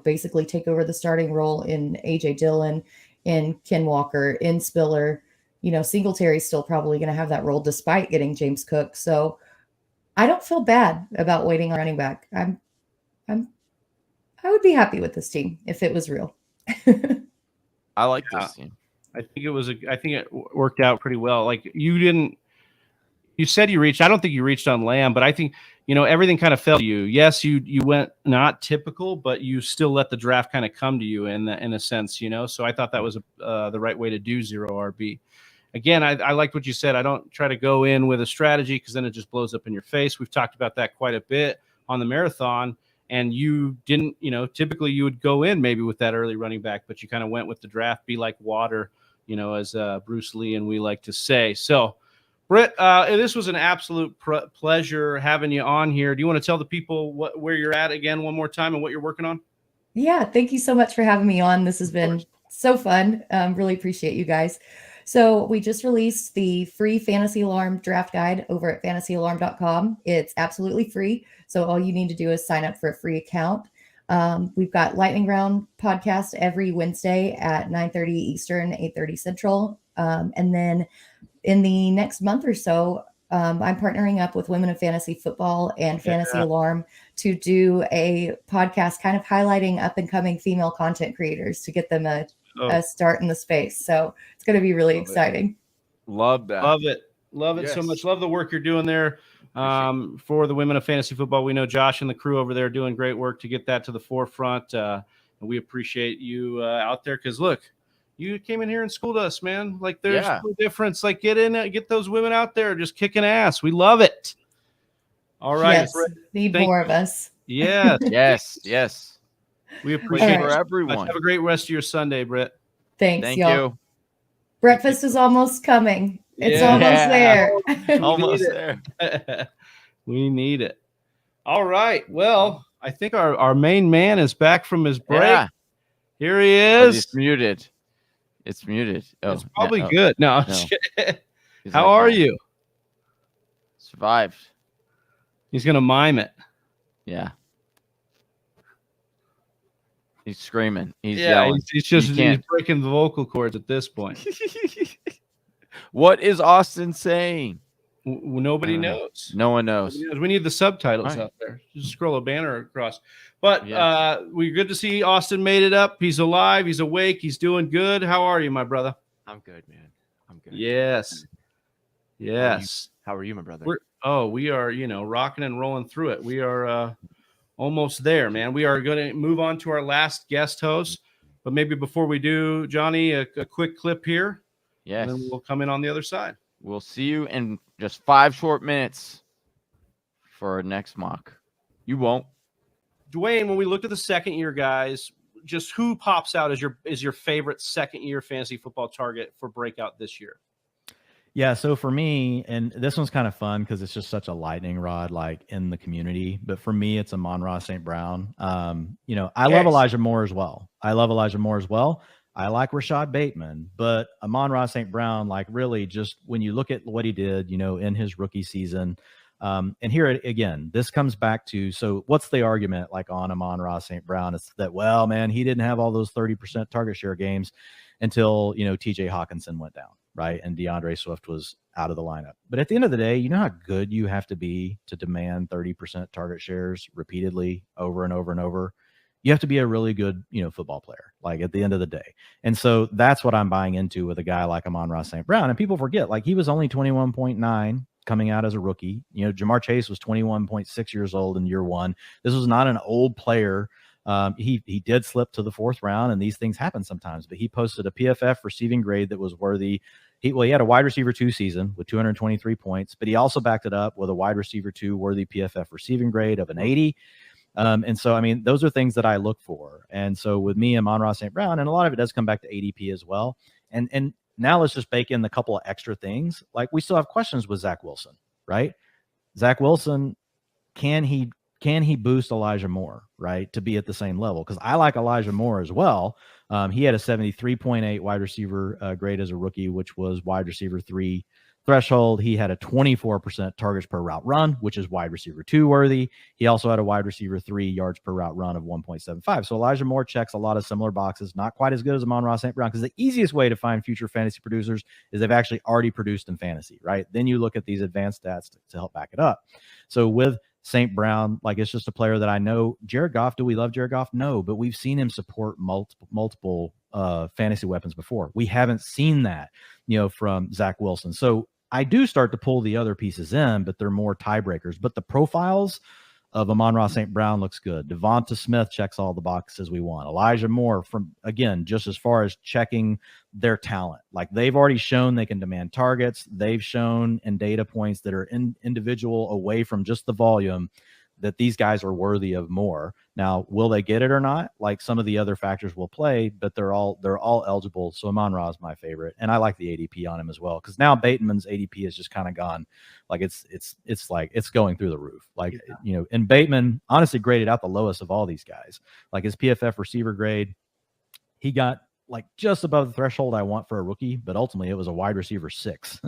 basically take over the starting role in AJ Dillon, in Ken Walker, in Spiller. Singletary's still probably going to have that role despite getting James Cook. So I don't feel bad about waiting on running back. I would be happy with this team if it was real. I like this team. I think it worked out pretty well. Like you said you reached. I don't think you reached on Lamb, but I think everything kind of fell to you. Yes, you went not typical, but you still let the draft kind of come to you in a sense. So I thought that was the right way to do zero RB. Again, I liked what you said. I don't try to go in with a strategy because then it just blows up in your face. We've talked about that quite a bit on the marathon, and you didn't. Typically you would go in maybe with that early running back, but you kind of went with the draft. Be like water, as Bruce Lee and we like to say. So. Britt, this was an absolute pleasure having you on here. Do you want to tell the people where you're at again one more time and what you're working on? Yeah, thank you so much for having me on. This has been so fun. Really appreciate you guys. So we just released the free Fantasy Alarm draft guide over at fantasyalarm.com. It's absolutely free. So all you need to do is sign up for a free account. We've got Lightning Round podcast every Wednesday at 9:30 Eastern, 8:30 Central. And then in the next month or so, I'm partnering up with Women of Fantasy Football and Fantasy Alarm to do a podcast kind of highlighting up and coming female content creators to get them a start in the space. So it's going to be really exciting. Love that. Love it so much. Love the work you're doing there for the Women of Fantasy Football. We know Josh and the crew over there doing great work to get that to the forefront. And we appreciate you out there because, look, you came in here and schooled us, man. Like there's no difference. Like get those women out there just kicking ass. We love it. All right. Yes, need more of us. Yeah. yes. We appreciate for everyone. Have a great rest of your Sunday, Britt. Thanks, Thank y'all. you. Breakfast is almost coming. It's almost there. Almost there. We need it. All right. Well, I think our main man is back from his break. Yeah. Here he is. It's muted. It's muted. Oh, it's probably good. No. How like, are you? Survived. He's going to mime it. Yeah. He's screaming. He's yelling. He's breaking the vocal cords at this point. What is Austin saying? Nobody knows. No one knows. We need the subtitles out there. Just scroll a banner across. But we're good to see Austin made it up. He's alive. He's awake. He's doing good. How are you, my brother? I'm good, man. I'm good. Yes. How are you, my brother? We are, rocking and rolling through it. We are almost there, man. We are going to move on to our last guest host. But maybe before we do, Johnny, a quick clip here. Yes. And then we'll come in on the other side. We'll see you in just 5 short minutes for our next mock. You won't. Dwayne, when we look at the second-year guys, just who pops out as your favorite second-year fantasy football target for breakout this year? Yeah, so for me, and this one's kind of fun because it's just such a lightning rod like in the community. But for me, it's Amon-Ra St. Brown. I love Elijah Moore as well. I like Rashad Bateman, but Amon-Ra St. Brown, like really just when you look at what he did, in his rookie season, and here again, this comes back to, so what's the argument like on Amon-Ra St. Brown? It's that, well, man, he didn't have all those 30% target share games until, TJ Hawkinson went down, right? And DeAndre Swift was out of the lineup. But at the end of the day, you know how good you have to be to demand 30% target shares repeatedly over and over and over? You have to be a really good, football player, like at the end of the day. And so that's what I'm buying into with a guy like Amon-Ra St. Brown. And people forget, like he was only 21.9 coming out as a rookie. Jamar Chase was 21.6 years old in year one. This was not an old player He did slip to the 4th round, and these things happen sometimes. But he posted a PFF receiving grade that was worthy. He had a wide receiver 2 season with 223 points, but he also backed it up with a wide receiver 2 worthy PFF receiving grade of an 80. And so, I mean, those are things that I look for. And so with me and Amon-Ra St. Brown, and a lot of it does come back to ADP as well. And now let's just bake in a couple of extra things. Like, we still have questions with Zach Wilson, right? Zach Wilson, can he boost Elijah Moore, right, to be at the same level? Because I like Elijah Moore as well. He had a 73.8 wide receiver grade as a rookie, which was wide receiver 3 threshold. He had a 24% targets per route run, which is wide receiver 2 worthy. He also had a wide receiver 3 yards per route run of 1.75. So Elijah Moore checks a lot of similar boxes, not quite as good as Amon-Ra St. Brown, because the easiest way to find future fantasy producers is they've actually already produced in fantasy, right? Then you look at these advanced stats to help back it up. So with St. Brown, like, it's just a player that I know. Jared Goff, do we love Jared Goff? No, but we've seen him support multiple fantasy weapons before. We haven't seen that, from Zach Wilson. So I do start to pull the other pieces in, but they're more tiebreakers. But the profiles of Amon-Ra St. Brown looks good. Devonta Smith checks all the boxes we want. Elijah Moore, from, again, just as far as checking their talent. Like, they've already shown they can demand targets. They've shown in data points that are individual away from just the volume that these guys are worthy of more. Now, will they get it or not? Like, some of the other factors will play, but they're all eligible. So Amon-Ra is my favorite, and I like the ADP on him as well, because now Bateman's ADP has just kind of gone, like, it's like it's going through the roof. Like, and Bateman honestly graded out the lowest of all these guys. Like, his PFF receiver grade, he got like just above the threshold I want for a rookie, but ultimately it was a wide receiver 6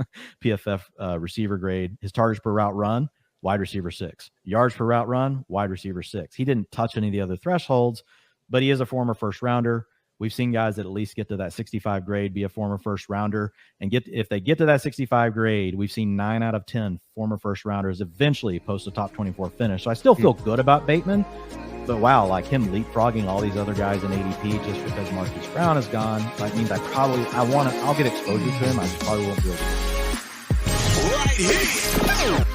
PFF receiver grade. His targets per route run, wide receiver 6. Yards per route run, wide receiver 6. He didn't touch any of the other thresholds, but he is a former first rounder. We've seen guys that at least get to that 65 grade be a former first rounder, and if they get to that 65 grade, we've seen 9 out of 10 former first rounders eventually post a top 24 finish. So I still feel good about Bateman, but wow, like, him leapfrogging all these other guys in ADP just because Marquise Brown is gone, that means I'll get exposure to him. I just probably won't do it. Right here.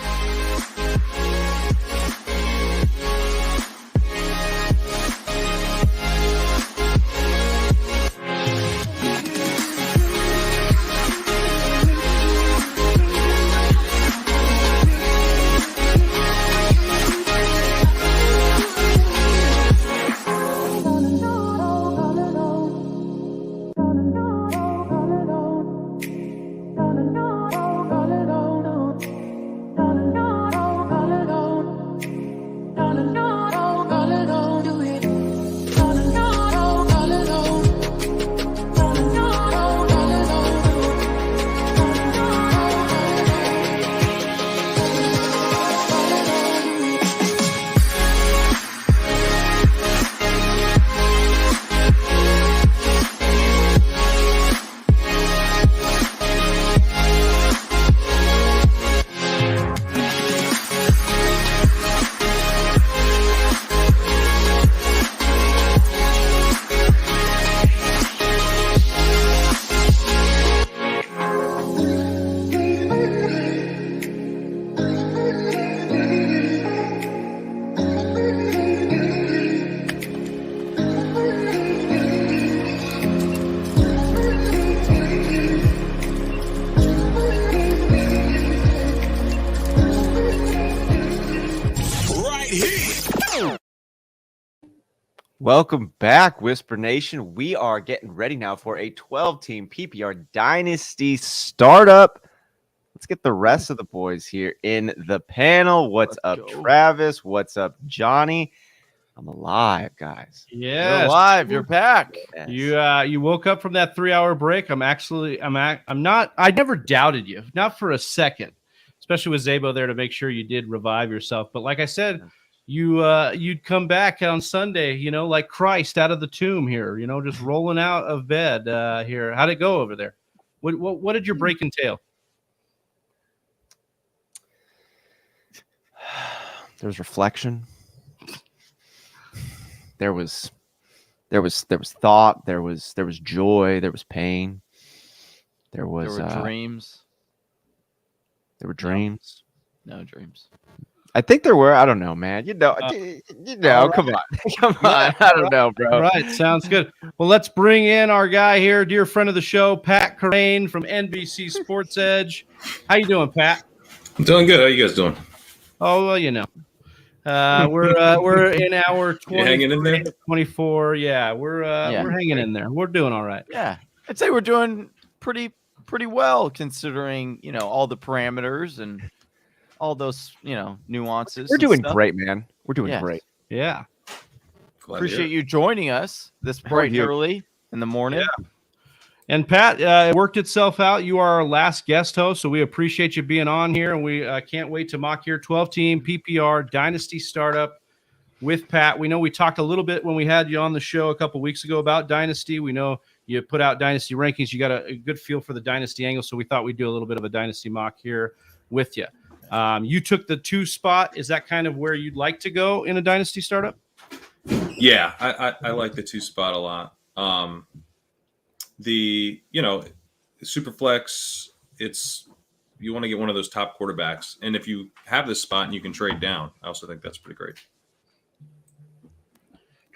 Welcome back, Whisper Nation. We are getting ready now for a 12-team PPR Dynasty startup. Let's get the rest of the boys here in the panel. What's up, Travis? What's up, Johnny? I'm alive, guys. Yeah, you're alive. You're back. Yes. You woke up from that 3-hour break. I never doubted you, not for a second, especially with Zabo there to make sure you did revive yourself. But like I said, you'd come back on Sunday, like Christ out of the tomb here, just rolling out of bed here. How'd it go over there? What did your break entail? There was reflection. There was thought. There was joy. There was pain. There were dreams. There were dreams. No dreams. I think there were. I don't know, man. Come on. Come on. I don't know, bro. All right. Sounds good. Well, let's bring in our guy here, dear friend of the show, Pat Carane from NBC Sports Edge. How you doing, Pat? I'm doing good. How you guys doing? Oh, well, we're in our 20, hanging in there? 24. Yeah, we're hanging in there. We're doing all right. Yeah, I'd say we're doing pretty well considering all the parameters and all those nuances. We're doing great, man. We're doing great. Yeah. Appreciate you joining us this bright and early in the morning. Yeah. And Pat, it worked itself out. You are our last guest host, so we appreciate you being on here, and we can't wait to mock your 12-team PPR Dynasty startup with Pat. We know we talked a little bit when we had you on the show a couple weeks ago about Dynasty. We know you put out Dynasty rankings. You got a good feel for the Dynasty angle, so we thought we'd do a little bit of a Dynasty mock here with you. You took the 2 spot. Is that kind of where you'd like to go in a Dynasty startup? Yeah, I like the 2 spot a lot. The Superflex, you want to get one of those top quarterbacks, and if you have this spot and you can trade down, I also think that's pretty great.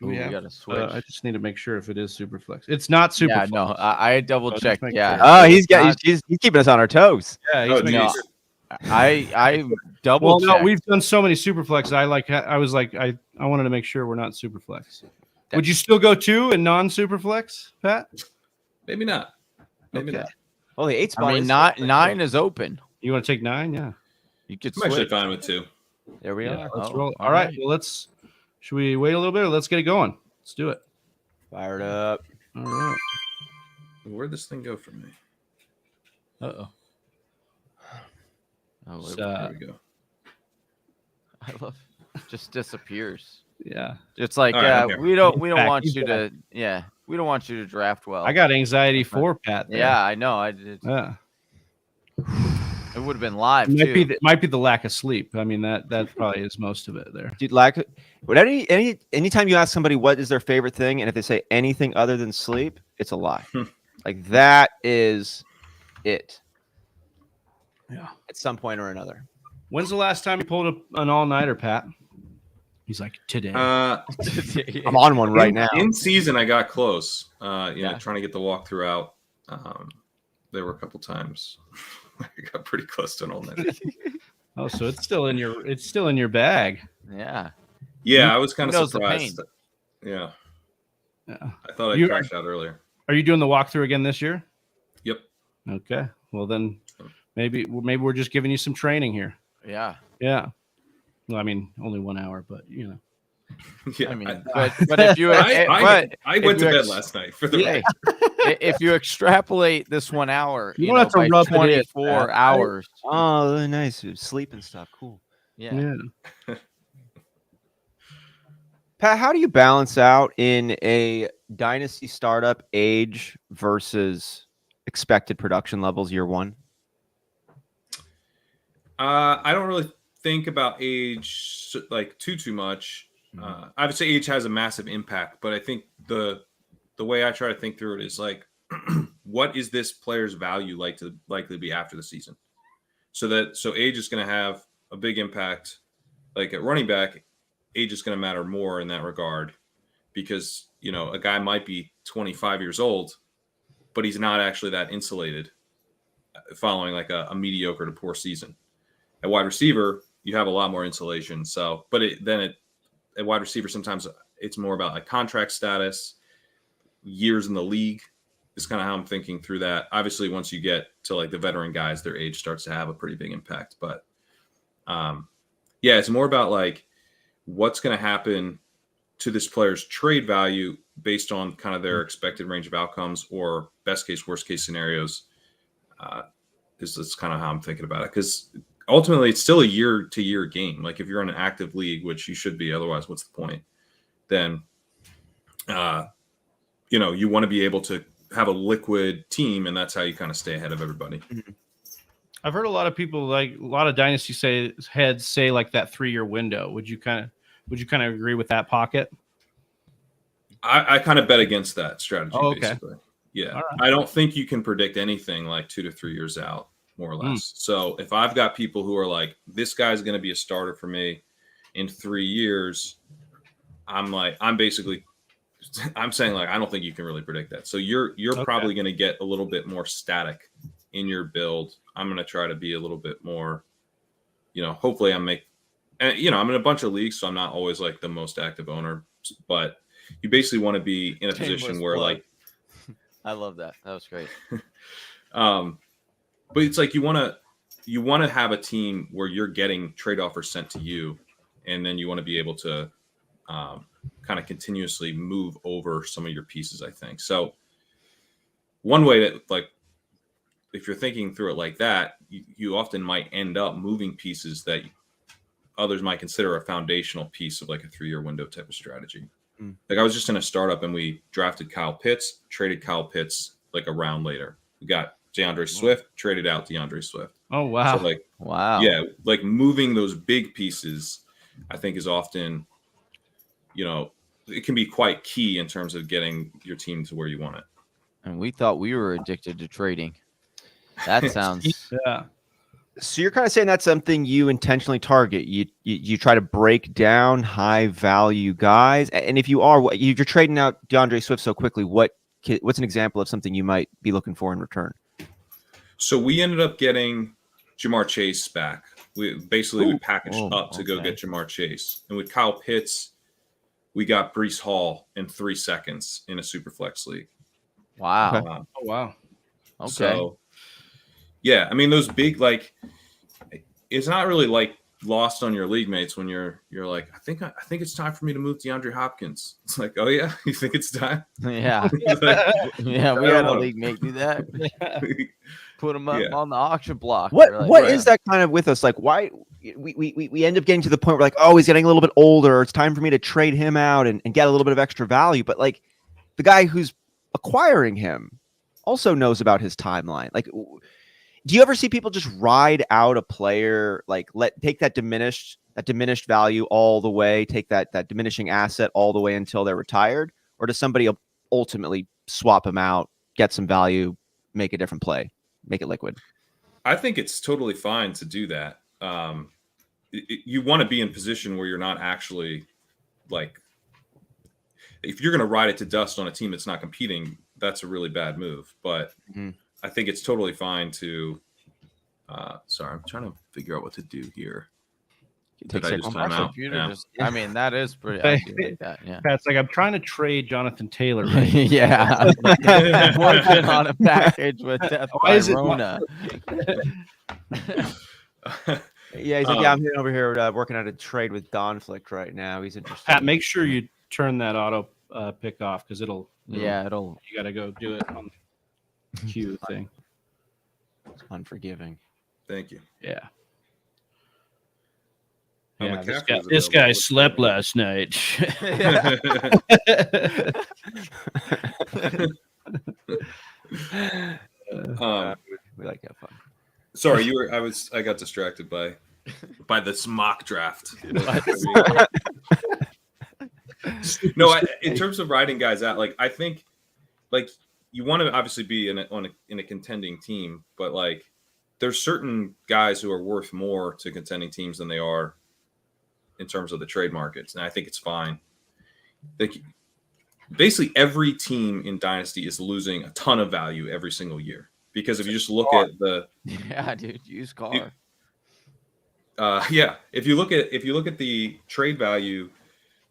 We got to switch. I just need to make sure if it is Superflex. It's not Superflex. Yeah, no, I double checked. Yeah. Sure. Oh, he's keeping us on our toes. Yeah, I double. Well, no, we've done so many Superflex. I wanted to make sure we're not Superflex. Would you still go 2 and non-Superflex, Pat? Maybe not. Maybe not. Well, the 8 spot. I mean, 9 is open. You want to take 9? Yeah. You could. I'm actually fine with 2. There we are. Let's roll. All right. Well, should we wait a little bit or let's get it going? Let's do it. Fired up. All right. Where'd this thing go from me? Uh-oh. Oh, there we go. I love it. Just disappears. Yeah. It's like we don't want you to we don't want you to draft well. I got anxiety for Pat there. Yeah, I know. I did. Yeah. It would have been live. Might be the lack of sleep. I mean that probably is most of it there. Dude, anytime you ask somebody what is their favorite thing, and if they say anything other than sleep, it's a lie. Like that is it. Yeah. At some point or another. When's the last time you pulled an all-nighter, Pat? He's like, today. I'm on one right now. In season, I got close. Trying to get the walkthrough out. There were a couple times I got pretty close to an all-nighter. Oh, so it's still in your bag. Yeah. Yeah, I was kind of surprised. Yeah. I thought I crashed out earlier. Are you doing the walkthrough again this year? Yep. Okay. Well, then maybe we're just giving you some training here. Yeah. Yeah. Well, I mean, only 1 hour, but Yeah, I mean, but if you, I went to bed last night for the if you extrapolate this 1 hour, you don't have to rub 24 hours. Oh, nice sleep and stuff. Cool. Yeah. Pat, how do you balance out in a dynasty startup age versus expected production levels year 1? I don't really think about age like too much. I would say age has a massive impact, but I think the way I try to think through it is like, what is this player's value likely to be after the season? So age is going to have a big impact. Like at running back, age is going to matter more in that regard because a guy might be 25 years old, but he's not actually that insulated following like a mediocre to poor season. At wide receiver, you have a lot more insulation. So, at wide receiver, sometimes it's more about like contract status, years in the league is kind of how I'm thinking through that. Obviously, once you get to like the veteran guys, their age starts to have a pretty big impact. But it's more about like what's going to happen to this player's trade value based on kind of their expected range of outcomes or best case, worst case scenarios. Is kind of how I'm thinking about it because ultimately it's still a year-to-year game. Like if you're in an active league, which you should be, otherwise what's the point? Then, you want to be able to have a liquid team, and that's how you kind of stay ahead of everybody. I've heard a lot of people, like a lot of dynasty heads say like that 3-year window. Would you kind of agree with that pocket? I kind of bet against that strategy. Oh, okay. Basically. Yeah. Right. I don't think you can predict anything like 2 to 3 years out. more or less. So if I've got people who are like, this guy's going to be a starter for me in 3 years, I'm saying like, I don't think you can really predict that. So you're probably going to get a little bit more static in your build. I'm going to try to be a little bit more, hopefully I'm in a bunch of leagues, so I'm not always like the most active owner, but you basically want to be in a position where like, I love that. That was great. But it's like you want to have a team where you're getting trade offers sent to you, and then you want to be able to kind of continuously move over some of your pieces, I think. So one way that, like, if you're thinking through it like that, you often might end up moving pieces that others might consider a foundational piece of like a 3-year window type of strategy. Like I was just in a startup and we drafted Kyle Pitts, traded Kyle Pitts like a round later. We got DeAndre Swift, traded out DeAndre Swift. Oh, wow. So like, wow. Yeah, like moving those big pieces, I think is often, it can be quite key in terms of getting your team to where you want it. And we thought we were addicted to trading. That sounds yeah. So you're kind of saying that's something you intentionally target. You try to break down high value guys, and if you're trading out DeAndre Swift so quickly, what's an example of something you might be looking for in return? So we ended up getting Jamar Chase back. We packaged up to go get Jamar Chase, and with Kyle Pitts, we got Breece Hall in 3 seconds in a super flex league. wow. Oh, wow. Okay. So, yeah, I mean, those big, like, it's not really like lost on your league mates when you're like, I think it's time for me to move DeAndre Hopkins. It's like, oh yeah, you think it's time? Yeah. Like, Yeah, we had a league mate do that. Put him up on the auction block. What is that kind of with us? Like, why we end up getting to the point where like, oh, he's getting a little bit older. It's time for me to trade him out and get a little bit of extra value. But like the guy who's acquiring him also knows about his timeline. Like, do you ever see people just ride out a player, like take that diminished value all the way, take that diminishing asset all the way until they're retired? Or does somebody ultimately swap him out, get some value, make a different play, make it liquid? I think it's totally fine to do that. You want to be in position where you're not actually like, if you're going to ride it to dust on a team that's not competing, that's a really bad move. But I think it's totally fine to. Sorry, I'm trying to figure out what to do here. Did I just time out? Yeah. I mean, that is pretty. I do like that. Yeah. Pat's like, I'm trying to trade Jonathan Taylor. Right? Yeah. Working on a package with Death by Rona. Yeah, he's like, yeah, I'm over here working on a trade with Donflict right now. He's interested. Pat, make sure you turn that auto pick off because it'll. You got to go do it on the queue thing. It's unforgiving. Thank you. Yeah. Yeah, this guy slept last night. We like to have fun. Sorry, I got distracted by this mock draft. No, in terms of riding guys out, like I think, like you want to obviously be in a contending team, but like there's certain guys who are worth more to contending teams than they are in terms of the trade markets, and I think it's fine. Like basically every team in Dynasty is losing a ton of value every single year because if you just look at the used car. If you look at the trade value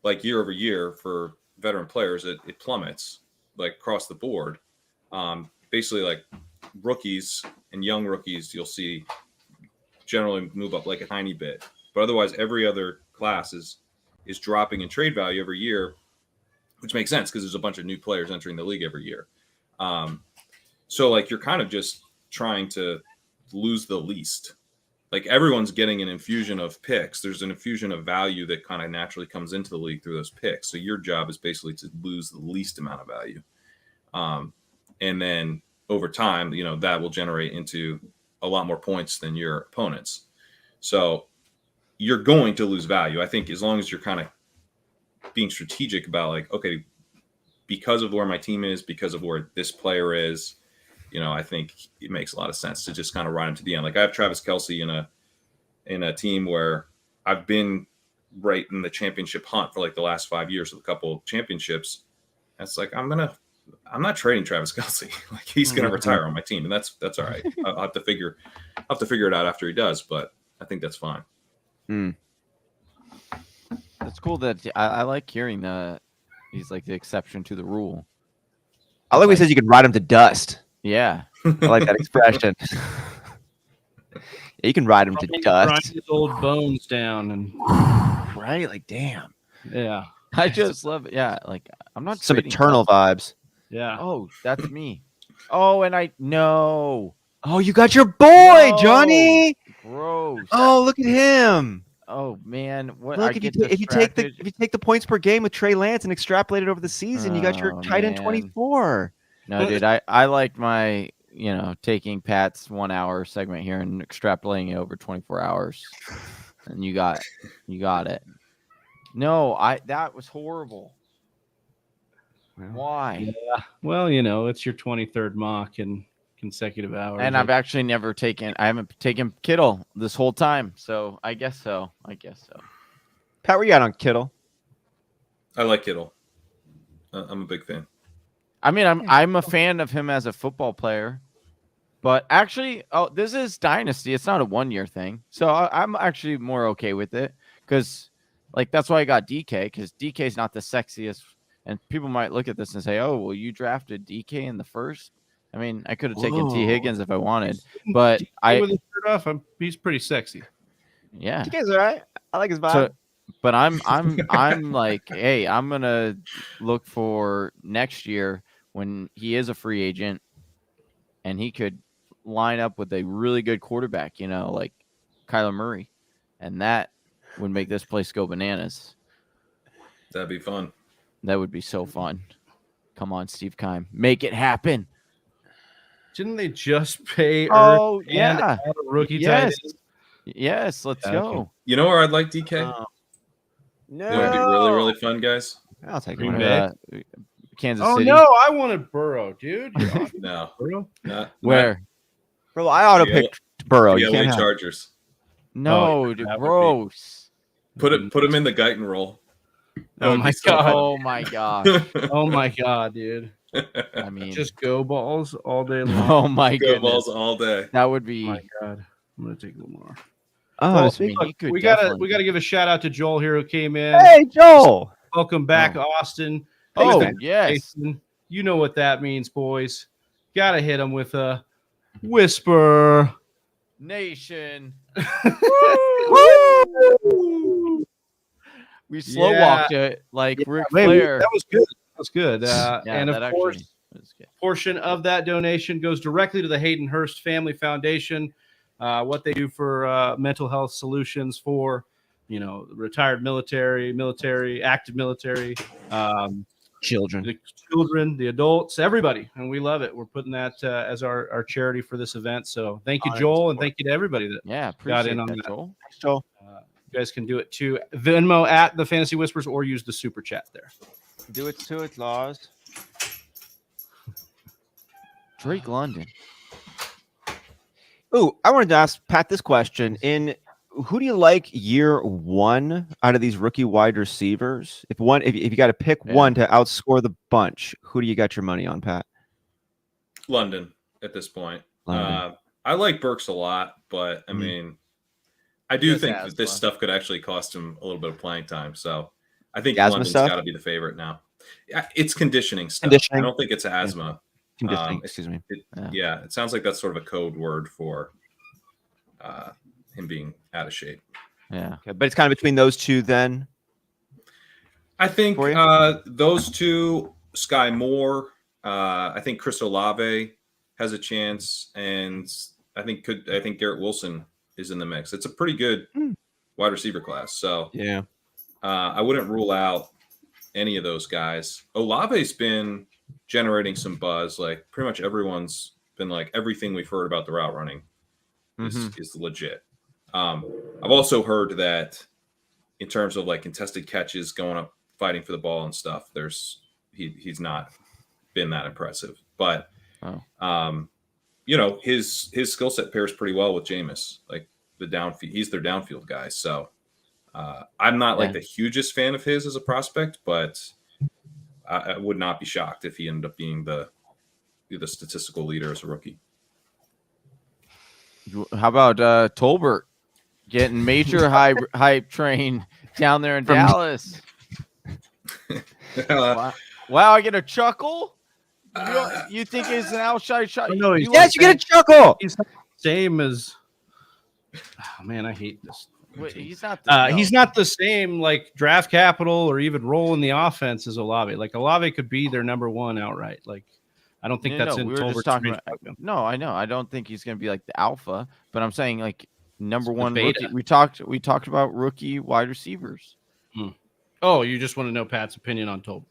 like year over year for veteran players, it plummets like across the board. Basically like rookies and young rookies, you'll see generally move up like a tiny bit, but otherwise every other class is dropping in trade value every year, which makes sense because there's a bunch of new players entering the league every year. So like you're kind of just trying to lose the least. Like everyone's getting an infusion of picks. There's an infusion of value that kind of naturally comes into the league through those picks. So your job is basically to lose the least amount of value. And then over time, that will generate into a lot more points than your opponents. So you're going to lose value. I think as long as you're kind of being strategic about like, okay, because of where my team is, because of where this player is, I think it makes a lot of sense to just kind of ride him to the end. Like I have Travis Kelce in a team where I've been right in the championship hunt for like the last 5 years with a couple of championships. That's like I'm not trading Travis Kelce. Like he's gonna retire on my team, and that's all right. I'll have to figure it out after he does, but I think that's fine. That's cool. That I like hearing that he's like the exception to the rule. I like when he says you can ride him to dust. Yeah, I like that expression. You can ride him to dust. Grind his old bones down and right, like damn. Yeah, I just love it. Yeah, like I'm not Some trading eternal vibes. yeah. Oh, that's me. Oh, and no. Oh, you got your boy, Johnny. Gross. Oh, look at him. Oh man, what? Look, if you take the points per game with Trey Lance and extrapolate it over the season, you got your tight end 24. No, dude, I like my taking Pat's 1 hour segment here and extrapolating it over 24 hours, and you got it. No, that was horrible. Why? Yeah. Well, it's your 23rd mock in consecutive hours. And I've actually never taken. I haven't taken Kittle this whole time, so I guess so. Pat, where you at on Kittle? I like Kittle. I'm a big fan. I mean, I'm a fan of him as a football player, but actually, this is Dynasty. It's not a 1 year thing, so I'm actually more okay with it because, like, that's why I got DK because DK is not the sexiest, and people might look at this and say, "Oh, well, you drafted DK in the first." I mean, I could have taken T. Higgins if I wanted, but with his shirt off, he's pretty sexy. Yeah, DK's all right. I like his vibe. So, but I'm like, hey, I'm gonna look for next year when he is a free agent, and he could line up with a really good quarterback, like Kyler Murray, and that would make this place go bananas. That'd be fun. That would be so fun. Come on, Steve Keim, make it happen. Didn't they just pay? Oh, and yeah, add a rookie yes, tight end? Yes, let's go. You know where I'd like DK? No, You want to be really, really fun, guys? I'll take Green it. Bay. Kansas Oh City. no, I wanted Burrow, dude. No, Burrow? not Where? Bro, I auto picked Burrow. You the can't LA have. Chargers. No, dude, that would be- gross. Put him in the Guyton role. That Oh would my be so God. fun. Oh my gosh. Oh my god, dude. I mean, Just go balls all day long. oh my Go goodness. balls all day. That would Oh be. my god. I'm gonna take Lamar. Oh, Well, speak- I mean, he could we gotta definitely- give a shout out to Joel here who came in. Hey, Joel. Welcome back, Austin. Oh Thanks to yes. Jason. You know what that means, boys. Gotta hit him with a whisper. Nation. Woo! We slow Yeah. walked it like Ric Wait, Flair. that was good. That was good. Yeah, and that of course, actually was good. portion of that donation goes directly to the Hayden Hurst Family Foundation. What they do for mental health solutions for, retired military, active military, Children. the children, the adults, everybody, and we love it. We're putting that as our charity for this event. So thank you, Joel, and thank you to everybody that Yeah, got appreciate in on that, that. Joel. Joel. You guys can do it too. Venmo at the Fantasy Whispers or use the super chat there. Do it to it, Laws. Drake London. Ooh, I wanted to ask Pat this question. Who do you like year one out of these rookie wide receivers? If you got to pick one to outscore the bunch, who do you got your money on, Pat? London at this point. London. I like Burks a lot, but I mean, I do Just think asthma. that this stuff could actually cost him a little bit of playing time. So I think Asthma London's stuff? got to be the favorite now. Yeah, it's conditioning stuff. Conditioning. I don't think it's asthma. Conditioning, excuse me. Yeah, it sounds like that's sort of a code word for him being out of shape. Yeah. Okay, but it's kind of between those two then. I think For you? those two, Sky Moore. I think Chris Olave has a chance, and I think Garrett Wilson is in the mix. It's a pretty good wide receiver class. So Yeah. I wouldn't rule out any of those guys. Olave's been generating some buzz. Like pretty much everyone's been like everything we've heard about the route running is legit. I've also heard that in terms of like contested catches, going up, fighting for the ball and stuff, he's not been that impressive. But his skill set pairs pretty well with Jameis, like the downfield. He's their downfield guy. So I'm not like the hugest fan of his as a prospect, but I would not be shocked if he ended up being the statistical leader as a rookie. How about Tolbert getting major hype train down there in Dallas? Wow, I get a chuckle. You think it's an outside shot? No, yes, you get a chuckle. He's not the same as. Oh man, I hate this. Wait, he's not the same like draft capital or even role in the offense as Olave. Like Olave could be their number one outright. Like I don't think that's in Tolbert's range. No, I know. I don't think he's going to be like the alpha, but I'm saying like number one rookie. We talked about rookie wide receivers. Oh, you just want to know Pat's opinion on Tolbert?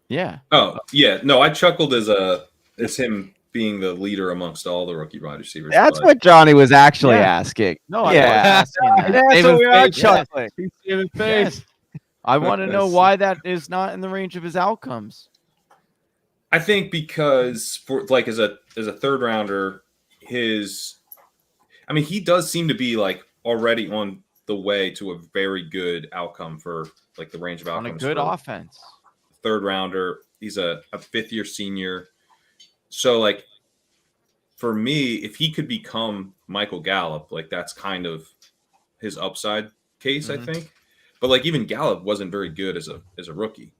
Yeah. Oh, yeah. No, I chuckled as him being the leader amongst all the rookie wide receivers. That's what Johnny was actually asking. No, yeah. That's what we are chuckling. Yes. I want to know why that is not in the range of his outcomes. I think because for like as a third rounder, he does seem to be like already on the way to a very good outcome for like the range of outcomes. On a good offense. Third rounder. He's a fifth-year senior. So like for me, if he could become Michael Gallup, like that's kind of his upside case, I think. But like even Gallup wasn't very good as a rookie.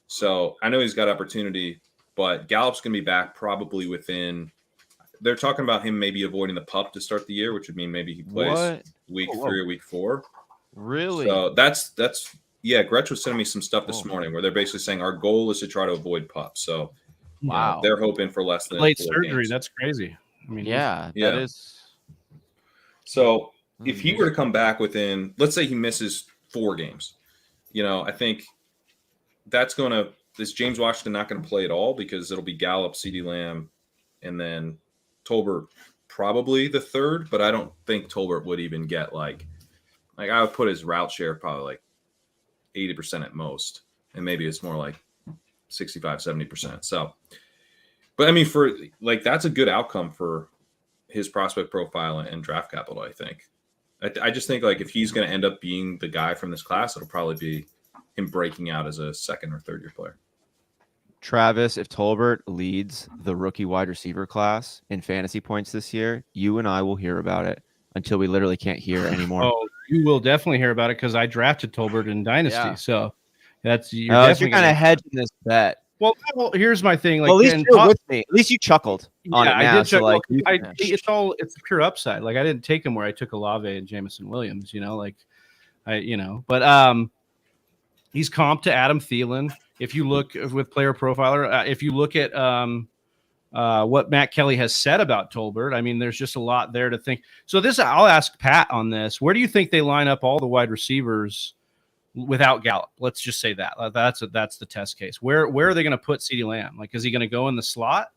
So I know he's got opportunity, but Gallup's going to be back probably within. They're talking about him maybe avoiding the PUP to start the year, which would mean maybe he plays week 3 or week 4. Really? So that's Gretsch was sending me some stuff this morning where they're basically saying our goal is to try to avoid PUP. So wow, they're hoping for less than late 4 surgery. games. That's crazy. I mean, that is. So if he were to come back within, let's say he misses 4 games, I think that's going to. Is James Washington not going to play at all because it'll be Gallup, CeeDee Lamb, and then Tolbert probably the third, but I don't think Tolbert would even get like I would put his route share probably like 80% at most, and maybe it's more like 65-70%. So, but I mean, for like that's a good outcome for his prospect profile and draft capital. I think. I just think like if he's going to end up being the guy from this class, it'll probably be him breaking out as a second or third year player. Travis, if Tolbert leads the rookie wide receiver class in fantasy points this year, you and I will hear about it until we literally can't hear anymore. Oh, you will definitely hear about it because I drafted Tolbert in Dynasty. Yeah. So you're kind of hedging this bet. Well, here's my thing. Like, at least you're with me. At least you chuckled on it now. I did so like, it's pure upside. Like I didn't take him where I took Olave and Jameson Williams. But he's comped to Adam Thielen. If you look with Player Profiler, if you look at what Matt Kelly has said about Tolbert, I mean, there's just a lot there to think. So I'll ask Pat on this. Where do you think they line up all the wide receivers without Gallup? Let's just say that. That's the test case. Where are they going to put CeeDee Lamb? Like, is he going to go in the slot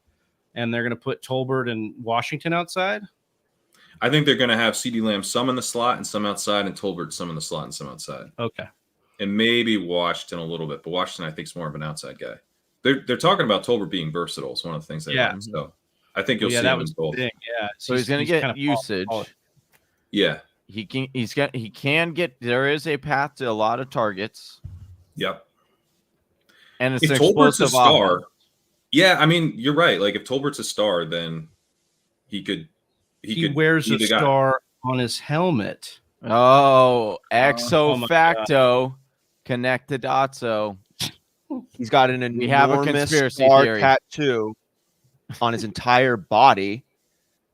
and they're going to put Tolbert and Washington outside? I think they're going to have CeeDee Lamb some in the slot and some outside, and Tolbert some in the slot and some outside. Okay. And maybe Washington a little bit, but Washington I think is more of an outside guy. They're talking about Tolbert being versile. It's one of the things they want. So I think you'll see him in both. Yeah. So he's going to get usage. Yeah. He can get. There is a path to a lot of targets. Yep. And it's if an Tolbert's a star. Offense. Yeah, I mean you're right. Like if Tolbert's a star, then he wears a star on his helmet. Oh, exo facto. Connect the dots. He's got an enormous we have a conspiracy theory tattoo on his entire body.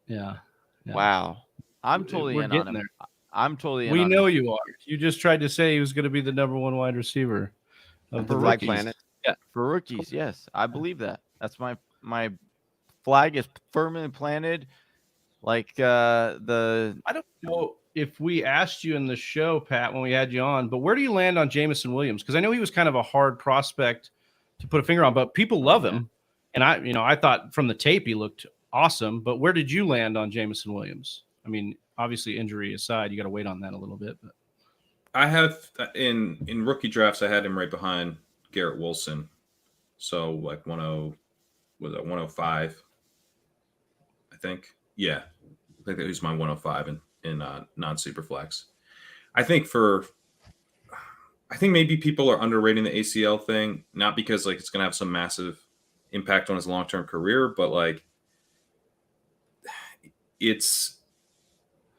Yeah. Wow. I'm totally in on him. There. I'm totally in. We know you are. You just tried to say he was going to be the number one wide receiver of the Black Planet. Yeah, for rookies, yes, I believe that. That's my flag is firmly planted. Like I don't know if we asked you in the show, Pat, when we had you on, but where do you land on Jameson Williams? Because I know he was kind of a hard prospect to put a finger on, but people love him. And I thought from the tape he looked awesome. But where did you land on Jameson Williams? I mean, obviously injury aside, you got to wait on that a little bit. But I have in rookie drafts, I had him right behind Garrett Wilson. So like 105. I think. Yeah. I think that he's my 105 in non-super flex. I think maybe people are underrating the ACL thing, not because like it's going to have some massive impact on his long-term career, but like it's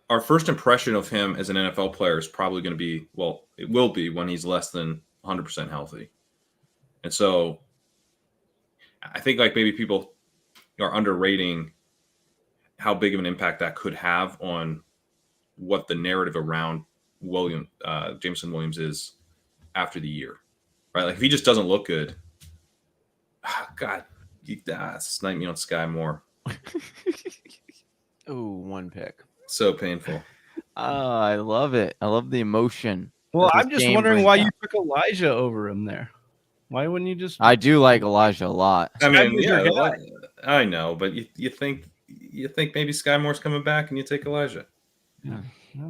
our first impression of him as an NFL player is probably going to be, well, it will be when he's less than 100% healthy. And so I think like maybe people are underrating how big of an impact that could have on what the narrative around Jameson Williams is after the year, right? Like if he just doesn't look good, God, snipe me on Sky Moore. Ooh, one pick. So painful. Oh, I love it. I love the emotion. Well, I'm just wondering why you took Elijah over him there. Why wouldn't you just? I do like Elijah a lot. I mean, yeah, I know, but you think maybe Sky Moore's coming back and you take Elijah. Yeah.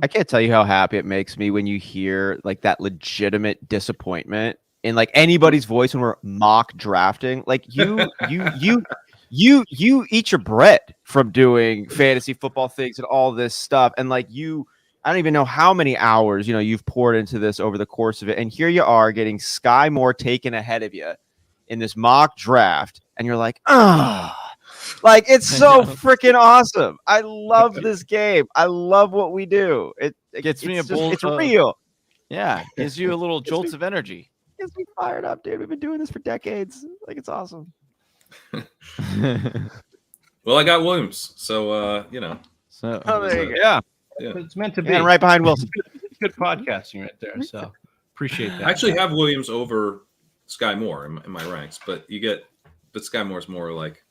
I can't tell you how happy it makes me when you hear like that legitimate disappointment in like anybody's voice when we're mock drafting. Like you eat your bread from doing fantasy football things and all this stuff. And like I don't even know how many hours, you've poured into this over the course of it. And here you are getting Sky Moore taken ahead of you in this mock draft. And you're like, like it's so freaking awesome. I love this game. I love what we do. It gets me it's real. Yeah. Gives you a little jolts of energy. Gets me fired up, dude. We've been doing this for decades. Like it's awesome. Well, I got Williams, so So there you go. Yeah. Yeah. It's meant to be. And right behind Wilson. Good podcasting right there. So appreciate that. I actually have Williams over Sky Moore in my ranks, but Sky Moore's more like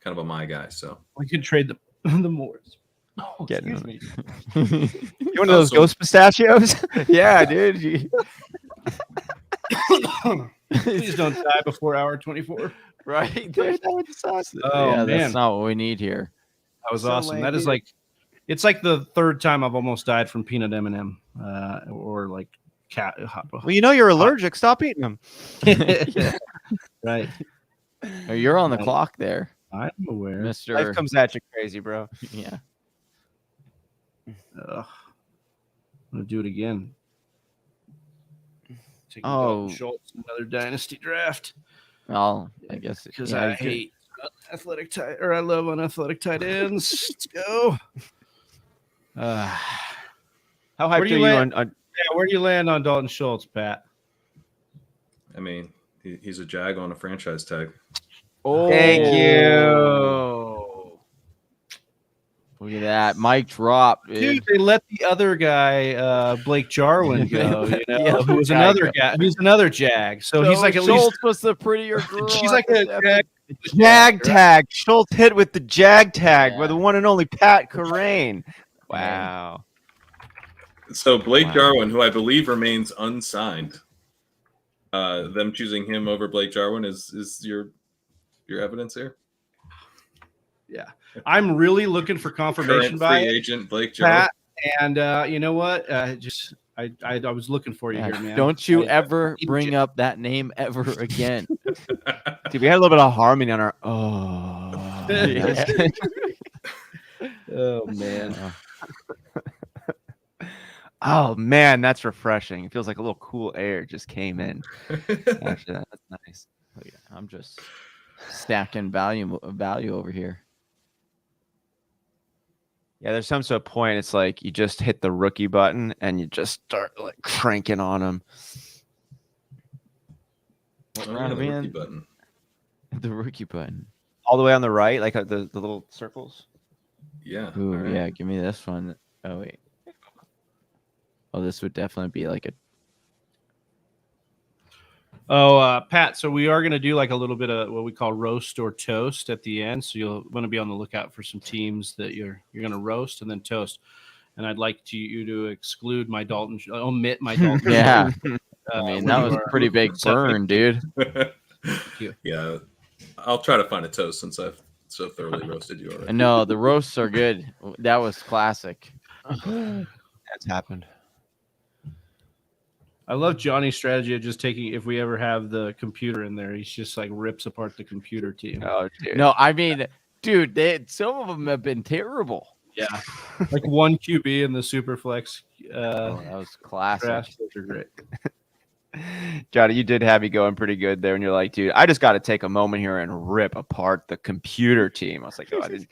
kind of a my guy. So we could trade the Moores. Oh, excuse me. You one of those ghost pistachios? Yeah, dude. Please don't die before hour 24. Right. That would suck. Oh, yeah, man. that's not what we need here. That was So awesome. lame, That is dude. like, it's like the third time I've almost died from peanut M&M or like cat. Well, you're allergic. Stop eating them. Right. Oh, you're on the clock there, I'm aware. Mr. Life comes at you crazy, bro. Yeah. I'm gonna do it again. Taking Oh. Dalton Schultz, another dynasty draft. Well, I guess Because yeah, I you could- hate I love unathletic tight ends. Let's go. How Where hyped do are you you land? on Where do you land on Dalton Schultz, Pat? I mean, he's a Jag on a franchise tag. Oh, Thank you. Look at that. Mic drop, Dude, they let the other guy, Blake Jarwin, go. Yeah, Who was another guy? Who's another Jag. So he's like at Schultz least. was the prettier girl. She's like a Jag. Jag tag? Schultz hit with the Jag tag by Yeah. the one and only Pat Corain. Wow. So Blake Wow. Jarwin, who I believe remains unsigned, them choosing him over Blake Jarwin is your evidence here. Yeah, I'm really looking for confirmation Current by free it, agent Blake Jarwin. Pat. And you know what? I was looking for you Yeah, here, man. don't you I- ever I- bring up that name ever again. Dude, we had a little bit of harmony on our. Oh. Yeah. Oh man. Oh man, that's refreshing. It feels like a little cool air just came in. Actually, that's nice. Oh, yeah, I'm just stacking value over here. Yeah, there's some sort of point. It's like you just hit the rookie button and you just start like cranking on them. What Oh, round yeah, are we the rookie in? button. The rookie button. All the way on the right, like the little circles. Yeah. Ooh, all right. yeah, give me this one. Oh wait. Oh, this would definitely be like a Pat, so we are going to do like a little bit of what we call roast or toast at the end. So you'll want to be on the lookout for some teams that you're going to roast and then toast. And I'd like you to exclude my omit my Dalton. yeah. I when mean, that you was a are pretty big burn, dude. Yeah. I'll try to find a toast since I've so thoroughly roasted you already. No, the roasts are good. That was classic. That's happened. I love Johnny's strategy of just taking, if we ever have the computer in there, he's just like rips apart the computer team. Oh, dude. No, I mean, dude, some of them have been terrible. Yeah, like one QB in the Superflex. That was classic. Drafts. Those are great. Johnny, you did have me going pretty good there, and you're like, dude, I just got to take a moment here and rip apart the computer team. I was like, oh, I didn't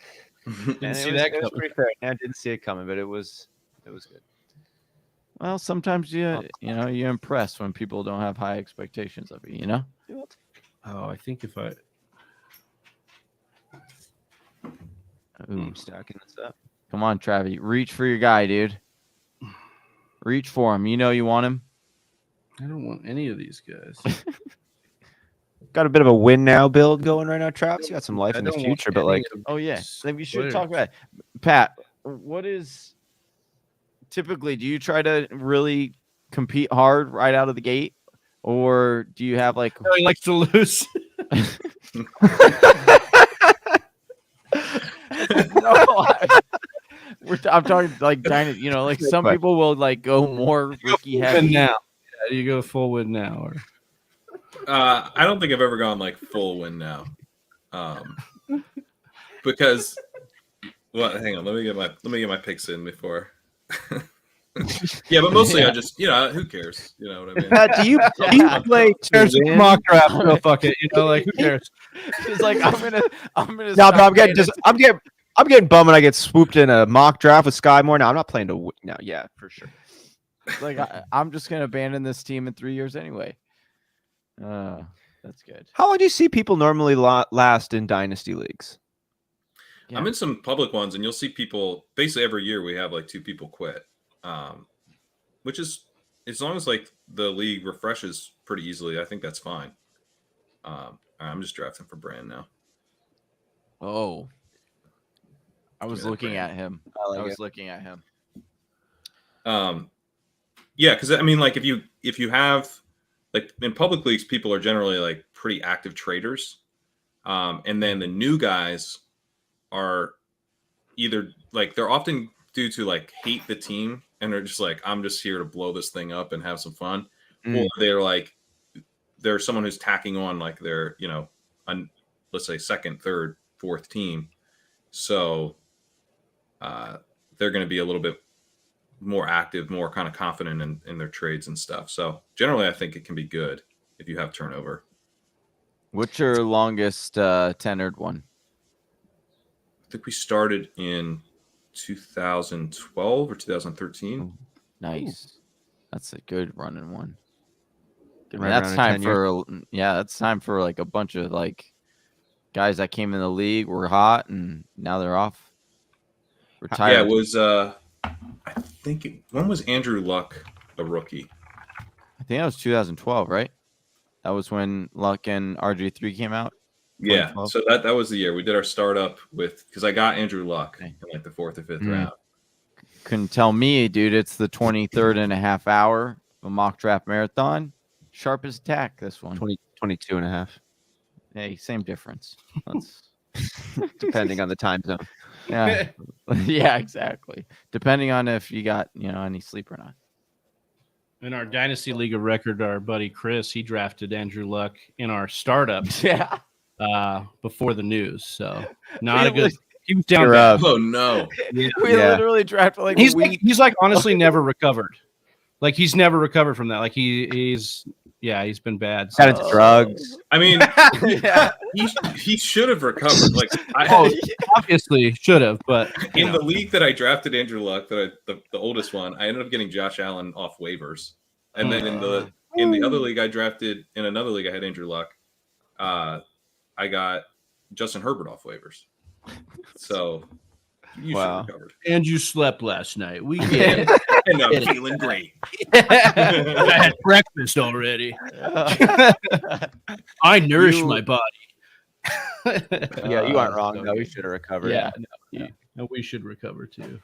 see that. It was pretty fair. I didn't see it coming, but it was good. Well, sometimes you impress when people don't have high expectations of you. You know. Oh, I think if I. Ooh, stacking this up. Come on, Travi. Reach for your guy, dude. Reach for him. You know you want him. I don't want any of these guys. Got a bit of a win now build going right now, Travis. You got some life in the future, but like, oh yeah, then we should talk about it. Pat. What is typically? Do you try to really compete hard right out of the gate, or do you have like? He likes to lose. I'm talking like Dynasty. You know, like some people will like go more rookie heavy now. Yeah, you go full win now, or I don't think I've ever gone like full win now, because. Well, hang on. Let me get my picks in before. Yeah, but mostly I just who cares? You know what I mean? Pat, do you play there's a mock draft? No, fuck it. You know, like who cares? It's like I'm gonna. No, but I'm getting bummed when I get swooped in a mock draft with Sky Moore. No, I'm not playing to win. No, yeah, for sure. Like I'm just gonna abandon this team in 3 years anyway. That's good. How long do you see people normally last in dynasty leagues? Yeah. I'm in some public ones, and you'll see people basically every year we have like 2 people quit, which is as long as like the league refreshes pretty easily, I think that's fine. I'm just drafting for Brand now. Oh, I was looking at him. I was looking at him. Yeah, because I mean, like if you have like in public leagues, people are generally like pretty active traders, and then the new guys are either like they're often due to like hate the team and they're just like, I'm just here to blow this thing up and have some fun, or they're like they're someone who's tacking on like their let's say second, third, fourth team, so they're going to be a little bit more active, more kind of confident in their trades and stuff. So generally I think it can be good if you have turnover. What's your longest tenured one? I think we started in 2012 or 2013. Ooh, nice. Ooh. That's a good running one. I mean, Right that's time for like a bunch of like guys that came in the league were hot and now they're off. Retired. Yeah, it was I think when was Andrew Luck a rookie? I think that was 2012, right? That was when Luck and RG3 came out. Yeah, so that was the year we did our startup with, because I got Andrew Luck in like the 4th or 5th round. Couldn't tell me, dude. It's the 23rd and a half hour of a mock draft marathon. Sharpest attack, this one. 22 and a half. Hey, same difference. That's depending on the time zone. Yeah, yeah, exactly. Depending on if you got any sleep or not. In our Dynasty League of Record, our buddy Chris, he drafted Andrew Luck in our startup. Yeah. Before the news, so not a good. He was down. Oh no! Yeah. We literally drafted like he's like honestly never recovered. Like he's never recovered from that. Like he's been bad. Got into drugs. I mean, he should have recovered. Like obviously should have, but in the league that I drafted Andrew Luck, the oldest one, I ended up getting Josh Allen off waivers, and then in the other league I drafted, in another league I had Andrew Luck. I got Justin Herbert off waivers. So you should have recovered. And you slept last night. We get it. And I'm feeling great. I had breakfast already. I nourished my body. Yeah, you aren't wrong. No, we should have recovered. Yeah, no, we should recover too.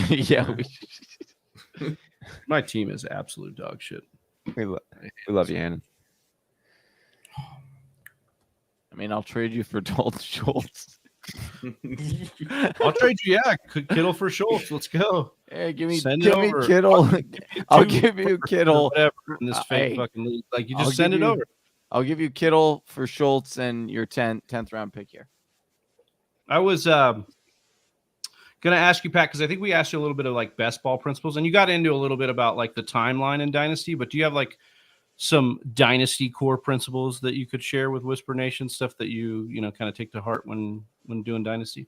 Yeah, we should. My team is absolute dog shit. We love you, Hannon. I mean, I'll trade you for Dalton Schultz. I'll trade you, Kittle for Schultz. Let's go. Hey, give me Kittle. I'll give you Kittle. Whatever in this fake fucking league. Like you just send it over. I'll give you Kittle for Schultz and your 10th round pick here. I was going to ask you, Pat, because I think we asked you a little bit of like best ball principles, and you got into a little bit about like the timeline in Dynasty, but do you have like some Dynasty core principles that you could share with Whisper Nation, stuff that you kind of take to heart when doing Dynasty?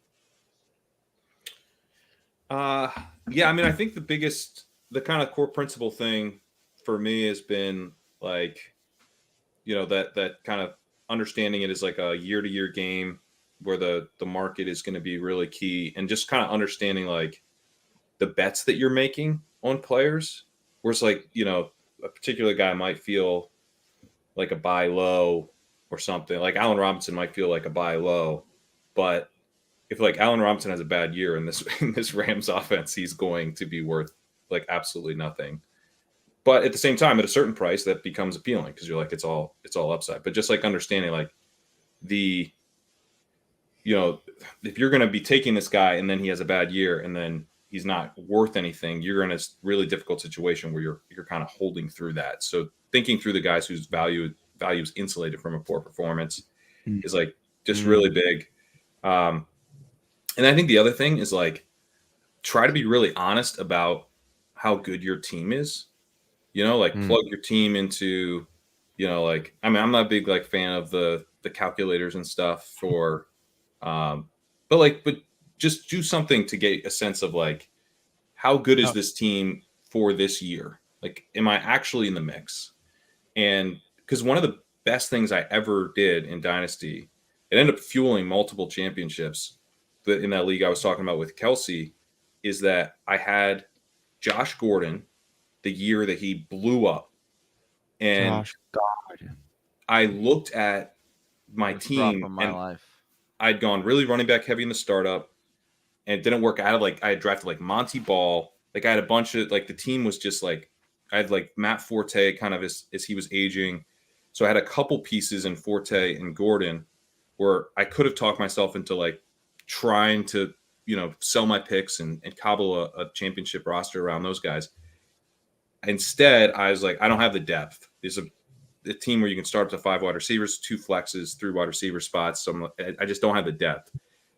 Yeah, I mean, I think the kind of core principle thing for me has been like, that kind of understanding it as like a year-to-year game where the market is going to be really key, and just kind of understanding like the bets that you're making on players, where it's like, a particular guy might feel like a buy low or something. Like Allen Robinson might feel like a buy low, but if like Allen Robinson has a bad year in this Rams offense, he's going to be worth like absolutely nothing. But at the same time, at a certain price, that becomes appealing because you're like, it's all upside. But just like understanding like if you're going to be taking this guy and then he has a bad year and then he's not worth anything, you're in a really difficult situation where you're kind of holding through that. So thinking through the guys whose value is insulated from a poor performance is like just really big. And I think the other thing is like try to be really honest about how good your team is. Plug your team into, like, I mean, I'm not a big like fan of the calculators and stuff for, but just do something to get a sense of like, how good is this team for this year? Like, am I actually in the mix? And because one of the best things I ever did in Dynasty, it ended up fueling multiple championships in that league I was talking about with Kelsey, is that I had Josh Gordon the year that he blew up. And I looked at my team and I'd gone really running back heavy in the startup, and it didn't work out. I had drafted like Monty Ball. Like I had a bunch of like the team was just like I had like Matt Forte kind of as he was aging. So I had a couple pieces in Forte and Gordon where I could have talked myself into like trying to, sell my picks and cobble a championship roster around those guys. Instead, I was like, I don't have the depth. There's a team where you can start up to 5 wide receivers, 2 flexes, 3 wide receiver spots. So I just don't have the depth.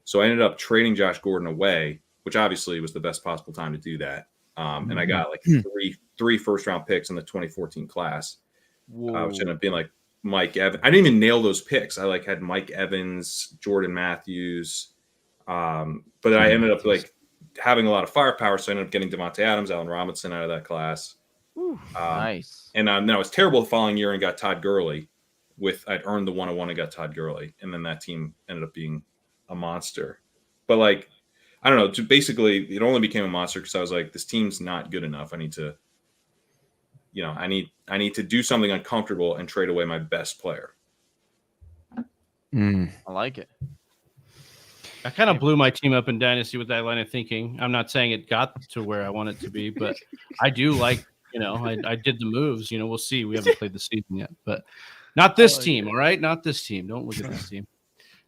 So I ended up trading Josh Gordon away, which obviously was the best possible time to do that. And I got like three first-round picks in the 2014 class, which ended up being like Mike Evans. I didn't even nail those picks. I like had Mike Evans, Jordan Matthews. But I ended up like having a lot of firepower. So I ended up getting Devontae Adams, Allen Robinson out of that class. Nice. And then I was terrible the following year and got Todd Gurley. I'd earned the 101 and got Todd Gurley. And then that team ended up being a monster. But like, I don't know. Basically, it only became a monster because I was like, this team's not good enough. I need to, I need to do something uncomfortable and trade away my best player. I like it. I kind of blew my team up in Dynasty with that line of thinking. I'm not saying it got to where I want it to be, but I do like, I did the moves. We'll see. We haven't played the season yet, but not this team. All right, not this team. Don't look at this team.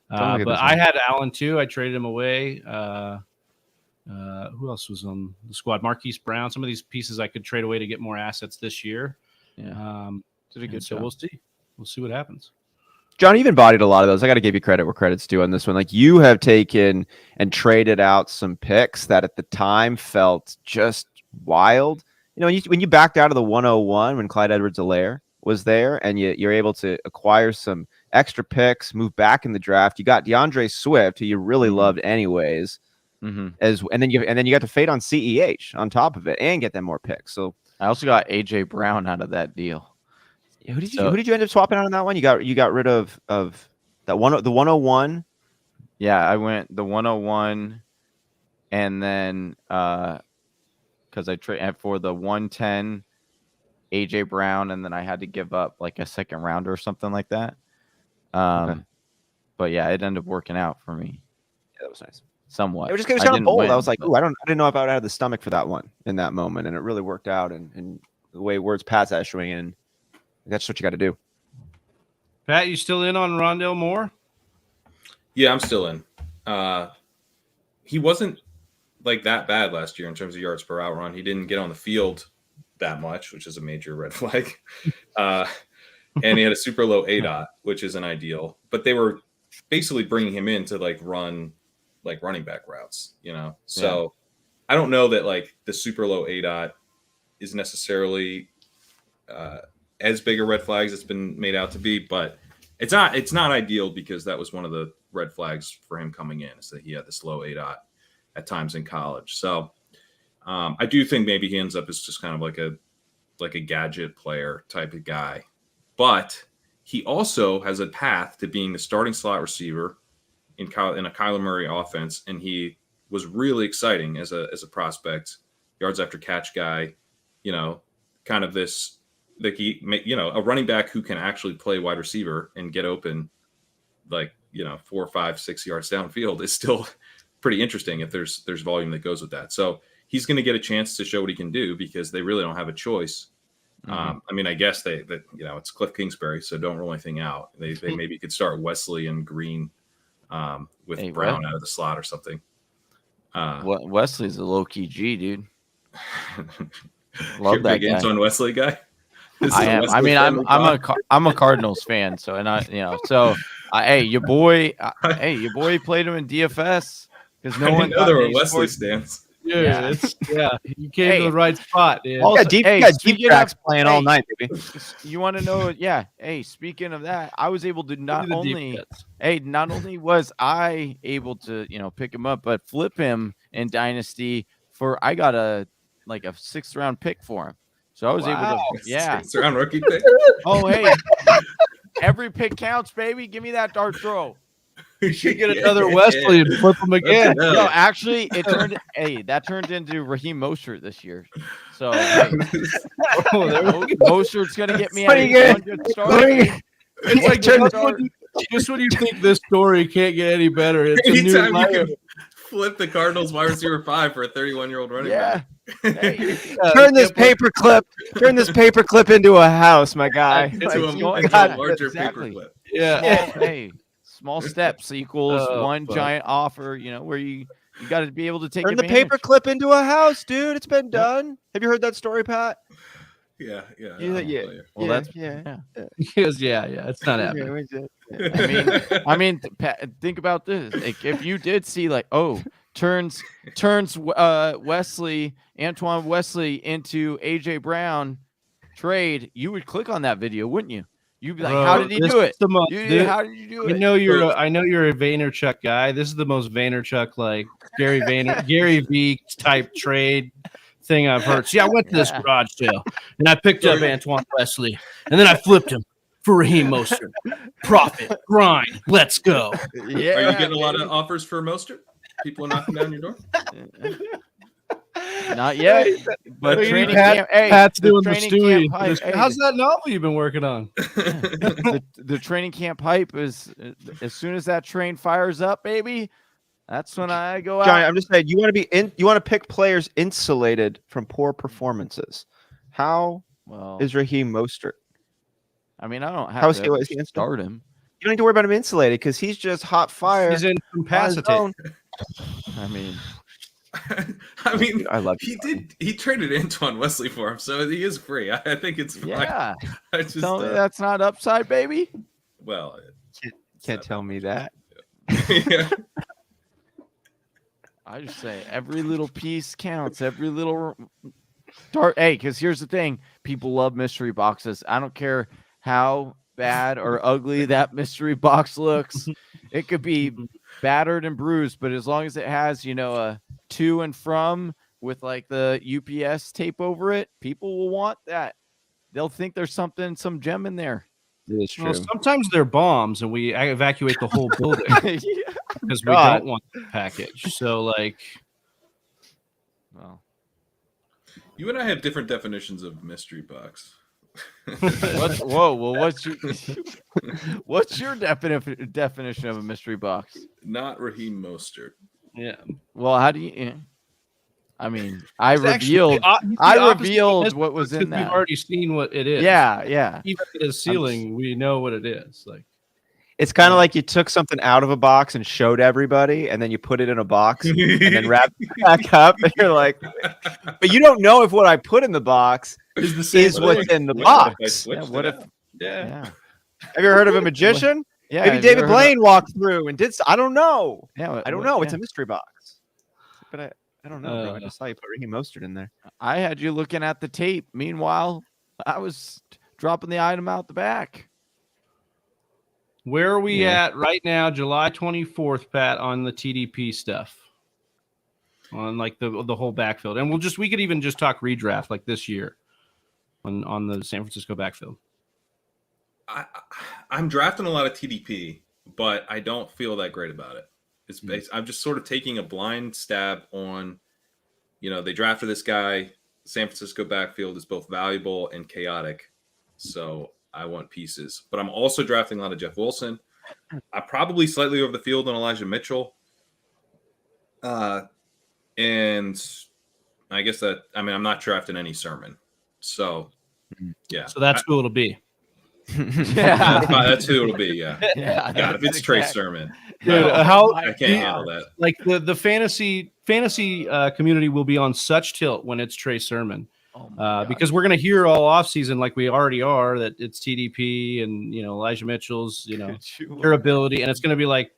But I had Allen too. I traded him away. Who else was on the squad? Marquise Brown. Some of these pieces I could trade away to get more assets this year. Yeah. Did a good so job. we'll see. We'll see what happens. John, you even bodied a lot of those. I got to give you credit where credit's due on this one. Like you have taken and traded out some picks that at the time felt just wild. When you backed out of the 101 when Clyde Edwards-Helaire was there, and you're able to acquire some extra picks, move back in the draft. You got DeAndre Swift, who you really loved anyways, and then you got to fade on CEH on top of it and get them more picks. So I also got AJ Brown out of that deal. Who did you end up swapping out on that one? You got rid of that the 101. Yeah, I went the 101, and then because I traded for the 110 AJ Brown, and then I had to give up like a second rounder or something like that. But yeah, it ended up working out for me. Yeah, that was nice. Somewhat. It was just kind of bold. I was like, I didn't know if I would have the stomach for that one in that moment, and it really worked out. And the way words Pat's issuing in. That's what you got to do. Pat, you still in on Rondale Moore? Yeah, I'm still in. He wasn't like that bad last year in terms of yards per out run. He didn't get on the field that much, which is a major red flag. And he had a super low ADOT, which isn't ideal. But they were basically bringing him in to like run like running back routes, you know? So I don't know that like the super low ADOT is necessarily as big a red flag as it's been made out to be, but it's not ideal because that was one of the red flags for him coming in, is that he had this low ADOT at times in college. So I do think maybe he ends up as just kind of like a gadget player type of guy, but he also has a path to being the starting slot receiver in a Kyler Murray offense, and he was really exciting as a prospect, yards after catch guy, you know, kind of this, like he, you know, a running back who can actually play wide receiver and get open, like, you know, 4, 5, 6 yards downfield is still pretty interesting if there's volume that goes with that. So he's going to get a chance to show what he can do because they really don't have a choice. I mean, I guess that you know, it's Cliff Kingsbury, so don't rule anything out. They maybe could start Wesley and Green with Brown out of the slot or something. Wesley's a low key G, dude. Love that guy. On Wesley guy. I am. I mean, I'm a Cardinals fan, so hey, your boy played him in DFS because no one know there were Wesley stands. Yeah, you came to the right spot. Dude. Also, deep tracks playing all night, baby. You want to know? Yeah. Hey, speaking of that, I was able to not only was I able to pick him up, but flip him in Dynasty I got a 6th round pick for him. So I was able to 6th round rookie pick. Oh hey, every pick counts, baby. Give me that dart throw. You should get another Wesley and flip him again. No, actually, that turned into Raheem Mostert this year. So Mostert's gonna get me a good start. It's like just when you think this story can't get any better, it's anytime you can flip the Cardinals wide receiver 5 for a 31-year-old running back. Hey, turn this paperclip into a house, my guy. Into a larger paperclip. Yeah. Small steps equals one giant offer, where you got to be able to take turn the paperclip into a house, dude. It's been done. Have you heard that story, Pat? Yeah. Well, that's it's not happening. I mean, think about this. Like, if you did see turns Antoine Wesley into AJ Brown trade, you would click on that video, wouldn't you? You'd be like, how did he do it? How did you do it? I know you're a Vaynerchuk guy. This is the most Vaynerchuk, like Gary V type trade thing I've heard. See, I went to this garage sale and I picked up Antoine Wesley and then I flipped him for Raheem Mostert. Profit, grind, let's go. Yeah. Are you getting a lot of offers for Mostert? People are knocking down your door? Not yet, but training camp. Pat's doing the Stewie. How's that novel you've been working on? The training camp hype is as soon as that train fires up, baby. That's when I go out. Johnny, I'm just saying, you want to pick players insulated from poor performances. How is Raheem Mostert? I mean, I don't have to start him. You don't need to worry about him insulated because he's just hot fire. He's incapacitated. I mean, I love he traded Antoine Wesley for him, so he is free. I think it's fine. Yeah. Tell me that's not upside, baby. Well, can't tell me that. Yeah. I just say every little piece counts. Every little dart. Hey, because here's the thing: people love mystery boxes. I don't care how bad or ugly that mystery box looks. It could be battered and bruised, but as long as it has, a to and from with like the UPS tape over it, people will want that. They'll think there's some gem in there. It's true. Well, sometimes they're bombs and we evacuate the whole building because we don't want the package. So you and I have different definitions of mystery box. What's your definition of a mystery box? Not Raheem Mostert. Yeah. Well, how do you? I mean, I revealed what was in that. We've already seen what it is. Yeah. Even at his ceiling, we know what it is. It's kind of like you took something out of a box and showed everybody, and then you put it in a box and then wrapped it back up, and you're like, but you don't know if what I put in the box is what's in the box. Yeah. Yeah. Have you heard of a magician? Yeah, maybe David Blaine walked through and did. I don't know. Yeah, I don't know. It's a mystery box. But I don't know, bro. I just saw you put Raheem Mostert in there. I had you looking at the tape. Meanwhile, I was dropping the item out the back. Where are we at right now, July 24th, Pat, on the TDP stuff? On like the whole backfield. And we could even just talk redraft like this year on the San Francisco backfield. I'm drafting a lot of TDP, but I don't feel that great about it. I'm just sort of taking a blind stab on, they drafted this guy. San Francisco backfield is both valuable and chaotic. So I want pieces. But I'm also drafting a lot of Jeff Wilson. I'm probably slightly over the field on Elijah Mitchell. And I guess I'm not drafting any Sermon. So, yeah. So that's who it'll be. Yeah, that's who it'll be. Yeah. God, if it's Trey Sermon, dude, I can't handle that. Like the fantasy community will be on such tilt when it's Trey Sermon, because we're gonna hear all offseason like we already are that it's TDP and Elijah Mitchell's durability, and it's gonna be like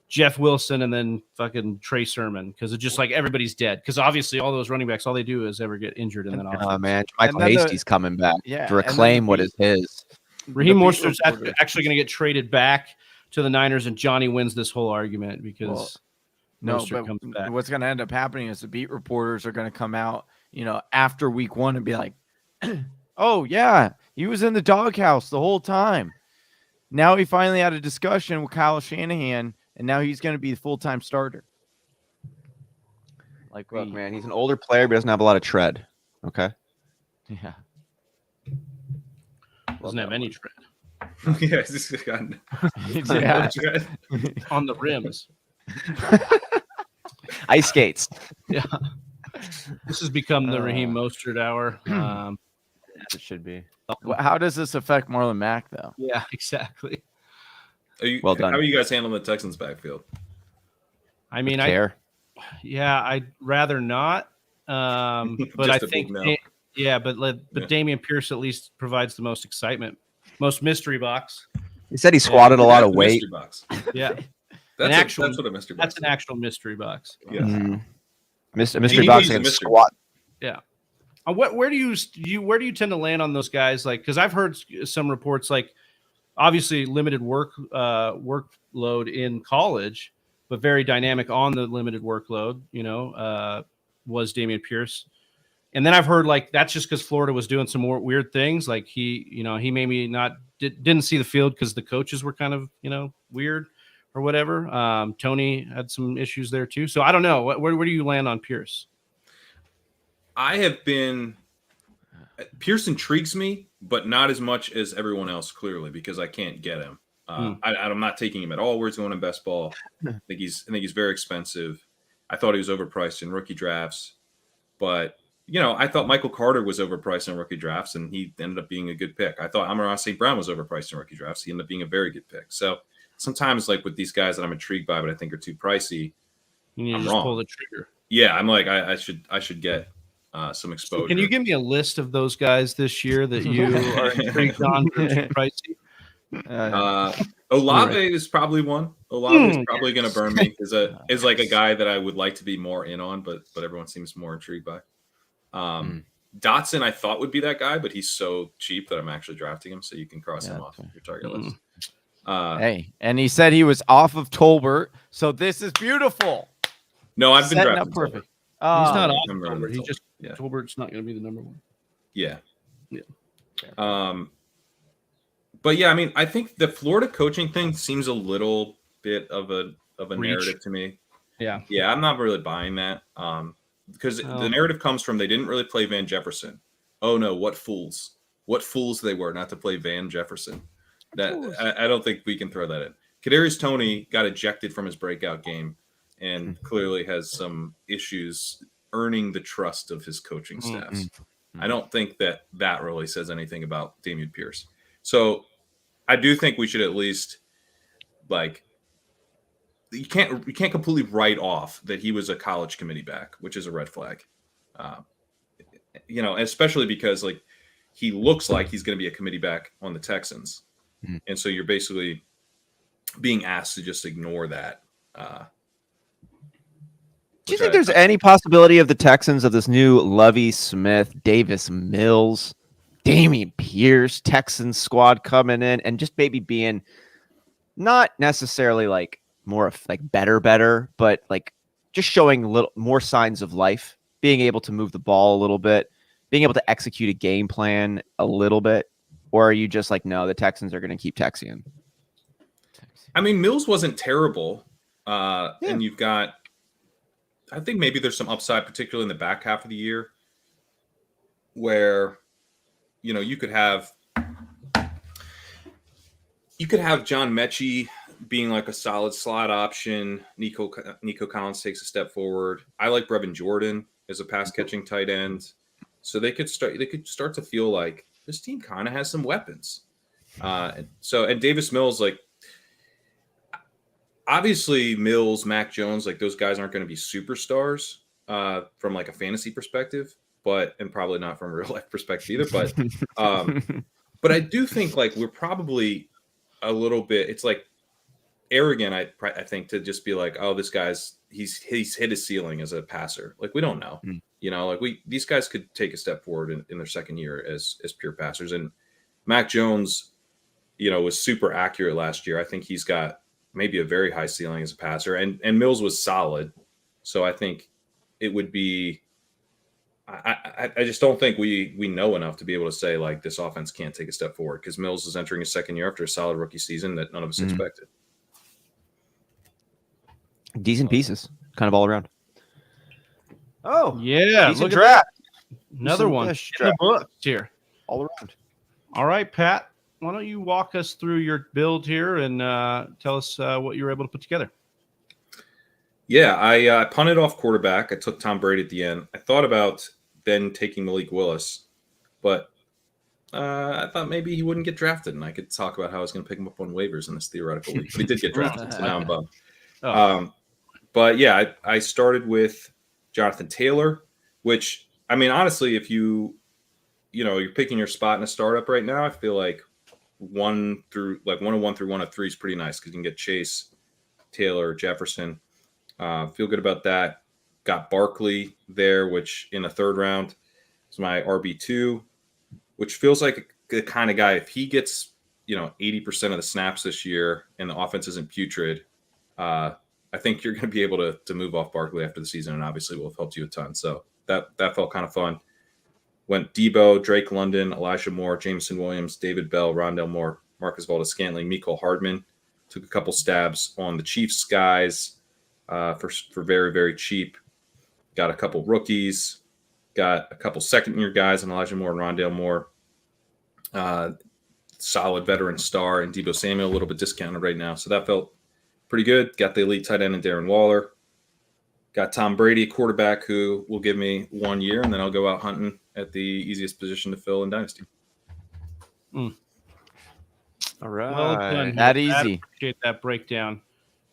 Jeff Wilson and then fucking Trey Sermon because it's just like everybody's dead because obviously all those running backs all they do is ever get injured in that offense. Oh man, Michael Hasty's coming back to reclaim what is his. Raheem Mostert's actually going to get traded back to the Niners, and Johnny wins this whole argument because Mostert comes back. What's going to end up happening is the beat reporters are going to come out, after week 1 and be like, "Oh yeah, he was in the doghouse the whole time. Now he finally had a discussion with Kyle Shanahan, and now he's going to be the full-time starter." Look, man, he's an older player, but doesn't have a lot of tread. Okay. Yeah. Doesn't have any tread. Yeah, he's just got on the rims. Ice skates. Yeah. This has become the Raheem Mostert hour. It should be. How does this affect Marlon Mack, though? Yeah, exactly. Well done. How are you guys handling the Texans backfield? I mean, I'd rather not. But I think, but Dameon Pierce at least provides the most excitement, most mystery box. He said he squatted a lot of weight. Box. Yeah, that's what a mystery box. That's an actual mystery box. Yeah, mystery box and squat. Yeah. Where do you tend to land on those guys? Like, because I've heard some reports like, obviously limited workload in college, but very dynamic on the limited workload. Was Dameon Pierce. And then I've heard like that's just because Florida was doing some more weird things. Like he maybe didn't see the field because the coaches were kind of weird or whatever. Tony had some issues there too. So I don't know. Where do you land on Pierce? Pierce intrigues me, but not as much as everyone else clearly because I can't get him. I'm not taking him at all. Where's going in best ball? I think he's very expensive. I thought he was overpriced in rookie drafts, but I thought Michael Carter was overpriced in rookie drafts, and he ended up being a good pick. I thought Amon-Ra St. Brown was overpriced in rookie drafts. He ended up being a very good pick. So sometimes, like with these guys that I'm intrigued by, but I think are too pricey, I'm wrong. Pull the trigger. Yeah, I'm like I should get some exposure. So can you give me a list of those guys this year that you are intrigued on for too pricey? Olave is probably one. Olave is probably going to burn me. Is like a guy that I would like to be more in on, but everyone seems more intrigued by. Dotson, I thought would be that guy, but he's so cheap that I'm actually drafting him, so you can cross him off your target list. Hey, and he said he was off of Tolbert, so this is beautiful. No, I've been drafting up perfect. He's not off Tolbert. He just Tolbert's not going to be the number one. Yeah. But yeah, I mean, I think the Florida coaching thing seems a little bit of a narrative to me. Yeah. Yeah, I'm not really buying that. Because the narrative comes from they didn't really play Van Jefferson. Oh no, what fools they were not to play Van Jefferson. I don't think we can throw that in. Kadarius Toney got ejected from his breakout game and clearly has some issues earning the trust of his coaching staffs. I don't think that really says anything about Dameon Pierce. So I do think we should at least you can't completely write off that he was a college committee back, which is a red flag. Especially because he looks like he's going to be a committee back on the Texans. And so you're basically being asked to just ignore that. Do you think there's any possibility of the Texans of this new Lovie Smith, Davis Mills, Dameon Pierce Texans squad coming in and just maybe being not necessarily like more of like better, but like just showing a little more signs of life, being able to move the ball a little bit, being able to execute a game plan a little bit? Or are you just like, no, the Texans are going to keep Texian? I mean, Mills wasn't terrible. And you've got, I think maybe there's some upside, particularly in the back half of the year, where, you know, you could have John Mechie being like a solid slot option. Nico Collins takes a step forward. I like Brevin Jordan as a pass catching tight end. So they could start to feel like this team kind of has some weapons. And Davis Mills, like, obviously Mills, Mac Jones, like those guys aren't going to be superstars from like a fantasy perspective, and probably not from a real life perspective either. But I do think like we're probably a little bit, it's like arrogant, I think, to just be like, oh, this guy's he's hit his ceiling as a passer. Like, we don't know, you know, like these guys could take a step forward in their second year as pure passers. And Mac Jones, you know, was super accurate last year. I think he's got maybe a very high ceiling as a passer, and Mills was solid. So I think it would be, I just don't think we know enough to be able to say like this offense can't take a step forward, because Mills is entering his second year after a solid rookie season that none of us expected. Decent pieces, kind of all around. Oh yeah, decent draft. Another one in the books here, all around. All right, Pat, why don't you walk us through your build here and tell us what you were able to put together? Yeah, I punted off quarterback. I took Tom Brady at the end. I thought about then taking Malik Willis, but I thought maybe he wouldn't get drafted, and I could talk about how I was going to pick him up on waivers in this theoretical league. But he did get drafted, so now I'm bummed. But yeah, I started with Jonathan Taylor, which, I mean, honestly, if you're picking your spot in a startup right now, I feel like 101 through 103 is pretty nice, because you can get Chase, Taylor, Jefferson. Feel good about that. Got Barkley there, which in the third round is my RB2, which feels like the kind of guy, if he gets 80% of the snaps this year and the offense isn't putrid, I think you're going to be able to move off Barkley after the season, and obviously will have helped you a ton. So that felt kind of fun. Went Debo, Drake London, Elijah Moore, Jameson Williams, David Bell, Rondell Moore, Marcus Valdes-Scantling, Mecole Hardman. Took a couple stabs on the Chiefs guys for very, very cheap. Got a couple rookies. Got a couple second-year guys in Elijah Moore and Rondell Moore. Solid veteran star and Deebo Samuel, a little bit discounted right now. So that felt pretty good. Got the elite tight end in Darren Waller. Got Tom Brady, quarterback, who will give me 1 year, and then I'll go out hunting at the easiest position to fill in Dynasty. All right. Well done. That easy. Appreciate that breakdown.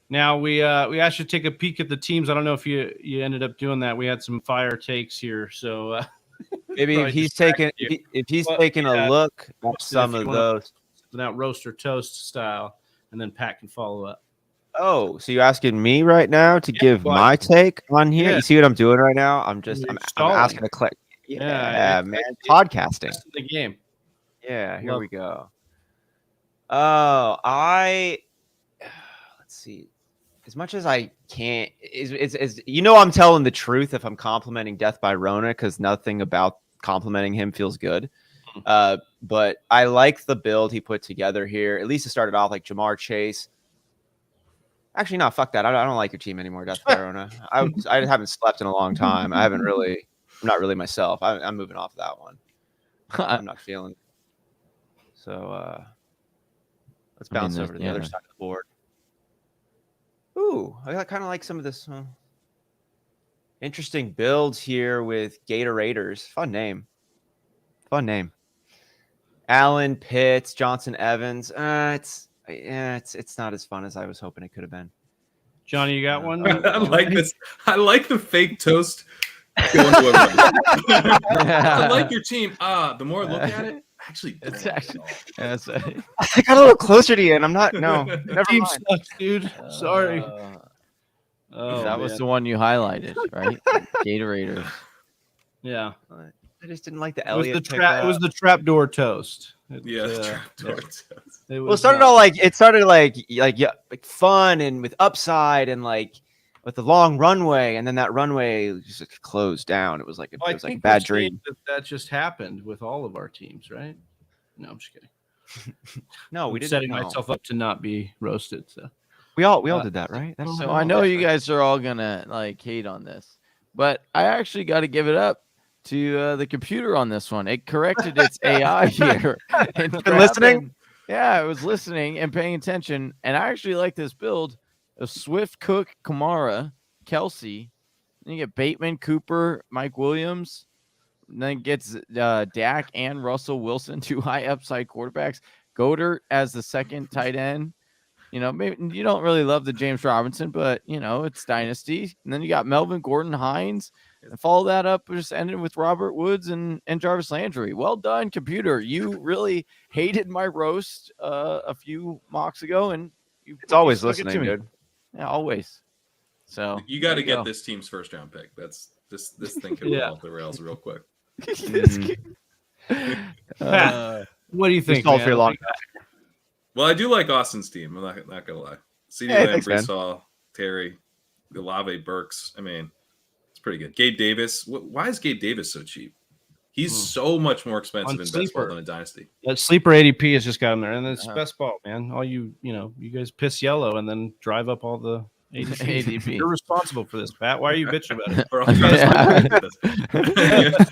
Now we asked you to take a peek at the teams. I don't know if you ended up doing that. We had some fire takes here, so maybe if he's taking a look at some of those, without roast or toast style, and then Pat can follow up. Oh, so you're asking me right now to give my take on here? Yeah. You see what I'm doing right now? I'm asking to click. Yeah, man. Podcasting. The game. Yeah, here we go. Oh, let's see. As much as I can't, I'm telling the truth if I'm complimenting Death by Rona, because nothing about complimenting him feels good. But I like the build he put together here. At least it started off like Jamar Chase. Actually, no, fuck that. I don't like your team anymore, Death by Rona. I haven't slept in a long time. I'm not really myself. I'm moving off that one. I'm not feeling it. So let's bounce over to the other side of the board. Ooh, I kind of like some of this interesting builds here with Gatorators. Fun name. Allen, Pitts, Johnson, Evans. It's not as fun as I was hoping it could have been. Johnny, you got one? I like this. I like the fake toast. I like your team. The more I look at it, actually don't It's like actually- it at all. I got a little closer to you, and I'm not. No, never Team mind. sucks, dude. Sorry. Oh, that was man. the one you highlighted, right? Gatorators. Yeah. I just didn't like the It was Elliott. the trap. It was the trapdoor toast. Yeah, trapdoor toast. Well, it started all like like fun and with upside and like with the long runway, and then that runway just closed down. It was like I it was like a think bad we're saying dream. that just happened with all of our teams, right? No, I'm just kidding. No, we I'm didn't. setting know. myself up to not be so We all did that, right? That all So happened? I know you guys are all gonna like hate on this, but I actually got to give it up to the computer on this one. It corrected its AI here. And Been listening? Yeah, I was listening and paying attention, and I actually like this build of Swift, Cook, Kamara, Kelsey. Then you get Bateman, Cooper, Mike Williams. And then gets Dak and Russell Wilson, 2 high upside quarterbacks. Goddard as the second tight end. You know, maybe you don't really love the James Robinson, but you know, it's Dynasty. And then you got Melvin Gordon, Hines, and follow that up, just ended with Robert Woods and Jarvis Landry. Well done, computer. You really hated my roast a few mocks ago, and It's always stuck it to listening, me. dude. Yeah, always. So You got to there you get go. this team's first round pick. That's this thing could Yeah. fall off the rails real quick. What do you think? Stalled for man? a long Well, I do like Austin's team. I'm not gonna lie. CeeDee Hey, Lamb, thanks, man. Brees Hall, Terry, Olave, Burks. I mean, it's pretty good. Gabe Davis. Why is Gabe Davis so cheap? He's so much more expensive On in best ball Sleeper. than a dynasty. That sleeper ADP has just got him there, and it's Uh-huh. best ball, man. All you guys piss yellow and then drive up all the ADP. ADP. You're responsible for this, Pat. Why are you bitching about it? We're all trying to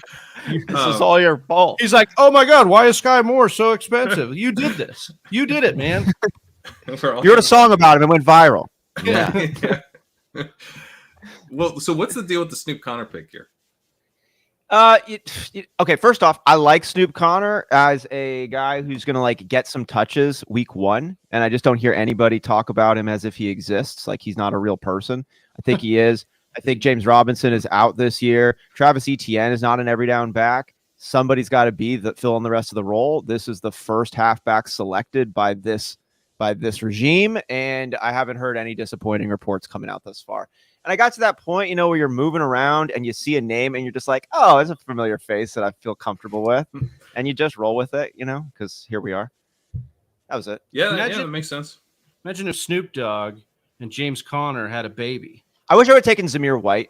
This is all your fault. He's like, "Oh my God, why is Sky Moore so expensive? You did this. You did it, man." we're all You wrote a song about him and went viral. Yeah. Yeah. Well, so what's the deal with the Snoop Connor pick here? Okay, first off, I like Snoop Connor as a guy who's going to like get some touches week 1, and I just don't hear anybody talk about him as if he exists, like he's not a real person. I think he is. I think James Robinson is out this year. Travis Etienne is not an every down back. Somebody's got to be fill in the rest of the role. This is the first halfback selected by this regime, and I haven't heard any disappointing reports coming out thus far. And I got to that point, where you're moving around and you see a name and you're just like, oh, it's a familiar face that I feel comfortable with. And you just roll with it, because here we are. That was it. Yeah, Imagine- that makes sense. Imagine if Snoop Dogg and James Conner had a baby. I wish I would have taken Zamir White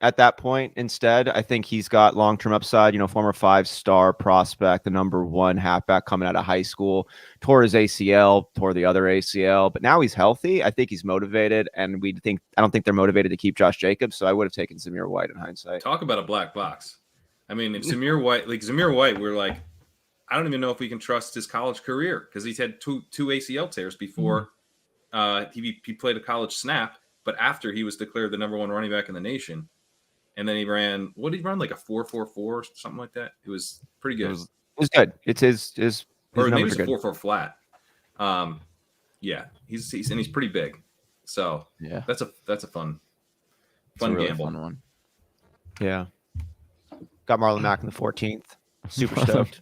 at that point instead. I think he's got long-term upside, former 5-star prospect, the number 1 halfback coming out of high school, tore his ACL, tore the other ACL, but now he's healthy. I think he's motivated, and I don't think they're motivated to keep Josh Jacobs, so I would have taken Zamir White in hindsight. Talk about a black box. I mean, if Zamir White, we're like, I don't even know if we can trust his college career because he's had two ACL tears before he played a college snap, but after he was declared the number 1 running back in the nation. And then he ran, what did he run? Like a 4.44 or something like that. It was pretty good. It was good. It's his Or maybe numbers it's are a good. 4.4 flat. Yeah, he's pretty big. So Yeah. that's a fun It's a really gamble. fun one. Yeah. Got Marlon Mack in the 14th. Super stoked.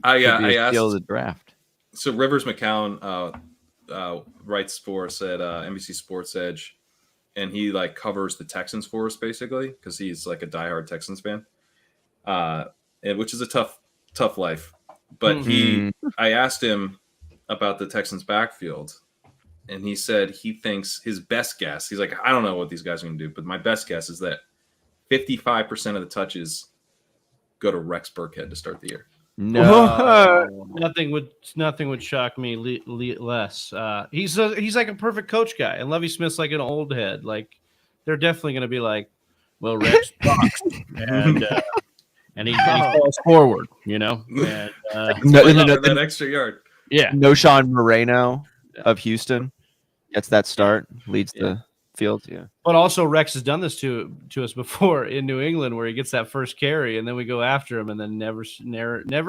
I Could be a asked. steal of the draft. So Rivers McCown writes for us at NBC Sports Edge, and he like covers the Texans for us basically because he's like a diehard Texans fan, and which is a tough life. But I asked him about the Texans backfield, and he said he thinks his best guess. He's like, I don't know what these guys are going to do, but my best guess is that 55% of the touches go to Rex Burkhead to start the year. No. Nothing would shock me less. He's like a perfect coach guy, and Lovie Smith's like an old head. Like they're definitely going to be like, well, Rex boxed and he falls forward, and That extra yard. yeah, Noshawn Moreno of Houston gets that start, leads the field. Yeah. But also Rex has done this to us before in New England, where he gets that first carry, and then we go after him, and then never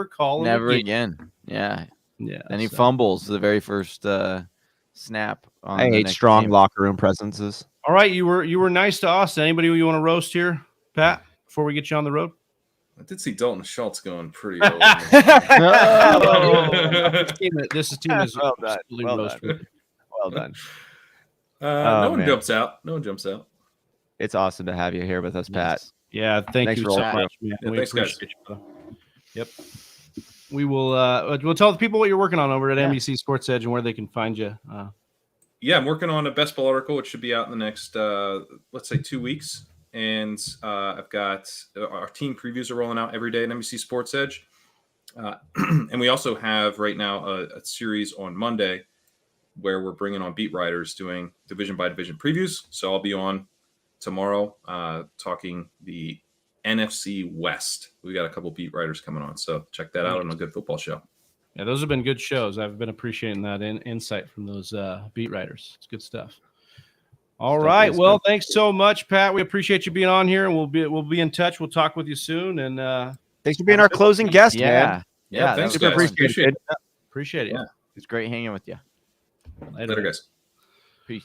call him. Never again. Yeah. Yeah. And he fumbles the very first snap. On I the hate next strong game. locker room presences. All right, you were nice to Austin. Anybody you want to roast here, Pat? Before we get you on the road. I did see Dalton Schultz going pretty early. This team is well done. Well done. No one jumps out. No one jumps out. It's awesome to have you here with us, Pat. Yeah, thanks you so much, man. Yeah, we thanks, appreciate you. Yep. We will. We'll tell the people what you're working on over at NBC Sports Edge and where they can find you. Yeah, I'm working on a best ball article, which should be out in the next, let's say, 2 weeks. And I've got our team previews are rolling out every day at NBC Sports Edge. And we also have right now a series on Monday where we're bringing on beat writers doing division by division previews. So I'll be on tomorrow talking the NFC West. We got a couple beat writers coming on. So check that out on a good football show. Yeah, those have been good shows. I've been appreciating that insight from those beat writers. It's good stuff. All right. Well, thanks so much, Pat. We appreciate you being on here, and we'll be in touch. We'll talk with you soon. And thanks for being our closing guest, man. Yeah, thanks, super appreciate it. Appreciate it. Yeah, it's great hanging with you. Later, guys. Peace.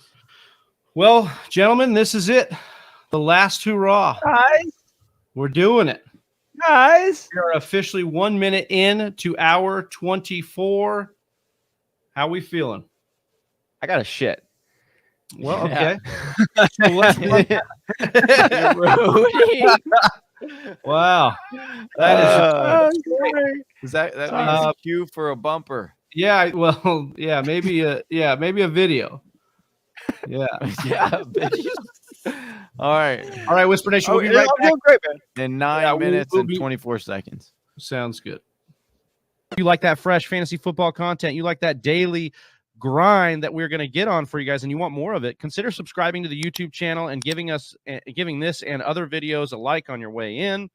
Well, gentlemen, this is it. The last hurrah. Guys. We're doing it. Guys. We are officially 1 minute in to hour 24. How we feeling? I got a shit. Well, okay. Wow. That is that means a cue for a bumper. Yeah, well, yeah, maybe a video. Yeah. All right, Whisper Nation. We'll be right back. Great, man. In 9 minutes and 24 seconds. Sounds good. If you like that fresh fantasy football content, you like that daily grind that we're going to get on for you guys, and you want more of it, consider subscribing to the YouTube channel and giving this and other videos a like on your way in.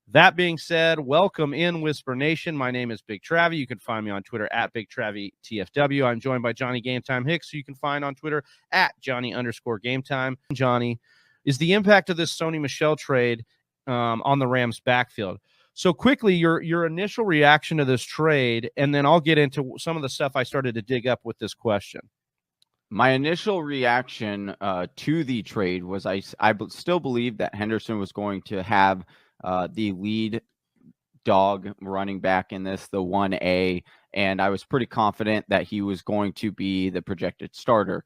That being said, welcome in Whisper Nation. My name is Big Travie. You can find me on Twitter at Big Travie TFW. I'm joined by Johnny Game Time Hicks, who you can find on Twitter at Johnny_Game Time. Johnny, is the impact of this Sony Michel trade on the Rams backfield? So quickly, your initial reaction to this trade, and then I'll get into some of the stuff I started to dig up with this question. My initial reaction to the trade was I still believe that Henderson was going to have the lead dog running back in this, the 1A, and I was pretty confident that he was going to be the projected starter.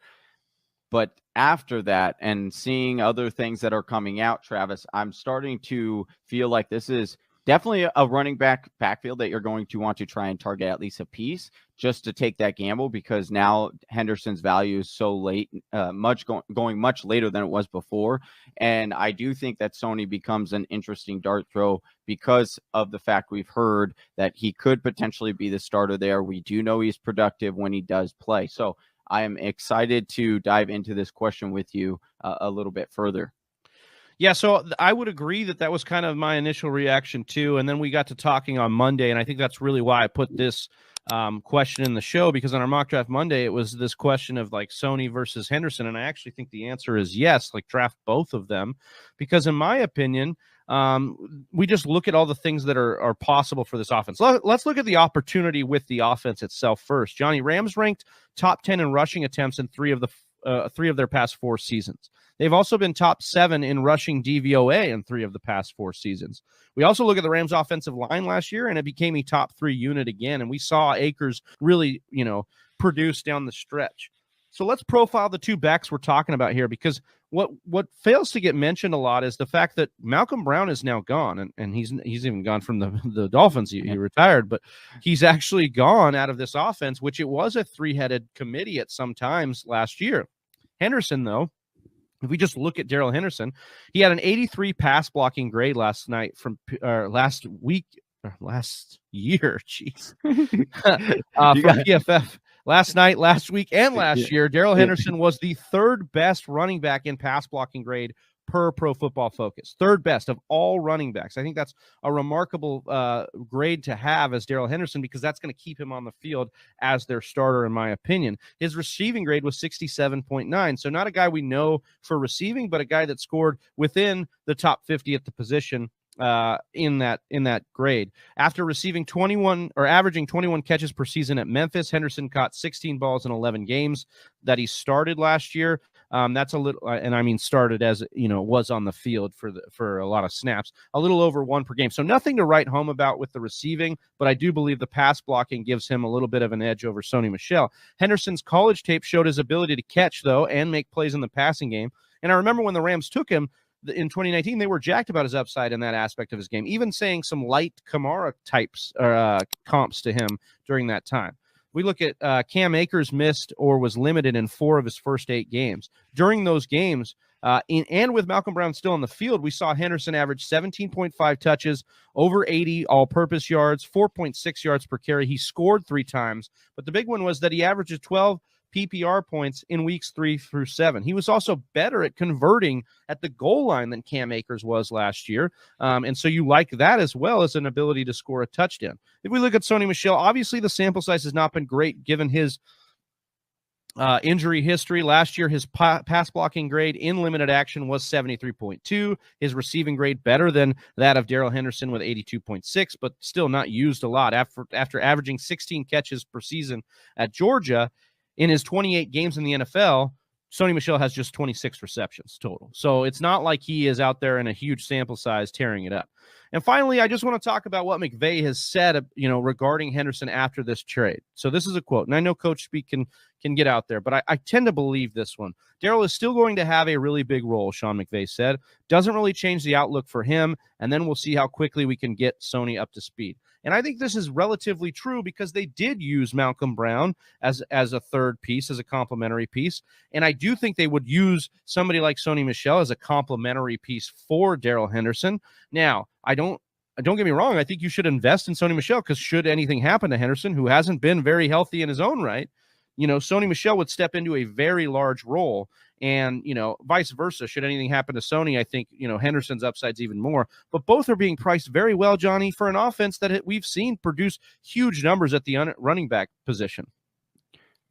But after that, and seeing other things that are coming out, Travis, I'm starting to feel like this is definitely a running backfield that you're going to want to try and target at least a piece just to take that gamble, because now Henderson's value is so late, going much later than it was before. And I do think that Sony becomes an interesting dart throw because of the fact we've heard that he could potentially be the starter there. We do know he's productive when he does play. So I am excited to dive into this question with you a little bit further. Yeah, so I would agree that was kind of my initial reaction too. And then we got to talking on Monday, and I think that's really why I put this question in the show, because on our mock draft Monday, it was this question of like Sony versus Henderson. And I actually think the answer is yes, like draft both of them, because in my opinion, we just look at all the things that are possible for this offense. Let's look at the opportunity with the offense itself first. Johnny, Rams ranked top 10 in rushing attempts in three of their past 4 seasons. They've also been top 7 in rushing DVOA in 3 of the past 4 seasons. We also look at the Rams offensive line last year, and it became a top 3 unit again. And we saw Akers really, produce down the stretch. So let's profile the 2 backs we're talking about here, because what fails to get mentioned a lot is the fact that Malcolm Brown is now gone, and he's even gone from the Dolphins. He retired, but he's actually gone out of this offense, which it was a 3-headed committee at some times last year. Henderson, though, if we just look at Darrell Henderson, he had an 83 pass blocking grade last year. Jeez. From PFF. Last week, and last year, Darrell Henderson was the 3rd best running back in pass blocking grade per Pro Football Focus. 3rd best of all running backs. I think that's a remarkable grade to have as Darrell Henderson, because that's going to keep him on the field as their starter, in my opinion. His receiving grade was 67.9. So not a guy we know for receiving, but a guy that scored within the top 50 at the position in that grade. After averaging 21 catches per season at Memphis, Henderson caught 16 balls in 11 games that he started last year. That's a little, and I mean started as was on the field for a lot of snaps, a little over 1 per game. So nothing to write home about with the receiving, but I do believe the pass blocking gives him a little bit of an edge over Sony Michel. Henderson's college tape showed his ability to catch though and make plays in the passing game. And I remember when the Rams took him in 2019, they were jacked about his upside in that aspect of his game, even saying some light Kamara types or comps to him during that time. We look at Cam Akers missed or was limited in 4 of his first 8 games. During those games, and with Malcolm Brown still on the field, we saw Henderson average 17.5 touches, over 80 all-purpose yards, 4.6 yards per carry. He scored 3 times, but the big one was that he averages 12 PPR points in weeks 3 through 7. He was also better at converting at the goal line than Cam Akers was last year. And so you like that as well as an ability to score a touchdown. If we look at Sony Michel, obviously the sample size has not been great given his injury history. Last year, his pass blocking grade in limited action was 73.2. His receiving grade better than that of Darrell Henderson with 82.6, but still not used a lot. After averaging 16 catches per season at Georgia, in his 28 games in the NFL, Sony Michel has just 26 receptions total. So it's not like he is out there in a huge sample size tearing it up. And finally, I just want to talk about what McVay has said, regarding Henderson after this trade. So this is a quote, and I know Coach Speak can get out there, but I tend to believe this one. Darrell is still going to have a really big role, Sean McVay said. Doesn't really change the outlook for him, and then we'll see how quickly we can get Sony up to speed. And I think this is relatively true because they did use Malcolm Brown as a third piece, as a complementary piece. And I do think they would use somebody like Sony Michel as a complementary piece for Darrell Henderson. Now, don't get me wrong. I think you should invest in Sony Michel because should anything happen to Henderson, who hasn't been very healthy in his own right, Sony Michel would step into a very large role. And, vice versa. Should anything happen to Sony, I think, Henderson's upside's even more. But both are being priced very well, Johnny, for an offense that we've seen produce huge numbers at the running back position.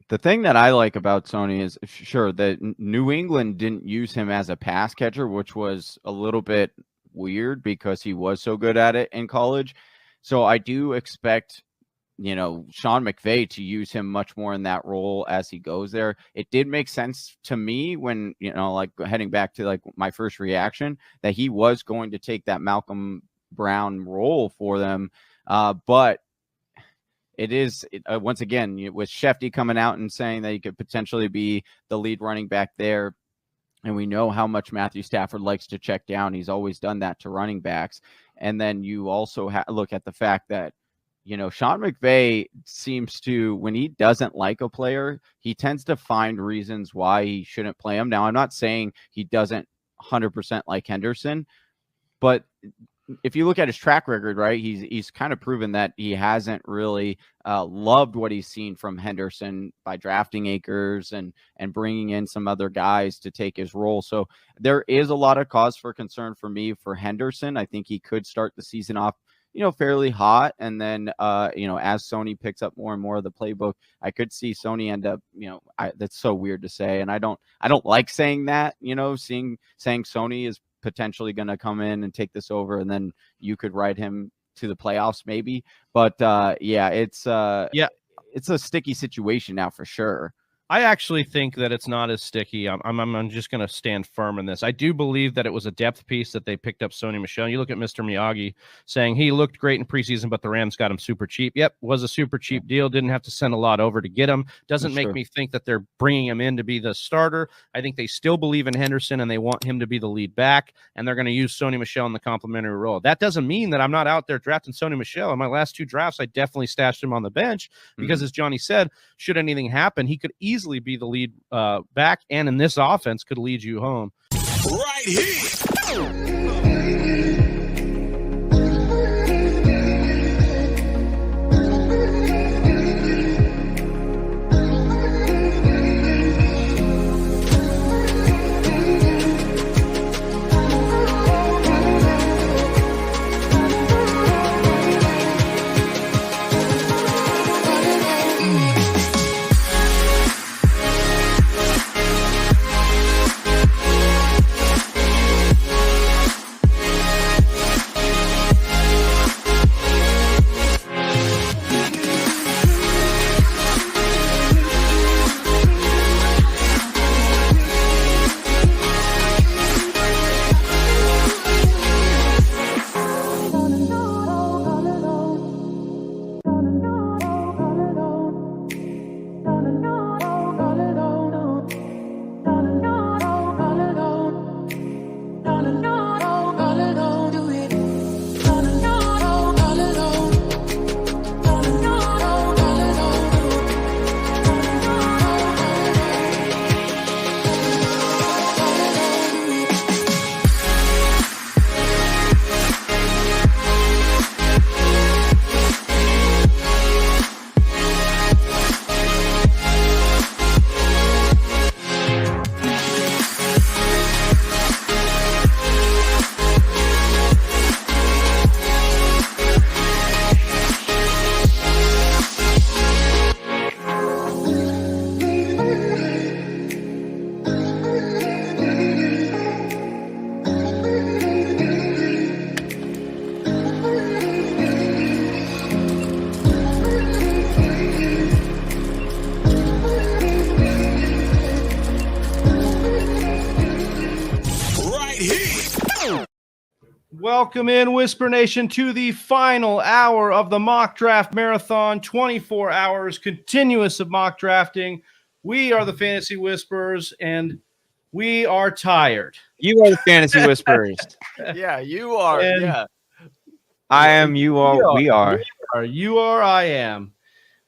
The thing that I like about Sony is, sure, that New England didn't use him as a pass catcher, which was a little bit weird because he was so good at it in college. So I do expect Sean McVay to use him much more in that role as he goes there. It did make sense to me when, like heading back to like my first reaction that he was going to take that Malcolm Brown role for them. But it is once again, with Shefty coming out and saying that he could potentially be the lead running back there. And we know how much Matthew Stafford likes to check down. He's always done that to running backs. And then you also look at the fact that, Sean McVay seems to, when he doesn't like a player, he tends to find reasons why he shouldn't play him. Now, I'm not saying he doesn't 100% like Henderson, but if you look at his track record, right, he's kind of proven that he hasn't really loved what he's seen from Henderson by drafting Akers and bringing in some other guys to take his role. So there is a lot of cause for concern for me for Henderson. I think he could start the season off fairly hot. And then, as Sony picks up more and more of the playbook, I could see Sony end up, that's so weird to say. And I don't like saying that, saying Sony is potentially going to come in and take this over. And then you could ride him to the playoffs maybe. But it's a sticky situation now for sure. I actually think that it's not as sticky. I'm just going to stand firm in this. I do believe that it was a depth piece that they picked up Sony Michel. You look at Mr. Miyagi saying he looked great in preseason, but the Rams got him super cheap. Yep, was a super cheap deal. Didn't have to send a lot over to get him. Doesn't make me think that they're bringing him in to be the starter. I think they still believe in Henderson and they want him to be the lead back, and they're going to use Sony Michel in the complementary role. That doesn't mean that I'm not out there drafting Sony Michel. In my last 2 drafts, I definitely stashed him on the bench because, as Johnny said, should anything happen, he could easily be the lead back, and in this offense could lead you home. Right here. Welcome in, Whisper Nation, to the final hour of the mock draft marathon. 24 hours continuous of mock drafting. We are the Fantasy Whisperers, and we are tired. You are the Fantasy Whisperers. Yeah, you are. And yeah. I am, you are, we are. You are, I am.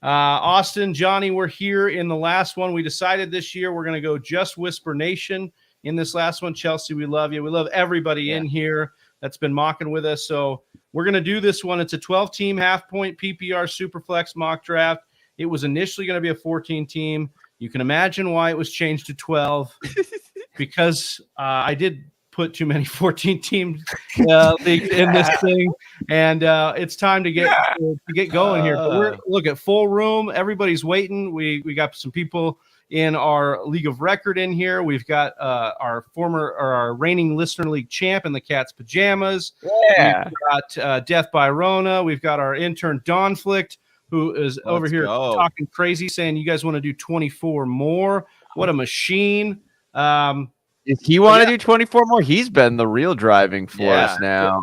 Austin, Johnny, we're here in the last one. We decided this year we're going to go just Whisper Nation in this last one. Chelsea, we love you. We love everybody in here that's been mocking with us. So we're going to do this one. It's a 12-team half-point PPR Superflex mock draft. It was initially going to be a 14-team. You can imagine why it was changed to 12 because I did put too many 14 teams leagues in this thing, and it's time to get going here. But we're look at full room. Everybody's waiting. We got some people in our league of record in here. We've got our reigning listener league champ in the cat's pajamas. Yeah. We've got Death by Rona. We've got our intern Donflict, who is over here talking crazy, saying you guys want to do 24 more. What a machine. If he want to do 24 more, he's been the real driving force now.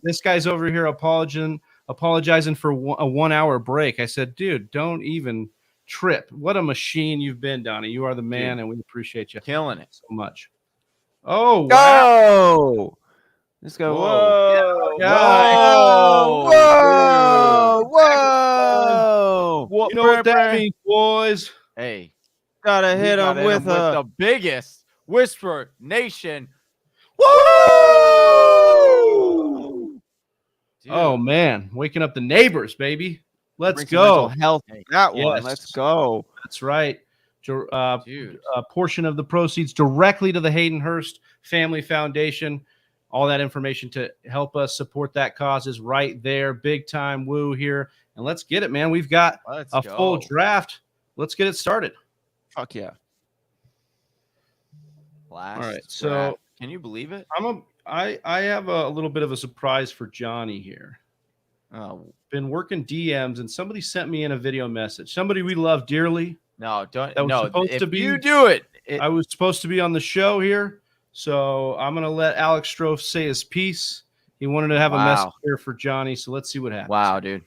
This guy's over here apologizing for a 1 hour break. I said, dude, don't even trip. What a machine you've been, Donnie. You are the man, and we appreciate you. Killing it so much. Oh, wow. Let's go. Whoa. Whoa. You know what that means, boys? Hey, gotta hit him with the biggest Whisper Nation. Woo! Oh man, waking up the neighbors, baby. Let's go. Health. That one. Let's go. That's right. A portion of the proceeds directly to the Hayden Hurst Family Foundation. All that information to help us support that cause is right there. Big time woo here. And let's get it, man. We've got a full draft. Let's get it started. Fuck yeah. All right. So can you believe it? I have a little bit of a surprise for Johnny here. Been working DMs, and somebody sent me in a video message. Somebody we love dearly. No, don't. That was no, supposed to be. You do it. I was supposed to be on the show here, so I'm gonna let Alex Strofe say his piece. He wanted to have a message here for Johnny, so let's see what happens. Wow, dude.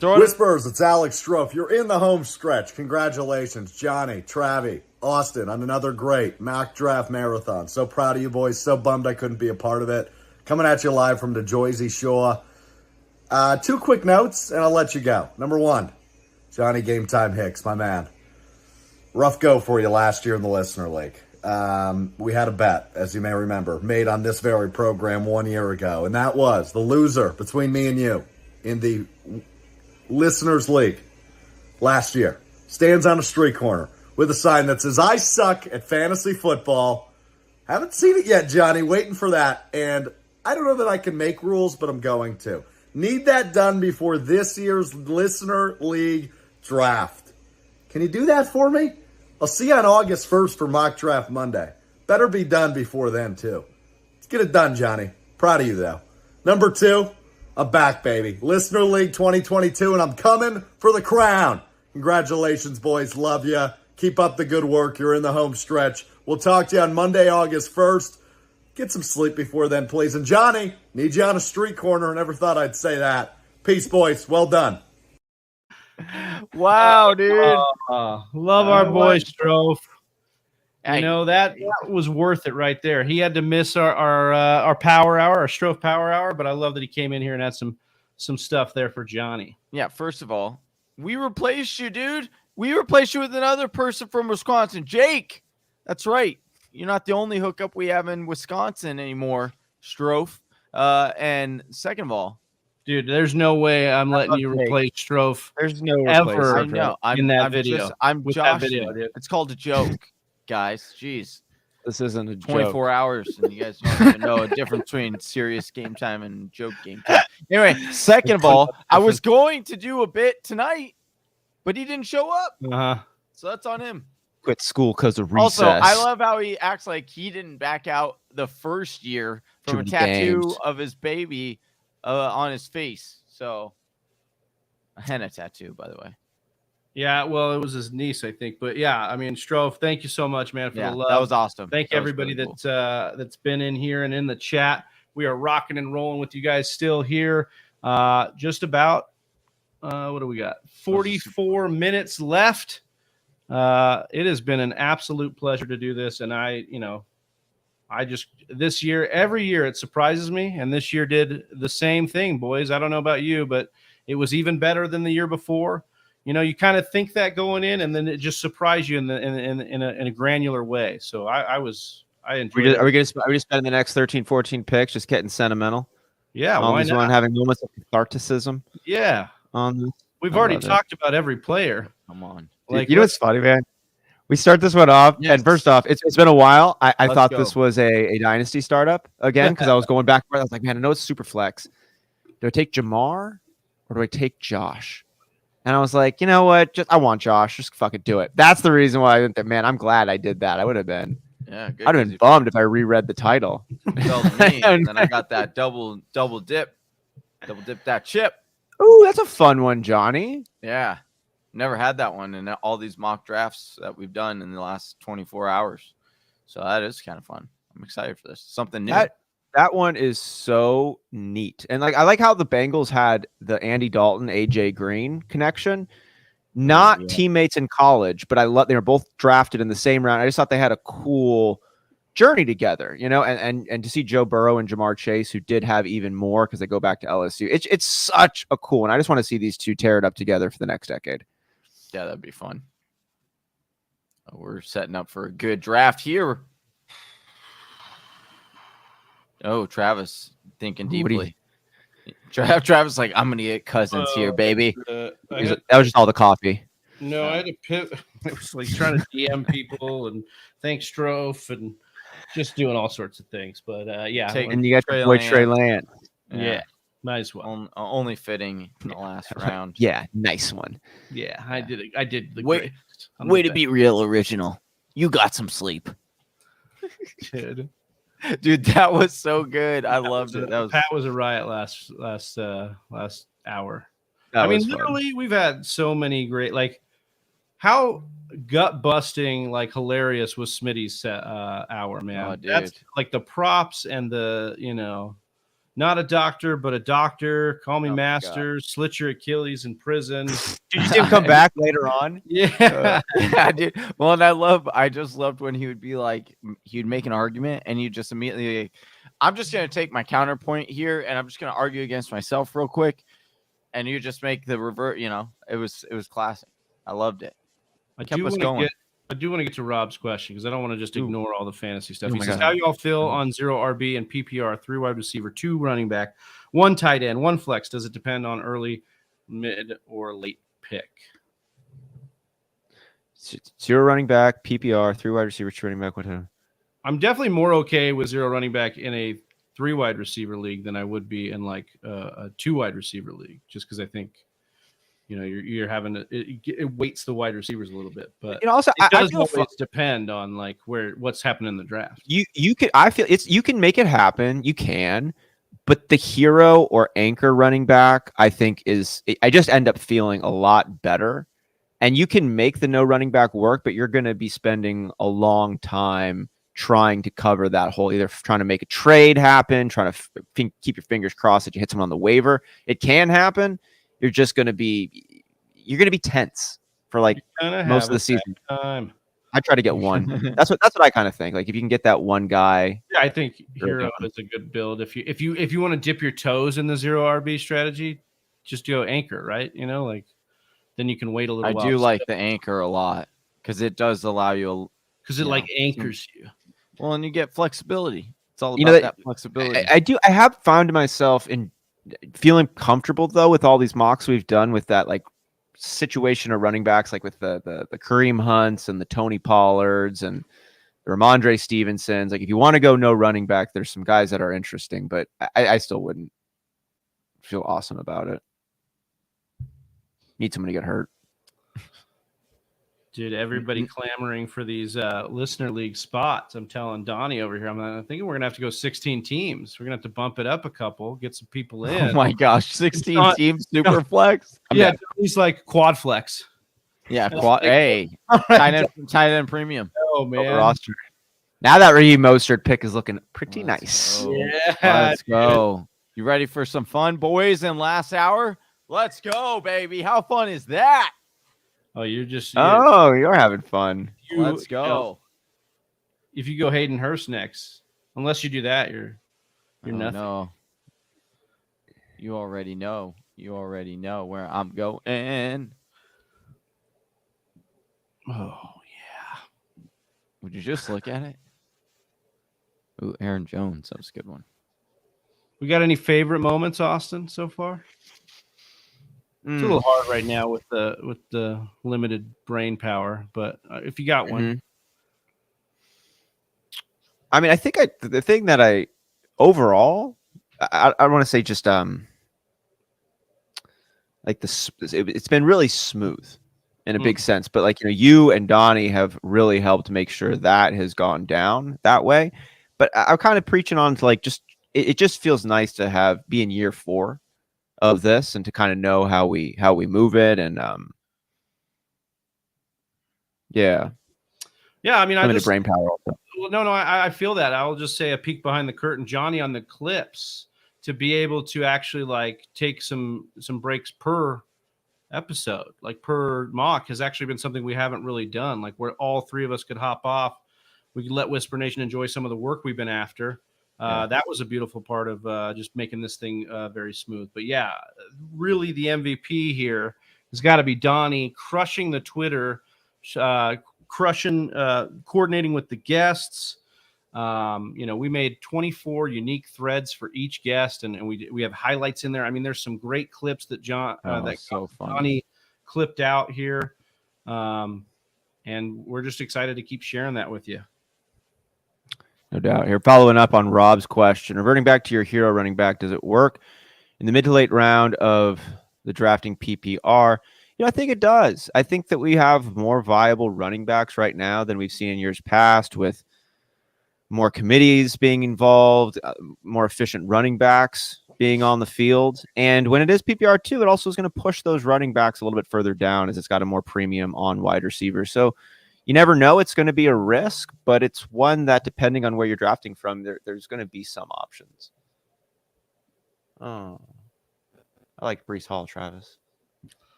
Whisperers, it's Alex Strofe. You're in the home stretch. Congratulations, Johnny, Travi, Austin, on another great mock draft marathon. So proud of you boys. So bummed I couldn't be a part of it. Coming at you live from the Jersey Shore. 2 quick notes, and I'll let you go. Number 1, Johnny Game Time Hicks, my man. Rough go for you last year in the Listener League. We had a bet, as you may remember, made on this very program 1 year ago, and that was the loser between me and you in the Listeners League last year. Stands on a street corner with a sign that says, I suck at fantasy football. Haven't seen it yet, Johnny. Waiting for that. And I don't know that I can make rules, but I'm going to. Need that done before this year's Listener League draft. Can you do that for me? I'll see you on August 1st for Mock Draft Monday. Better be done before then, too. Let's get it done, Johnny. Proud of you, though. Number 2, I'm back, baby. Listener League 2022, and I'm coming for the crown. Congratulations, boys. Love you. Keep up the good work. You're in the home stretch. We'll talk to you on Monday, August 1st. Get some sleep before then, please. And Johnny, need you on a street corner. Never thought I'd say that. Peace, boys. Well done. Wow, dude. Love our boy Strofe. You know, that was worth it right there. He had to miss our power hour, our Strofe power hour, but I love that he came in here and had some stuff there for Johnny. Yeah, first of all, we replaced you, dude. We replaced you with another person from Wisconsin, Jake. That's right. You're not the only hookup we have in Wisconsin anymore, Strofe. And second of all, dude, there's no way I'm letting you replace Strofe. There's no ever. I know. In that video. I'm joshing. That video, it's called a joke, guys. Jeez. This isn't a 24 hours, and you guys don't even know a difference between serious game time and joke game time. Anyway, second of all, I was going to do a bit tonight, but he didn't show up. So that's on him. Quit school because of recess. Also, I love how he acts like he didn't back out the first year from a tattoo of his baby on his face. So, a henna tattoo, by the way. Yeah, well, it was his niece, I think. But yeah, I mean, Strofe, thank you so much, man, for the love. That was awesome. Thank you, everybody really cool. That's been in here and in the chat. We are rocking and rolling with you guys still here. Just about, what do we got? 44 minutes left. It has been an absolute pleasure to do this. And this year, every year it surprises me. And this year did the same thing, boys. I don't know about you, but it was even better than the year before. You kind of think that going in, and then it just surprised you in a granular way. So I enjoyed it. Are we going to spend the next 13, 14 picks just getting sentimental? Yeah, why not? One having moments of catharticism. Yeah. We've already talked about every player. Come on. Like, you know what's funny, man? We start this one off, and first off, it's been a while. I thought this was a Dynasty startup again, because I was going back. I was like, man, I know it's super flex. Do I take Jamar or do I take Josh? And I was like, you know what? I want Josh. Just fucking do it. That's the reason why I went there. Man, I'm glad I did that. I would have been. Yeah, I'd have been bummed if I reread the title. And then I got that double dip that chip. Ooh, that's a fun one, Johnny. Yeah, never had that one in all these mock drafts that we've done in the last 24 hours. So that is kind of fun. I'm excited for this. Something new. That one is so neat. And I like how the Bengals had the Andy Dalton, AJ Green connection. Not teammates in college, but they were both drafted in the same round. I just thought they had a cool journey together, and to see Joe Burrow and Jamar Chase, who did have even more because they go back to LSU. It's such a cool one. I just want to see these two tear it up together for the next decade. Yeah, that'd be fun. We're setting up for a good draft here. Oh, Travis thinking deeply. Travis like, I'm gonna get Cousins here, baby. That was just all the coffee. No, I had to pivot. I was like trying to DM people and thank Strofe and just doing all sorts of things. But yeah, and you got your boy Trey Lance. Yeah, might as well. Only fitting in the last round. Yeah, nice one. Yeah, I did it. I did the way to be real original. You got some sleep. Dude, that was so good. I loved it. Pat was a riot last hour. Literally, we've had so many great, how gut busting, hilarious was Smitty's hour, man. Oh, dude. That's the props and the, not a doctor, but a doctor. Call me master. Slit your Achilles in prison. Did you see him come back later on? Yeah. Yeah, dude. Well, and I just loved when he would be he'd make an argument and you just immediately, I'm just going to take my counterpoint here and I'm just going to argue against myself real quick. And you just make the revert, it was classic. I loved it. I do want to get to Rob's question because I don't want to just ignore all the fantasy stuff. He says, how y'all feel on 0 RB and PPR, 3 wide receiver, 2 running back, 1 tight end, 1 flex? Does it depend on early, mid, or late pick? 0 running back, PPR, 3 wide receiver, 2 running back. What time? I'm definitely more okay with 0 running back in a 3 wide receiver league than I would be in a 2 wide receiver league, just because I think you're having it weights the wide receivers a little bit, but also it does always depend on what's happening in the draft. You can make it happen. You can, but the hero or anchor running back, I think I just end up feeling a lot better. And you can make the no running back work, but you're going to be spending a long time trying to cover that hole, either trying to make a trade happen, trying to keep your fingers crossed that you hit someone on the waiver. It can happen. You're going to be tense for most of the season. I try to get one. That's what I kind of think. If you can get that one guy. Yeah, I think hero is a good build. If you want to dip your toes in the 0 RB strategy, just go anchor, right? Then you can wait a little while. I do like the anchor a lot because it does allow you because it anchors you. Well, and you get flexibility. It's all about that flexibility. I have found myself in feeling comfortable though with all these mocks we've done with that situation of running backs, with the Kareem Hunts and the Tony Pollards and the Ramondre Stevensons. If you want to go no running back, there's some guys that are interesting, but I still wouldn't feel awesome about it. Need someone to get hurt. Dude, everybody clamoring for these listener league spots. I'm telling Donnie over here, I'm thinking we're going to have to go 16 teams. We're going to have to bump it up a couple, get some people in. Oh, my gosh. 16 teams, super flex? Yeah, he's quad flex. Yeah, quad. Hey, tight end premium. Oh, man. Now that Raheem Mostert pick is looking pretty nice. Yeah, Let's go. You ready for some fun, boys, in last hour? Let's go, baby. How fun is that? Oh, you're having fun. Let's go. If you go Hayden Hurst next, unless you do that, you're nothing. No. You already know. You already know where I'm going. Oh, yeah. Would you just look at it? Ooh, Aaron Jones. That was a good one. We got any favorite moments, Austin, so far? It's a little hard right now with the limited brain power, but if you got one. I mean, I think the thing that I overall, I want to say just like it's been really smooth in a big sense, but like, you and Donnie have really helped make sure that has gone down that way. But I'm kind of preaching on to like it just feels nice to be in year 4 of this and to kind of know how we move it and yeah. I mean, I'm into brain power also. Well, no, I feel that. I'll just say a peek behind the curtain. Johnny on the clips to be able to actually like take some breaks per episode, like per mock, has actually been something we haven't really done. Like where all 3 of us could hop off. We could let Whisper Nation enjoy some of the work we've been after. That was a beautiful part of just making this thing very smooth. But yeah, really the MVP here has got to be Donnie crushing the Twitter, coordinating with the guests. We made 24 unique threads for each guest, and we have highlights in there. I mean, there's some great clips that Donnie clipped out here, and we're just excited to keep sharing that with you. No doubt. Here, following up on Rob's question, reverting back to your hero running back, does it work in the mid to late round of the drafting PPR? I think it does. I think that we have more viable running backs right now than we've seen in years past, with more committees being involved, more efficient running backs being on the field. And when it is PPR too, it also is going to push those running backs a little bit further down as it's got a more premium on wide receivers. So you never know. It's going to be a risk, but it's one that, depending on where you're drafting from, there's going to be some options. Oh, I like Breece Hall, Travis.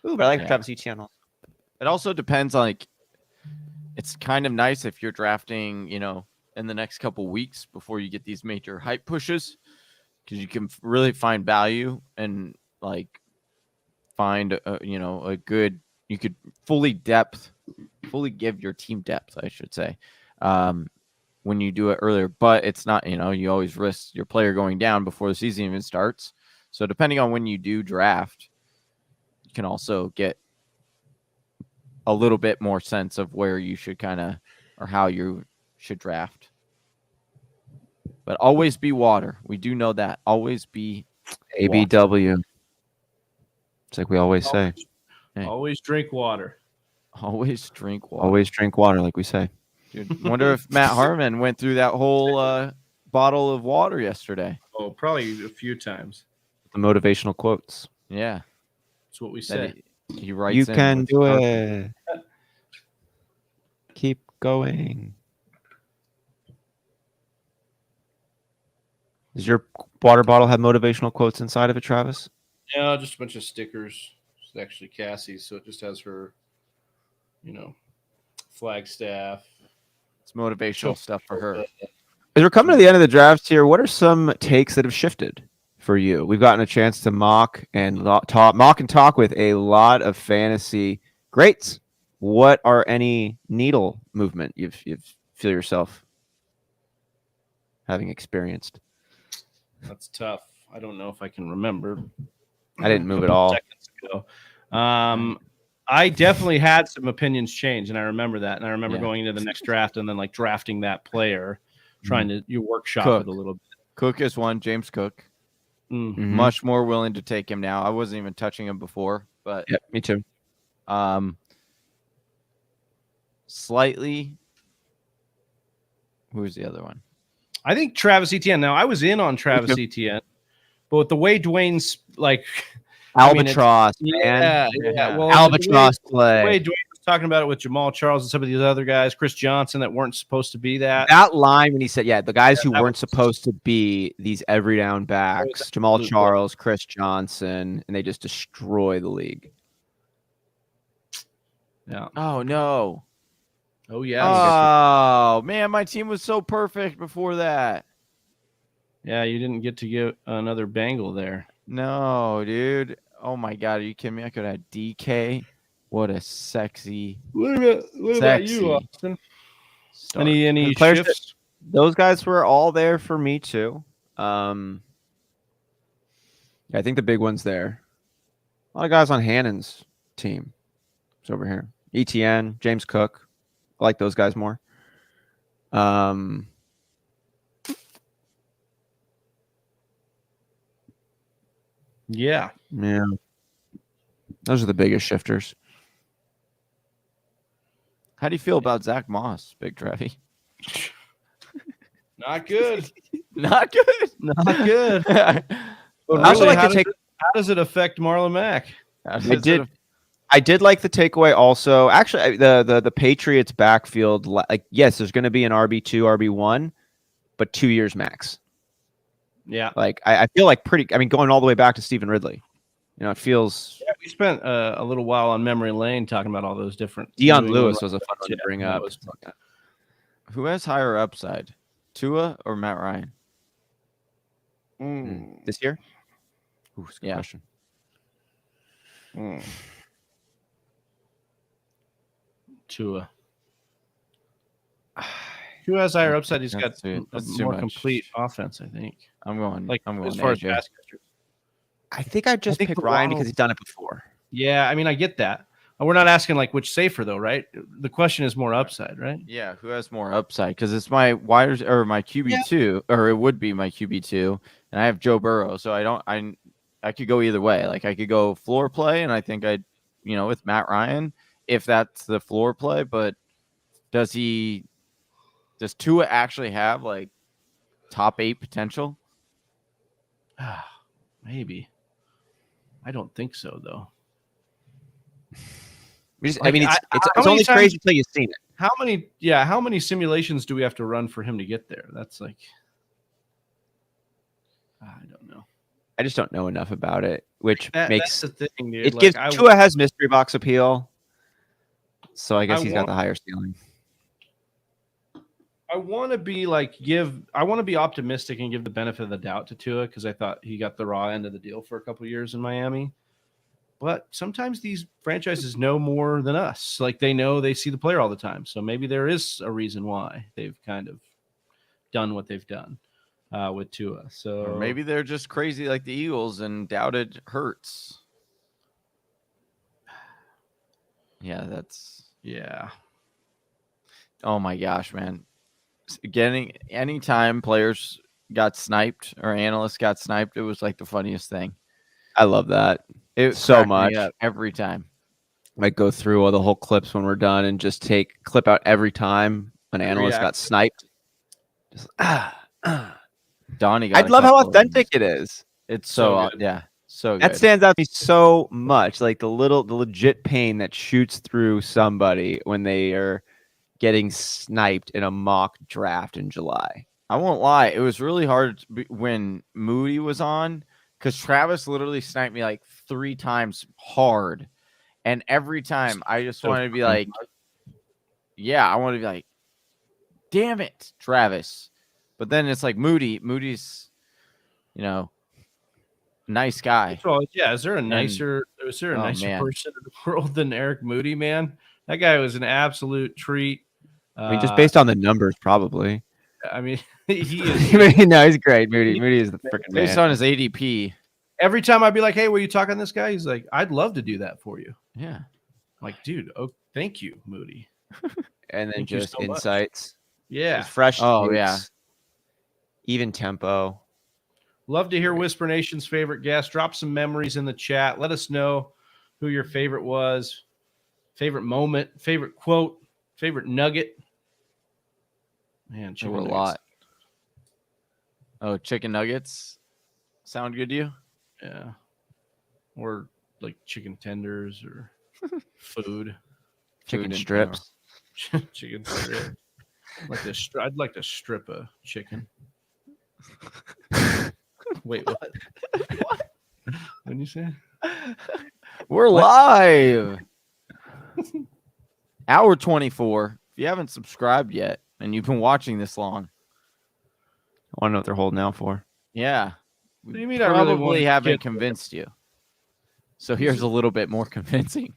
Ooh, but I like Travis Etienne. It also depends. Like, it's kind of nice if you're drafting, in the next couple weeks before you get these major hype pushes, because you can really find value and like find a good. You could fully give your team depth, I should say, when you do it earlier. But it's not, you always risk your player going down before the season even starts. So depending on when you do draft, you can also get a little bit more sense of where you should or how you should draft. But always be water. We do know that. Always be ABW. Water. It's like we always say. Always drink water. Always drink water. Always drink water, like we say. Dude, wonder if Matt Harmon went through that whole bottle of water yesterday. Oh, probably a few times. The motivational quotes. Yeah. That's what we say. He writes you can do it. Keep going. Does your water bottle have motivational quotes inside of it, Travis? Yeah, just a bunch of stickers. It's actually Cassie's, so it just has her, Flagstaff. It's motivational stuff for her. As we're coming to the end of the draft here, what are some takes that have shifted for you? We've gotten a chance to mock and talk with a lot of fantasy greats. What are any needle movement you feel yourself having experienced? That's tough. I don't know if I can remember. I didn't move at all. Seconds ago. I definitely had some opinions change, and I remember that. And I remember going into the next draft and then like drafting that player, trying to workshop it a little bit. Cook is one. James Cook. Much more willing to take him now. I wasn't even touching him before, but me too. Slightly. Who's the other one? I think Travis Etienne. Now I was in on Travis Etienne, but with the way Dwayne's like Albatross, man. Yeah. Well, Albatross play. The way Dwayne was talking about it with Jamal Charles and some of these other guys, Chris Johnson, that weren't supposed to be that. That line when he said, the guys who weren't supposed to be these every down backs, Jamal Charles, Chris Johnson, and they just destroy the league. Yeah. Oh, no. Oh, yeah. Oh, man, my team was so perfect before that. Yeah, you didn't get to get another Bengal there. No, dude. Oh, my God. Are you kidding me? I could have DK. What a sexy. What about you, Austin? Start. Any players shifts? Those guys were all there for me too. I think the big one's there. A lot of guys on Hannon's team. It's over here. ETN, James Cook. I like those guys more. Yeah. Those are the biggest shifters. How do you feel about Zach Moss, Big Trevi? Not good. Not good. Not good. I also like to take. How does it affect Marlon Mack? I did like the takeaway also. Actually, the Patriots backfield, yes, there's going to be an RB2, RB1, but 2 years max. Yeah. Like I feel like going all the way back to Stephen Ridley. It feels. Yeah, we spent a little while on memory lane talking about all those different. Deion Lewis was a fun one to bring up. Who has higher upside, Tua or Matt Ryan? This year? Ooh, that's a good question. Tua. Who has higher upside? He's got a more complete offense, I think. I'm going as far as pass catchers. I think I'd just pick Ryan because he's done it before. Yeah, I mean, I get that. We're not asking which safer though, right? The question is more upside, right? Yeah, who has more upside? Because it's my wires or my QB2, or it would be my QB2, and I have Joe Burrow, so I could go either way. Like I could go floor play, and I think I'd with Matt Ryan if that's the floor play. But does Tua actually have top 8 potential? Maybe. I don't think so though. It's only crazy until you've seen it. How many simulations do we have to run for him to get there? That's I don't know. I just don't know enough about it, which makes that's the thing, dude. It gives Tua has mystery box appeal, so I guess he's got the higher ceiling. I want to be I want to be optimistic and give the benefit of the doubt to Tua because I thought he got the raw end of the deal for a couple of years in Miami. But sometimes these franchises know more than us. They see the player all the time. So maybe there is a reason why they've kind of done what they've done with Tua. So or maybe they're just crazy like the Eagles and doubted Hurts. Yeah. Oh my gosh, man. Anytime players got sniped or analysts got sniped, it was the funniest thing. I love that. It so much every time. I go through all the whole clips when we're done and just clip out every time an analyst got sniped. Just Donnie, I love how authentic it is. It's so good. So good. That stands out to me so much. The legit pain that shoots through somebody when they are getting sniped in a mock draft in July. I won't lie. It was really hard when Moody was on because Travis literally sniped me 3 times hard. And every time I just wanted to be I want to be damn it, Travis. But then it's Moody's, nice guy. Well, yeah. Is there a nicer person in the world than Eric Moody, man? That guy was an absolute treat. Just based on the numbers, probably. I mean, he is. No, he's great. Moody is the freaking man. Based on his ADP. Every time I'd be hey, will you talk on this guy? He's I'd love to do that for you. Yeah. Dude, thank you, Moody. And then just insights. Yeah. Just fresh. Oh, yeah. Even tempo. Love to hear Whisper Nation's favorite guest. Drop some memories in the chat. Let us know who your favorite was, favorite moment, favorite quote, favorite nugget. Man, a lot. Oh, chicken nuggets sound good to you? Yeah. Or chicken tenders or food. Chicken strips. Chicken strip. I'd like to strip a chicken. Wait, what? What? What did you say? We're live. Hour 24. If you haven't subscribed yet and you've been watching this long, I want to know what they're holding out for. yeah. What do you mean? Probably haven't convinced you. So here's a little bit more convincing.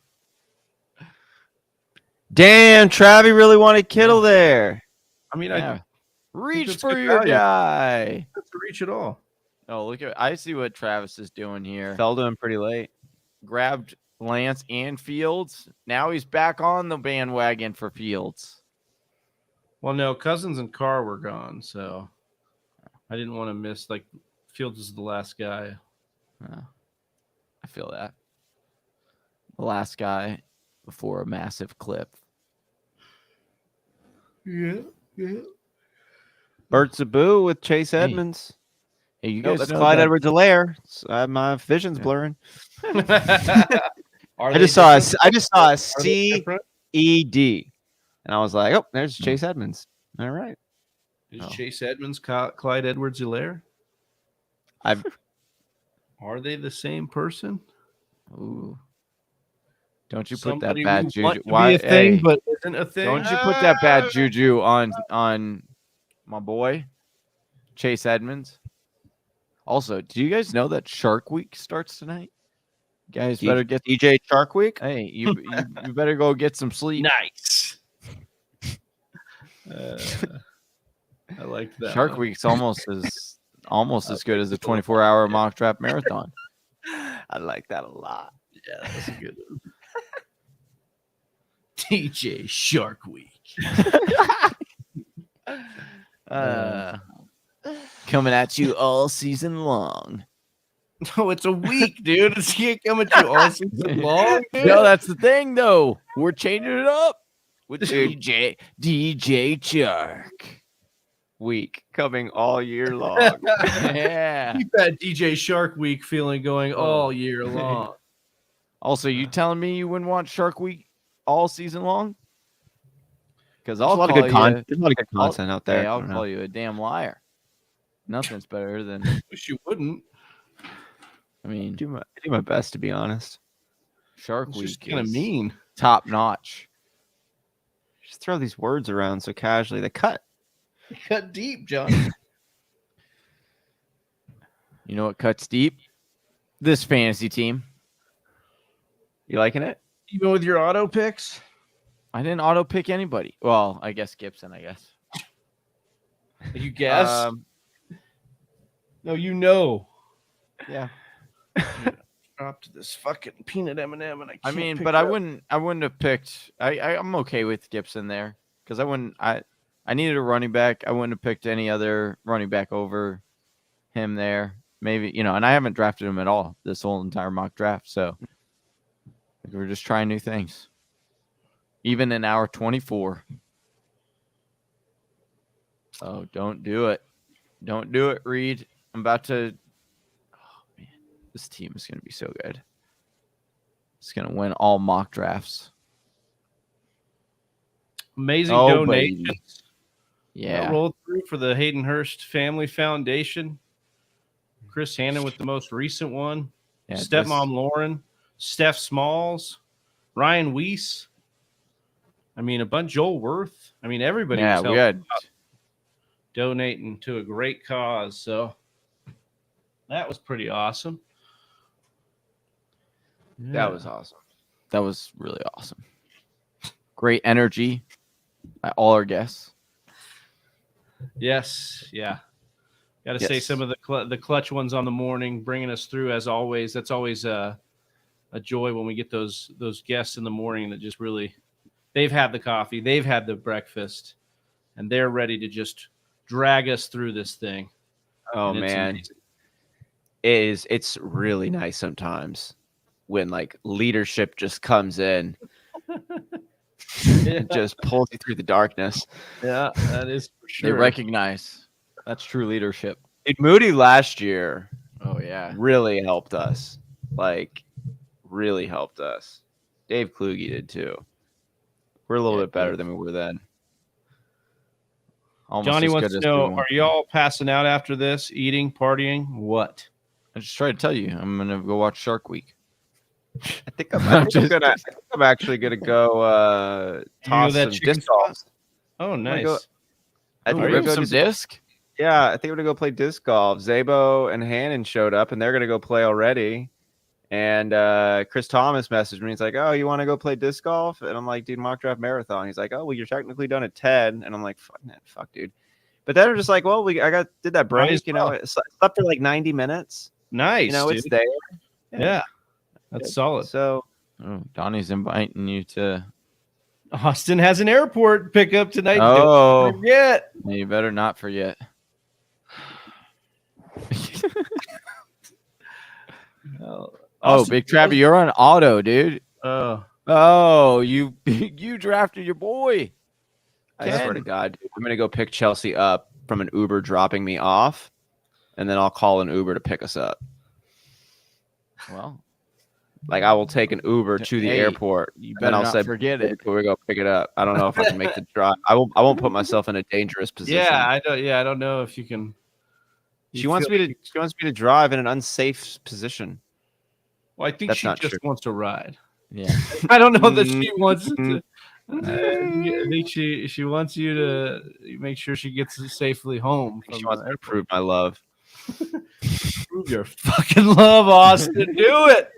Damn, Travi really wanted Kittle there. I mean, Yeah. Reach that's for good your value. guy. Not to reach at all. Oh, look at I see what Travis is doing here. Fell to him pretty late. Grabbed Lance and Fields. Now he's back on the bandwagon for Fields. Well, no, Cousins and Carr were gone, so I didn't want to miss. Like, Fields is the last guy. I feel that. The last guy before a massive clip. Yeah. Bert Zaboo with Chase Edmonds. Hey, you No, guys that's know Clyde that- Edwards-Helaire. My vision's blurring. I I just saw a CED, and I was like, "Oh, there's Chase Edmonds." All right. Is Chase Edmonds Clyde Edwards-Helaire? Are they the same person? Ooh. Don't you put Somebody that bad who juju? want to Why? be a thing, Hey, but isn't a thing. don't you put that bad juju on my boy Chase Edmonds? Also, do you guys know that Shark Week starts tonight? You guys better get DJ Shark Week. Hey, you better go get some sleep. Nice. I like that. Shark Week's almost as good as the 24-hour mock draft marathon. I like that a lot. Yeah, that's a good one. DJ Shark Week. Coming at you all season long. No, it's a week, dude. It's can't come at you all season long. Dude. No, that's the thing, though. We're changing it up with DJ Shark Week coming all year long. Yeah. Keep that DJ Shark Week feeling going all year long. Also, you telling me you wouldn't want Shark Week all season long? Because There's a lot of good content out there. I'll call you a damn liar. Nothing's better than. Wish you wouldn't. I mean, I do my best to be honest. Shark It's Week just kind of is mean. top notch. Just throw these words around so casually. They cut. Cut deep, John. You know what cuts deep? This fantasy team. You liking it? Even with your auto picks? I didn't auto pick anybody. Well, I guess Gibson. I guess. You guess? No, you know. Yeah. Dropped this fucking peanut M&M, and I mean, pick but it I up. wouldn't have picked. I'm okay with Gibson there because I needed a running back. I wouldn't have picked any other running back over him there. Maybe, and I haven't drafted him at all this whole entire mock draft. So we're just trying new things. Even in hour 24. Oh, don't do it. Don't do it, Reed. I'm about to. Oh, man. This team is going to be so good. It's going to win all mock drafts. Amazing Oh, donations. baby. Yeah. Rolled through for the Hayden Hurst Family Foundation. Chris Hannon with the most recent one. Yeah, Stepmom Lauren. Steph Smalls. Ryan Weiss. I mean, a bunch. Joel Worth. I mean, everybody Yeah, was we had. donating to a great cause. So that was pretty awesome. That was awesome. That was really awesome. Great energy by all our guests. Yes. Yeah. Got to say some of the clutch ones on the morning, bringing us through as always. That's always a joy when we get those guests in the morning that just really, they've had the coffee, they've had the breakfast, and they're ready to just drag us through this thing. Oh, And it's man. amazing. It's really nice sometimes when like leadership just comes in and just pulls you through the darkness. Yeah, that is for sure. They recognize that's true leadership. Dude, Moody last year Oh yeah. really helped us. Like, really helped us. Dave Kluge did too. We're a little bit better than we were then. Almost Johnny as wants good to as know, we were. are y'all passing out after this, eating, partying? What? I just tried to tell you, I'm gonna go watch Shark Week. I think I'm actually gonna go toss that some chicken disc golf. Oh, gonna nice. go- I think Are we're you gonna go some do disc? Yeah, I think we're gonna go play disc golf. Zabo and Hannon showed up, and they're gonna go play already. And Chris Thomas messaged me. He's like, "Oh, you want to go play disc golf?" And I'm like, "Dude, mock draft marathon." He's like, "Oh, well, you're technically done at 10." And I'm like, "Fuck, dude." But then I'm just like, "Well, did that break? You know, it slept for like 90 minutes. Nice. You know, dude. it's there. Yeah, that's solid. So, Donnie's inviting you to. Austin has an airport pickup tonight. Oh, don't forget. You better not forget. Oh, Big Trappy, you're on auto, dude. Oh, you drafted your boy. I swear to God, dude, I'm gonna go pick Chelsea up from an Uber dropping me off, and then I'll call an Uber to pick us up. Well, like I will take an Uber to the airport. You better not forget it. We're gonna pick it up. I don't know if I can make the drive. I won't put myself in a dangerous position. Yeah, I don't know if you can. She wants me to drive in an unsafe position. Well, I think That's she not just true. wants to ride. Yeah. I don't know that she wants to. I think she wants you to make sure she gets safely home. She wants to prove my love. Prove your fucking love, Austin. Do it.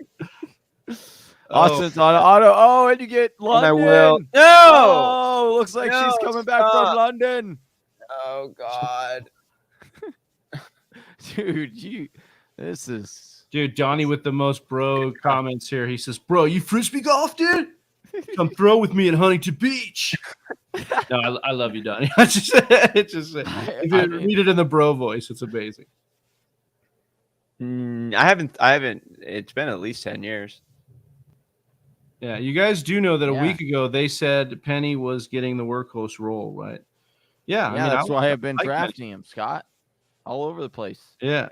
Austin's on auto. Oh, and you get London. I will. No. Oh, looks like No, she's coming back from London. Oh God. Dude, this is. Dude, Johnny with the most bro comments here. He says, "Bro, you frisbee golf, dude? Come throw with me at Huntington Beach." No, I love you, Donnie. It's just if you read it in the bro voice, it's amazing. I haven't. It's been at least 10 years. Yeah, you guys do know that a week ago they said Penny was getting the workhorse role, right? Yeah, Yeah, that's why I've been drafting him, Scott, all over the place. Yeah.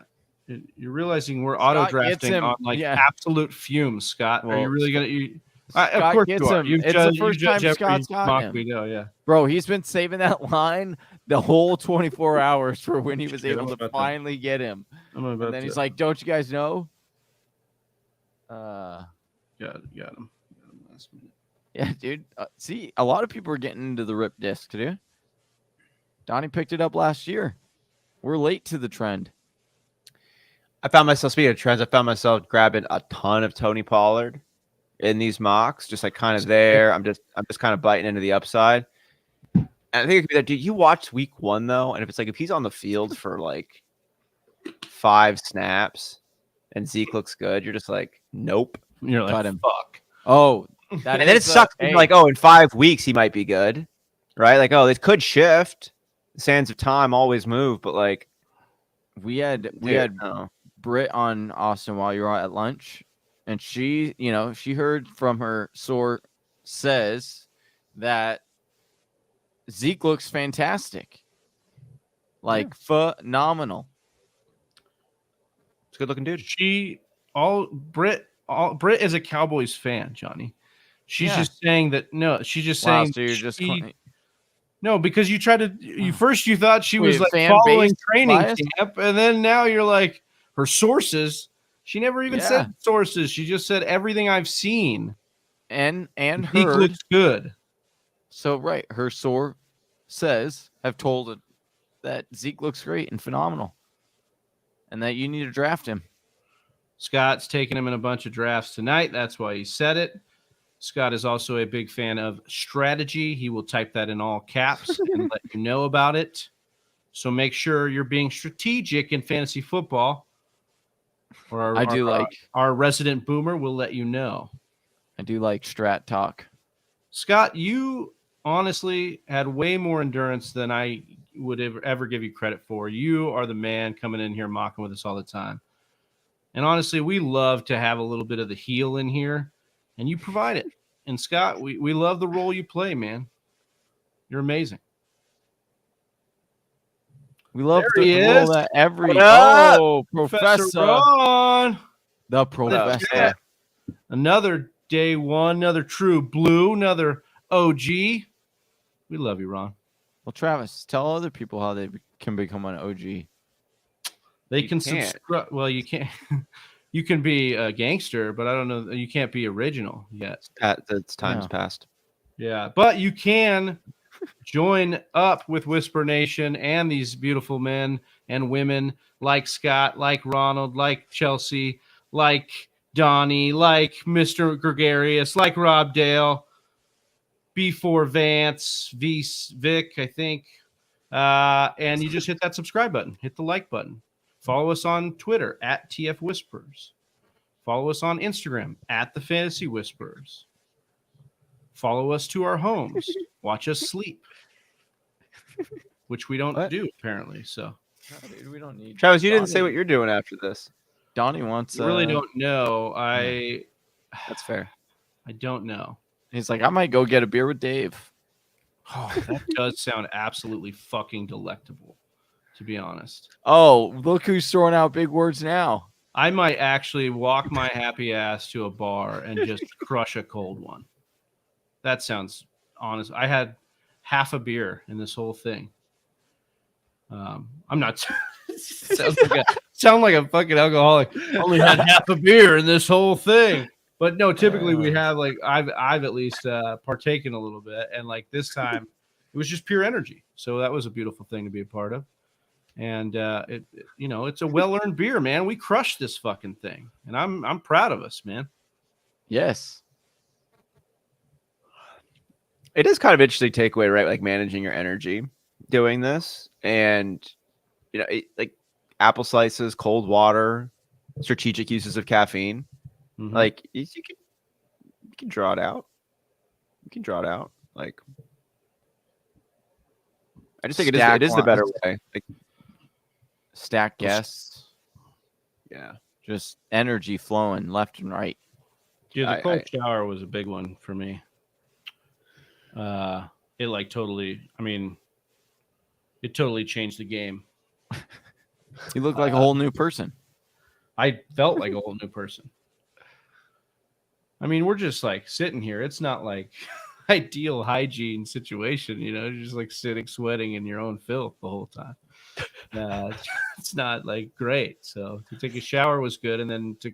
You're realizing we're auto drafting on absolute fumes, Scott. Well, are you really gonna? Scott of course gets you are. him. It's the first time Scott's got him. Yeah, bro, he's been saving that line the whole 24 hours for when he was able to finally get him. And then he's like, "Don't you guys know?" Got him last minute. Yeah, dude. See, a lot of people are getting into the rip disc, dude. Donnie picked it up last year. We're late to the trend. I found myself, speaking of trends, I found myself grabbing a ton of Tony Pollard in these mocks, just like kind of there. I'm just kind of biting into the upside. And I think it could be that, dude, you watched week 1 though, and if he's on the field for like 5 snaps and Zeke looks good, you're just like, nope. You're like, cut him. Fuck. Oh, and then it sucks. Like, oh, in 5 weeks he might be good, right? Like, oh, it could shift. The sands of time always move, but like we had Britt on Austin while you were at lunch, and she heard from her source says that Zeke looks fantastic, like phenomenal. It's a good looking dude. Britt is a Cowboys fan, Johnny. She's just saying that. No, she's just saying. So you're just no, because you tried to. You thought she was like fan following base training bias? camp, and then now you're like her sources. She never even said sources. She just said everything I've seen, and Zeke heard. looks good. So her source says have told it that Zeke looks great and phenomenal, and that you need to draft him. Scott's taking him in a bunch of drafts tonight. That's why he said it. Scott is also a big fan of strategy. He will type that in all caps and let you know about it. So make sure you're being strategic in fantasy football. Or our resident boomer will let you know. I do like strat talk. Scott, you honestly had way more endurance than I would ever give you credit for. You are the man coming in here mocking with us all the time. And honestly, we love to have a little bit of the heel in here, and you provide it. And Scott, we love the role you play, man. You're amazing. We love there role that every Professor Ron. The professor. Another day one, another true blue, another OG. We love you, Ron. Well, Travis, tell other people how they can become an OG. They can subscribe. Well, you can't. You can be a gangster, but I don't know. You can't be original yet. That's time's passed. Yeah, but you can join up with Whisper Nation and these beautiful men and women like Scott, like Ronald, like Chelsea, like Donnie, like Mr. Gregarious, like Rob Dale, B4 Vance, Vic, I think. And you just hit that subscribe button, hit the like button. Follow us on Twitter at TF Whispers. Follow us on Instagram at TheFantasyWhisperers. Follow us to our homes. Watch us sleep, which we don't do apparently. So, no, dude, we don't need. Travis, you didn't say what you're doing after this. Donnie wants. I really don't know. That's fair. I don't know. He's like, I might go get a beer with Dave. Oh, that does sound absolutely fucking delectable, to be honest. Oh, look who's throwing out big words now. I might actually walk my happy ass to a bar and just crush a cold one. That sounds honest. I had half a beer in this whole thing. I'm not sound like a fucking alcoholic. Only had half a beer in this whole thing. But no, typically we have like I've at least partaken a little bit, and like this time it was just pure energy. So that was a beautiful thing to be a part of. And it's a well-earned beer, man. We crushed this fucking thing, and I'm proud of us, man. Yes. It is kind of interesting takeaway, right? Like managing your energy doing this, and like apple slices, cold water, strategic uses of caffeine. Mm-hmm. Like you can draw it out. You can draw it out. Like I just think it is the better way. Like stack guests. Yeah. Just energy flowing left and right. Dude, the cold shower was a big one for me. It like totally, it totally changed the game. You look like a whole new person. I felt like a whole new person. I mean, we're just like sitting here. It's not like ideal hygiene situation, you're just like sitting, sweating in your own filth the whole time. It's not like great. So to take a shower was good. And then to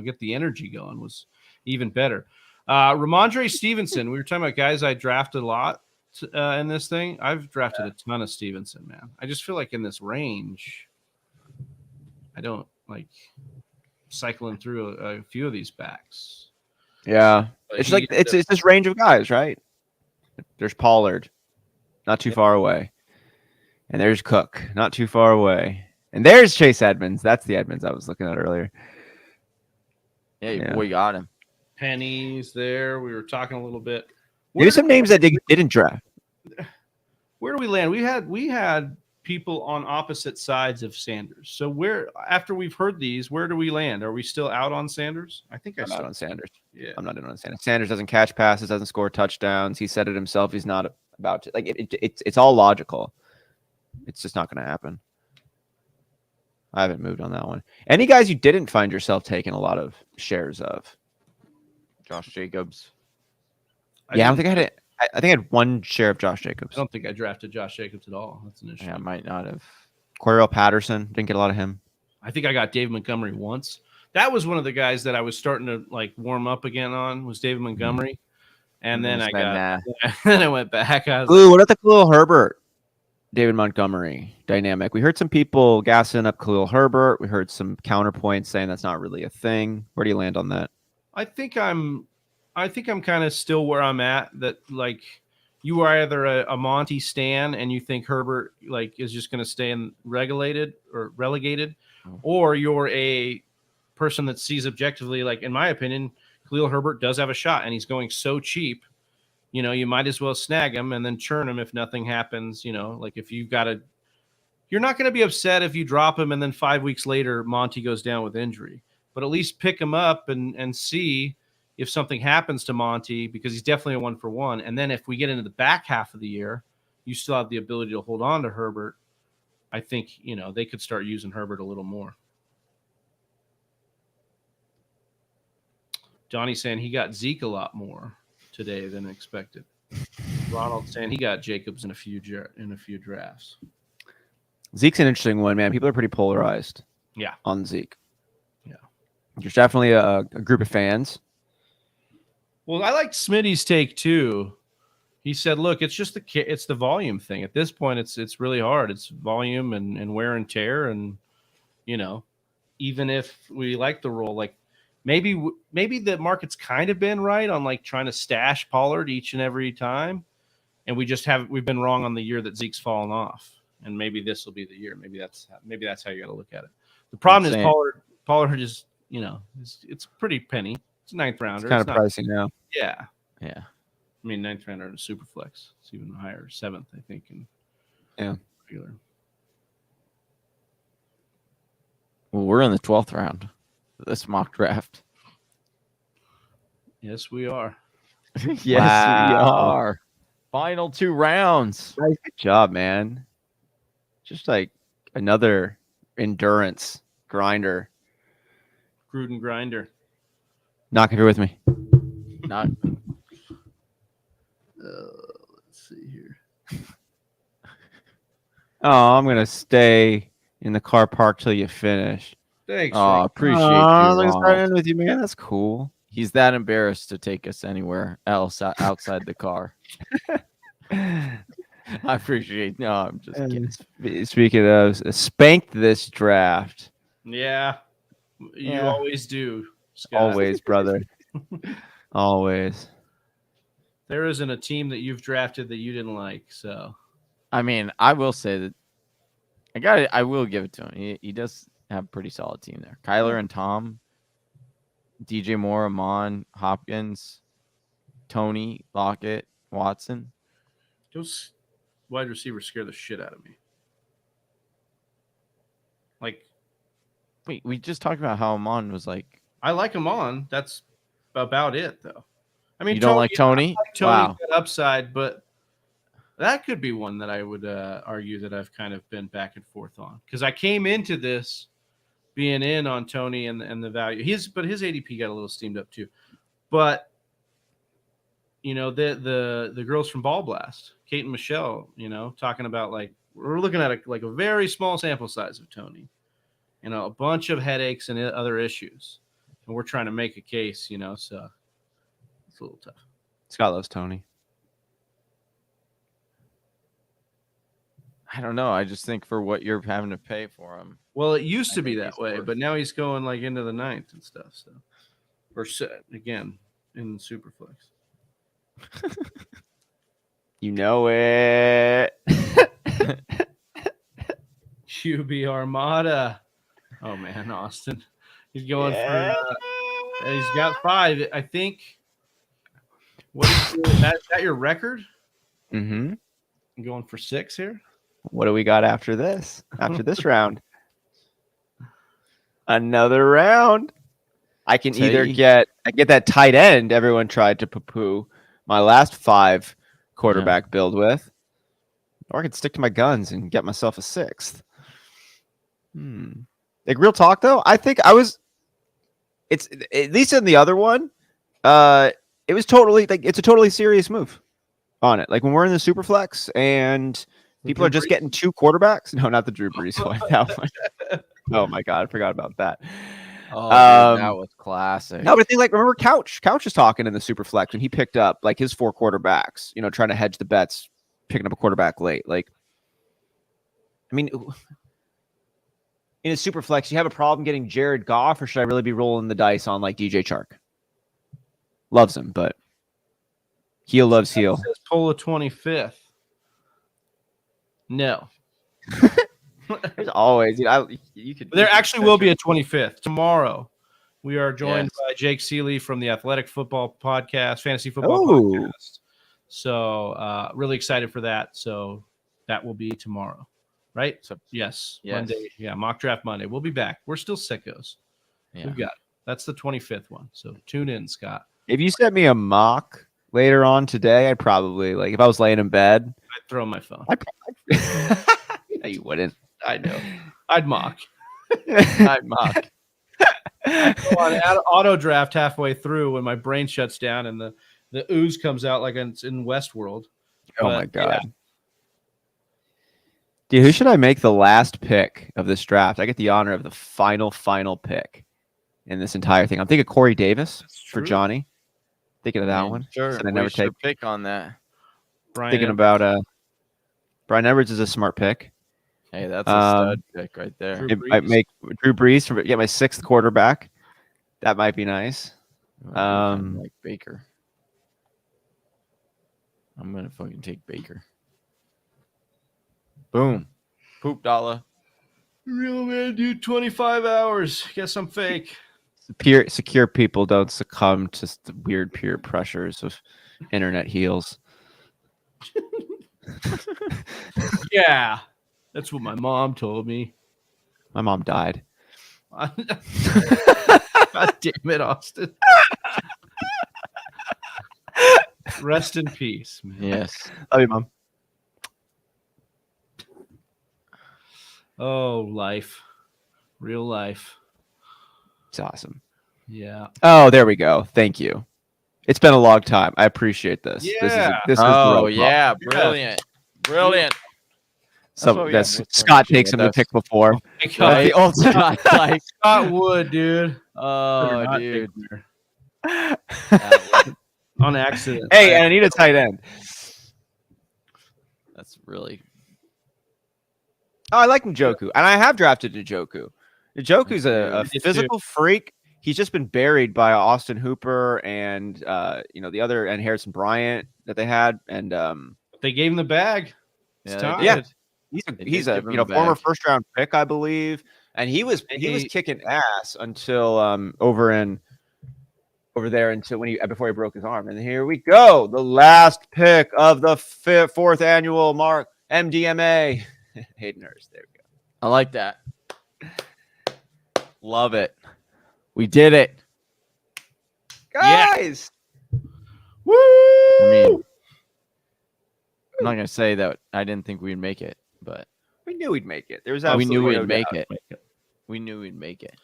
get the energy going was even better. Ramondre Stevenson, we were talking about guys I drafted a lot in this thing. I've drafted a ton of Stevenson, man. I just feel like in this range, I don't like cycling through a few of these backs. Yeah. But it's like it's this range of guys, right? There's Pollard, not too far away. And there's Cook, not too far away. And there's Chase Edmonds. That's the Edmonds I was looking at earlier. Yeah, we got him. Pennies there. We were talking a little bit. There's some names that they didn't draft. Where do we land? We had people on opposite sides of Sanders. So after we've heard these, where do we land? Are we still out on Sanders? I think I'm out on Sanders. Yeah, I'm not in on Sanders. Sanders doesn't catch passes, doesn't score touchdowns. He said it himself. He's not about to. Like it's all logical. It's just not going to happen. I haven't moved on that one. Any guys you didn't find yourself taking a lot of shares of? Josh Jacobs. I don't think I had it. I think I had one share of Josh Jacobs. I don't think I drafted Josh Jacobs at all. That's an issue. Yeah, I might not have. Cordell Patterson, didn't get a lot of him. I think I got David Montgomery once. That was one of the guys that I was starting to like warm up again on was David Montgomery. And then then I went back. What about the Khalil Herbert, David Montgomery dynamic? We heard some people gassing up Khalil Herbert. We heard some counterpoints saying that's not really a thing. Where do you land on that? I think I'm kind of still where I'm at. That like you are either a Monty stan and you think Herbert like is just going to stay relegated, or you're a person that sees objectively, like in my opinion, Khalil Herbert does have a shot and he's going so cheap. You might as well snag him and then churn him if nothing happens. Like if you're not going to be upset if you drop him and then 5 weeks later Monty goes down with injury. But at least pick him up and see if something happens to Monty, because he's definitely a 1-for-1. And then if we get into the back half of the year, you still have the ability to hold on to Herbert. I think, they could start using Herbert a little more. Johnny's saying he got Zeke a lot more today than expected. Ronald saying he got Jacobs in a few drafts. Zeke's an interesting one, man. People are pretty polarized. Yeah, on Zeke. Yeah, there's definitely a group of fans. Well, I liked Smitty's take too. He said, "Look, it's just it's the volume thing. At this point, it's really hard. It's volume and wear and tear, and even if we like the role, like maybe the market's kind of been right on like trying to stash Pollard each and every time, and we've been wrong on the year that Zeke's fallen off, and maybe this will be the year. Maybe that's how you got to look at it. The problem is Pollard is it's pretty penny. It's a 9th rounder. It's kind of pricey now. Yeah. Yeah. I mean, 9th rounder in a super flex. It's even higher, 7th, I think. Yeah. Regular. Well, we're in the 12th round of this mock draft. Yes, we are. Yes, we are. Final 2 rounds. Nice. Good job, man. Just like another endurance grinder. Gruden grinder. Not gonna be with me. Not. Let's see here. Oh, I'm gonna stay in the car park till you finish. Thanks. Oh, appreciate you. I'm Thanks for starting with you, man. That's cool. He's that embarrassed to take us anywhere else outside the car. I appreciate. No, I'm just kidding. Speaking of, spanked this draft. Yeah, you always do, Scott. Always, brother. Always. There isn't a team that you've drafted that you didn't like. So, I mean, I will say that I will give it to him. He does have a pretty solid team there. Kyler and Tom, DJ Moore, Amon, Hopkins, Tony, Lockett, Watson. Those wide receivers scare the shit out of me. Like, wait, we just talked about how Amon was like. I like Amon. That's about it, though. I mean, you don't like Tony? Tony's got upside, but that could be one that I would argue that I've kind of been back and forth on, because I came into this being in on Tony and the value. But his ADP got a little steamed up too. But the girls from Ball Blast, Kate and Michelle, talking about like we're looking at a very small sample size of Tony, a bunch of headaches and other issues, and we're trying to make a case, so it's a little tough. Scott loves Tony. I don't know. I just think for what you're having to pay for him. Well, it used to be that way, but now he's going like into the 9th and stuff. So, or again in Superflex. You know it. QB Armada. Oh man, Austin. He's going for. He's got 5. I think. What is that your record? Mm-hmm. I'm going for 6 here. What do we got after this? After this round? Another round. I can either get that tight end everyone tried to poo-poo my last 5 quarterback build with, or I could stick to my guns and get myself a 6th. Like, real talk though, I think it's at least in the other one, it was totally like it's a totally serious move on it. Like when we're in the super flex and people are just getting 2 quarterbacks. No, not the Drew Brees one. That one. Oh my god, I forgot about that. Oh, dude, that was classic. No, but I think like remember Couch was talking in the super flex when he picked up like his 4 quarterbacks. Trying to hedge the bets, picking up a quarterback late. Like, I mean, in a super flex, you have a problem getting Jared Goff, or should I really be rolling the dice on like DJ Chark? Loves him, but heel loves heel. Says pull a 25th. No. There's always, you could. There actually will be a 25th tomorrow. We are joined by Jake Seeley from the Athletic Football Podcast, Fantasy Football Podcast. So really excited for that. So that will be tomorrow, right? So yes. Monday. Yeah, mock draft Monday. We'll be back. We're still sickos. Yeah. We've got it. That's the 25th one. So tune in, Scott. If you sent me a mock later on today, I'd probably if I was laying in bed, I'd throw my phone. No, you wouldn't. I know. I'd mock. I'd mock. I go on auto draft halfway through when my brain shuts down and the ooze comes out like it's in Westworld. Oh my God. Yeah. Dude, who should I make the last pick of this draft? I get the honor of the final pick in this entire thing. I'm thinking Corey Davis for Johnny. Thinking of that one. Sure. I never take pick on that. Thinking about Brian Edwards is a smart pick. Hey, that's a stud pick right there. I make Drew Brees for get my 6th quarterback. That might be nice. Like Baker. I'm gonna fucking take Baker. Boom. Poop dollar. Real man, dude, 25 hours. Guess I'm fake. Secure people don't succumb to the weird peer pressures of internet heels. Yeah. That's what my mom told me. My mom died. God damn it, Austin. Rest in peace, man. Yes. Love you, Mom. Oh, life. Real life. It's awesome. Yeah. Oh, there we go. Thank you. It's been a long time. I appreciate this. Yeah. This is yeah. Brilliant. Brilliant. So that's Scott takes him to pick before. Right? The ultimate, like Scott Wood, dude. Oh, dude. On accident. Hey, and I need a tight end. That's really. Oh, I like Njoku, and I have drafted Njoku. Njoku's a physical freak. He's just been buried by Austin Hooper and the other and Harrison Bryant that they had, and they gave him the bag. Yeah. He's a former 1st round pick, I believe, and he was kicking ass until over there until before he broke his arm. And here we go, the last pick of the 4th annual MDMA. Hayden Hurst. There we go. I like that. Love it. We did it, guys. Yeah. Woo! I mean, I'm not gonna say that I didn't think we'd make it, but we knew we'd make it. We knew we'd make it. We knew we'd make it.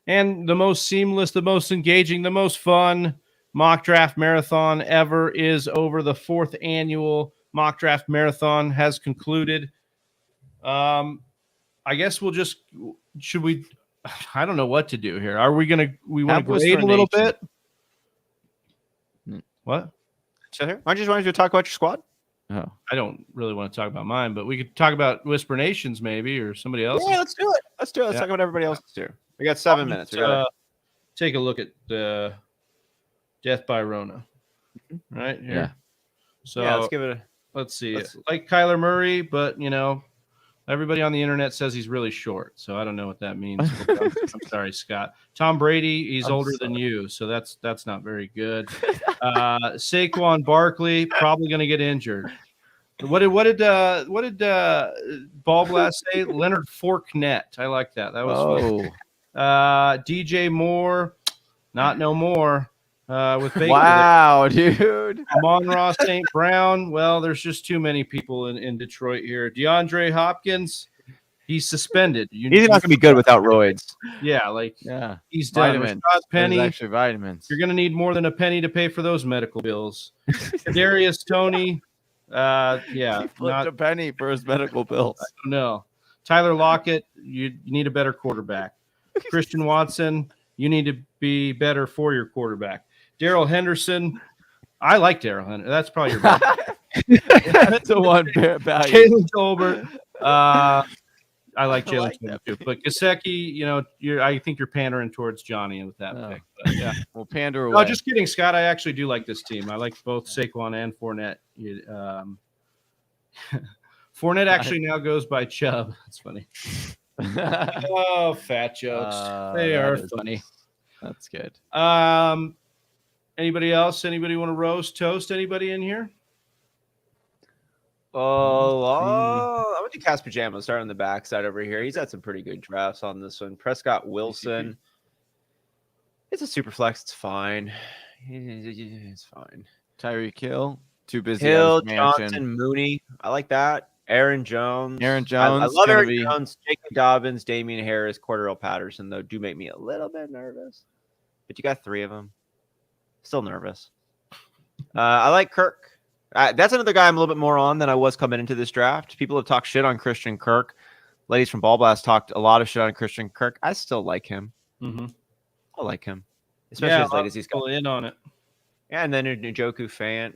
And the most seamless, the most engaging, the most fun mock draft marathon ever is over. The 4th annual mock draft marathon has concluded. I guess should we? I don't know what to do here. Are we want to grade a little bit? What? Sure. Why don't you talk about your squad? Oh, I don't really want to talk about mine, but we could talk about Whisper Nations maybe, or somebody else. Yeah, let's do it. Let's talk about everybody else's too. We got 7 minutes. We gotta take a look at Death by Rona. Right here. Yeah. So let's give it let's see. Like Kyler Murray, but everybody on the internet says he's really short, so I don't know what that means. I'm sorry, Scott. Tom Brady, he's older than you, so that's not very good. Saquon Barkley probably going to get injured. What did Ball Blast say? Leonard Fournette. I like that. That was fun. DJ Moore, not no more. With Baker. Wow, dude. Amon-Ra St. Brown. Well, there's just too many people in Detroit here. DeAndre Hopkins, he's suspended. He's not going to be good without roids. Yeah, he's done. Vitamins. Penny. Actually, vitamins. You're going to need more than a penny to pay for those medical bills. Darius Toney. He flipped a penny for his medical bills. I don't know. Tyler Lockett, you need a better quarterback. Christian Watson, you need to be better for your quarterback. Darrell Henderson, I like Darrell Henderson. That's probably your best. That's the one value. Jalen Tolbert, I like Jalen Tolbert too. But Gesicki, I think you're pandering towards Johnny with that pick. But, yeah, we'll pander away. No, just kidding, Scott. I actually do like this team. I like both Saquon and Fournette. Fournette actually now goes by Chubb. That's funny. Oh, fat jokes. They are funny. That's good. Anybody else? Anybody want to roast, toast? Anybody in here? I went to Cast Pajamas, starting on the backside over here. He's had some pretty good drafts on this one. Prescott Wilson. It's a super flex. It's fine. It's fine. Tyreek Hill. Too busy. Hill, Johnson, Mooney. I like that. Aaron Jones. I love Aaron Jones. Jacob Dobbins, Damian Harris, Cordero Patterson, though, do make me a little bit nervous. But you got 3 of them. Still nervous. I like Kirk. That's another guy I'm a little bit more on than I was coming into this draft. People have talked shit on Christian Kirk. Ladies from Ball Blast talked a lot of shit on Christian Kirk. I still like him. Mm-hmm. I like him, especially as late as he's got in on it. Yeah, and then Njoku Fant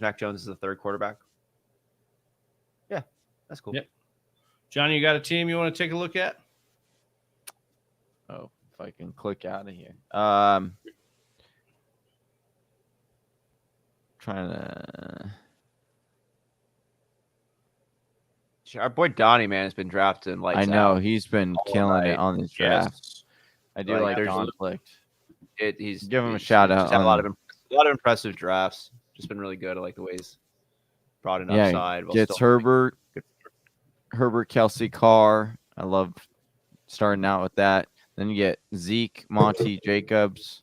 Mac Jones is the third quarterback. Yeah, that's cool. Yep. Johnny, you got a team you want to take a look at? Oh, if I can click out of here. Trying to. Our boy Donnie, man, has been drafted. I know he's been killing it on this draft. Yes. I do like conflict. He's give him a shout out. Had a lot of impressive drafts. Just been really good. I like the way he's brought an upside. Gets Herbert, Kelsey, Carr. I love starting out with that. Then you get Zeke, Monty, Jacobs.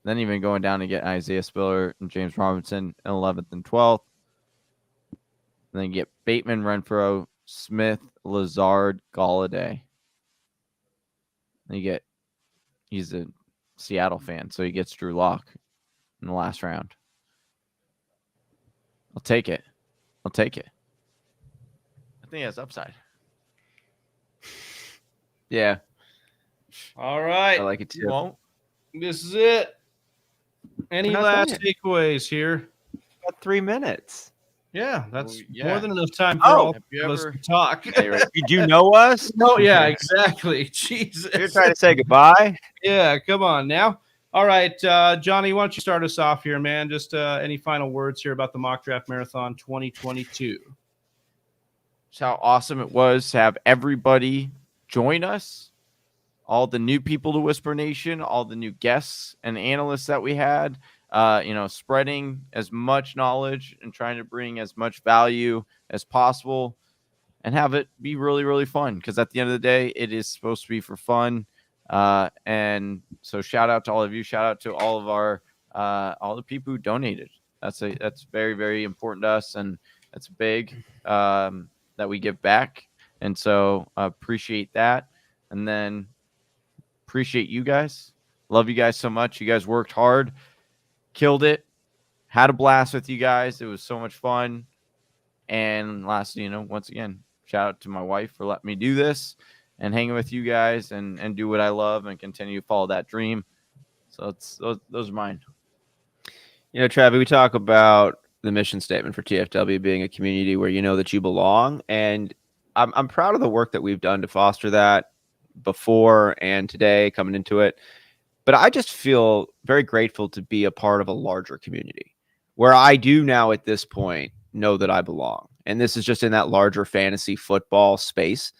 Then even going down to get Isaiah Spiller and James Robinson in 11th and 12th. And then you get Bateman, Renfro, Smith, Lazard, Galladay. Then he's a Seattle fan, so he gets Drew Lock in the last round. I'll take it. I think he has upside. Yeah. All right. I like it too. This is it. Any last takeaways here? About 3 minutes. Yeah, that's more than enough time for all of us to talk. Did you know us? No, yeah, exactly. Jesus. You're trying to say goodbye? Yeah, come on now. All right, Johnny, why don't you start us off here, man? Just any final words here about the Mock Draft Marathon 2022? Just how awesome it was to have everybody join us. All the new people to Whisper Nation, all the new guests and analysts that we had, spreading as much knowledge and trying to bring as much value as possible and have it be really, really fun. Because at the end of the day, it is supposed to be for fun. And so shout out to all of you. Shout out to all of our all the people who donated. That's very, very important to us, and that's big that we give back. And so appreciate that. And then appreciate you guys. Love you guys so much. You guys worked hard, killed it, had a blast with you guys. It was so much fun. And lastly, once again, shout out to my wife for letting me do this and hanging with you guys and do what I love and continue to follow that dream. So those are mine. Travis, we talk about the mission statement for TFW being a community where you know that you belong. And I'm proud of the work that we've done to foster that before and today coming into it. But I just feel very grateful to be a part of a larger community where I do now at this point know that I belong. And this is just in that larger fantasy football space.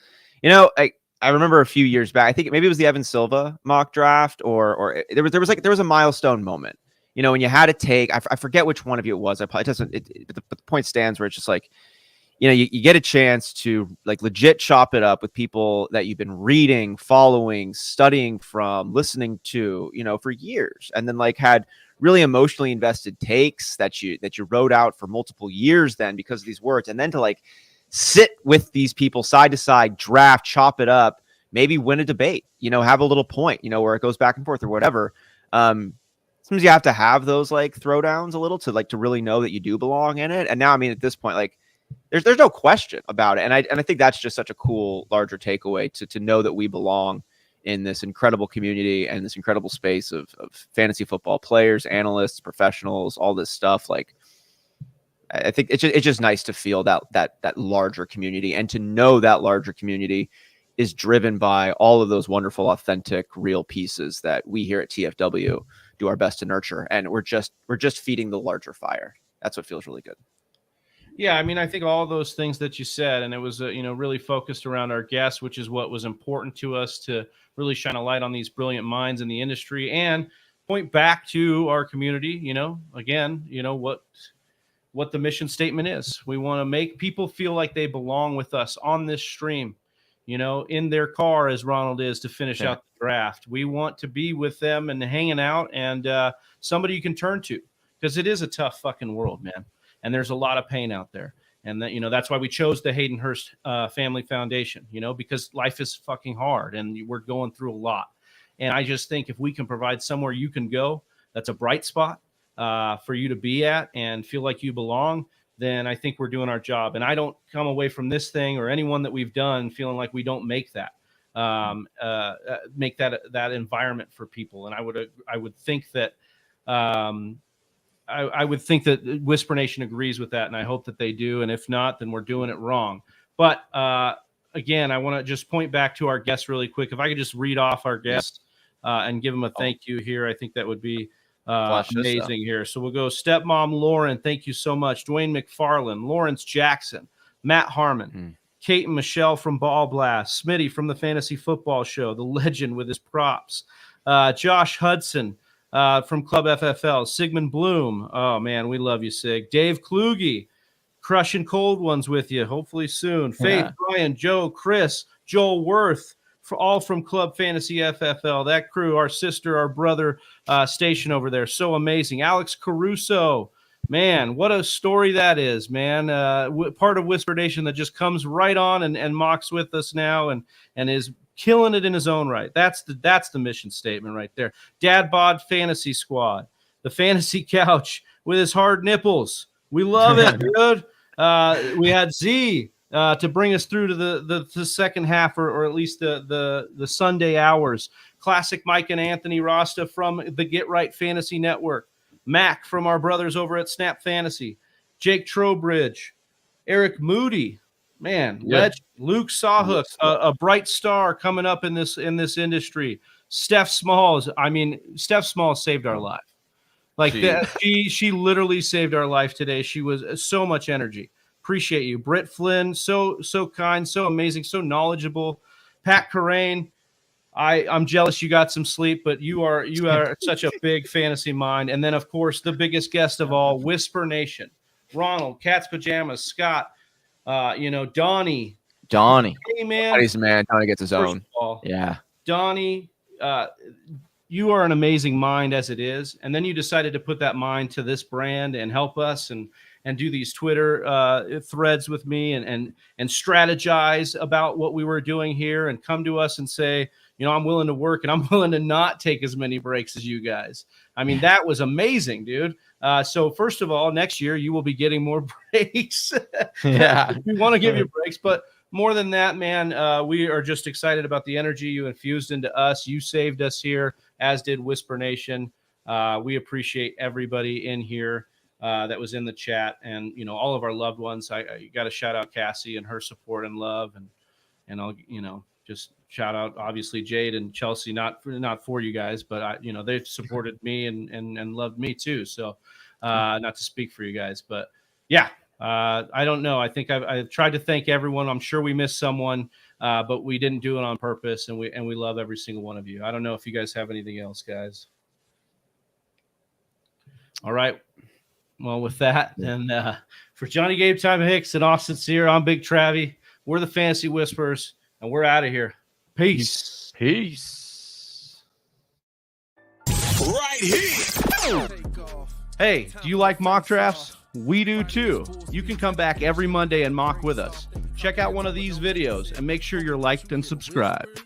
I remember a few years back, I think maybe it was the Evan Silva mock draft or there was a milestone moment, when you had to take, I forget which one of you it was. But the point stands where it's just like, you get a chance to like legit chop it up with people that you've been reading, following, studying from, listening to, for years. And then like had really emotionally invested takes that you wrote out for multiple years then because of these words. And then to like sit with these people side to side, draft, chop it up, maybe win a debate, have a little point, where it goes back and forth or whatever. Sometimes you have to have those like throwdowns a little to really know that you do belong in it. And now, at this point, like there's no question about it. And I think that's just such a cool, larger takeaway to know that we belong in this incredible community and this incredible space of fantasy football players, analysts, professionals, all this stuff. Like, I think it's just nice to feel that larger community and to know that larger community is driven by all of those wonderful, authentic, real pieces that we here at TFW do our best to nurture. And we're just feeding the larger fire. That's what feels really good. Yeah, I think all those things that you said, and it was really focused around our guests, which is what was important to us to really shine a light on these brilliant minds in the industry and point back to our community. Again, what the mission statement is. We want to make people feel like they belong with us on this stream, in their car as Ronald is to finish out the draft. We want to be with them and hanging out and somebody you can turn to because it is a tough fucking world, man. And there's a lot of pain out there. And that, that's why we chose the Hayden Hurst Family Foundation, because life is fucking hard and we're going through a lot. And I just think if we can provide somewhere you can go, that's a bright spot, for you to be at and feel like you belong, then I think we're doing our job. And I don't come away from this thing or anyone that we've done feeling like we don't make that environment for people. And I would think that I would think that Whisper Nation agrees with that, and I hope that they do. And if not, then we're doing it wrong. But again, I want to just point back to our guests really quick. If I could just read off our guests and give them a thank you here, I think that would be amazing here. So we'll go Stepmom Lauren, thank you so much. Dwayne McFarland, Lawrence Jackson, Matt Harmon, Kate and Michelle from Ball Blast, Smitty from the Fantasy Football Show, the legend with his props, Josh Hudson from Club FFL, Sigmund Bloom. Oh man, we love you, Sig. Dave Kluge, crushing cold ones with you, hopefully soon. Faith, Brian, Joe, Chris, Joel Worth, all from Club Fantasy FFL. That crew, our sister, our brother station over there. So amazing. Alex Caruso. Man, what a story that is, man. Part of Whisper Nation that just comes right on and mocks with us now and is killing it in his own right. That's the mission statement right there. Dad Bod Fantasy Squad. The Fantasy Couch with his hard nipples. We love it, dude. We had Z to bring us through to the second half, or at least the Sunday hours. Classic Mike and Anthony Rasta from the Get Right Fantasy Network. Mac from our brothers over at Snap Fantasy. Jake Trowbridge. Eric Moody. Man, legend. Luke Sawhook, a bright star coming up in this industry. Steph Smalls. I mean, Steph Smalls saved our life. Like that, she literally saved our life today. She was so much energy. Appreciate you. Britt Flynn, so kind, so amazing, so knowledgeable. Pat Corain, I'm jealous you got some sleep, but you are such a big fantasy mind. And then, of course, the biggest guest of all, Whisper Nation. Ronald, Cat's Pajamas, Scott, Donnie. Hey, man. Donnie gets his own. Yeah. Donnie, you are an amazing mind as it is. And then you decided to put that mind to this brand and help us and do these Twitter threads with me and strategize about what we were doing here and come to us and say, I'm willing to work and I'm willing to not take as many breaks as you guys. I mean, that was amazing, dude. So first of all, next year you will be getting more breaks. Yeah. We want to give you breaks, but more than that, man, we are just excited about the energy you infused into us. You saved us here, as did Whisper Nation. We appreciate everybody in here that was in the chat, and all of our loved ones. I got to shout out Cassie and her support and love, and I'll just shout out obviously Jade and Chelsea, not for you guys, but they've supported me and loved me too. So not to speak for you guys, but yeah. I don't know. I think I've tried to thank everyone. I'm sure we missed someone, but we didn't do it on purpose, and we love every single one of you. I don't know if you guys have anything else, guys. All right. Well, with that, and for Johnny Gabe, Time Hicks, and Austin Sear, I'm Big Travie. We're the Fantasy Whisperers, and we're out of here. Peace. Right here. Hey, do you like mock drafts? We do too. You can come back every Monday and mock with us. Check out one of these videos and make sure you're liked and subscribed.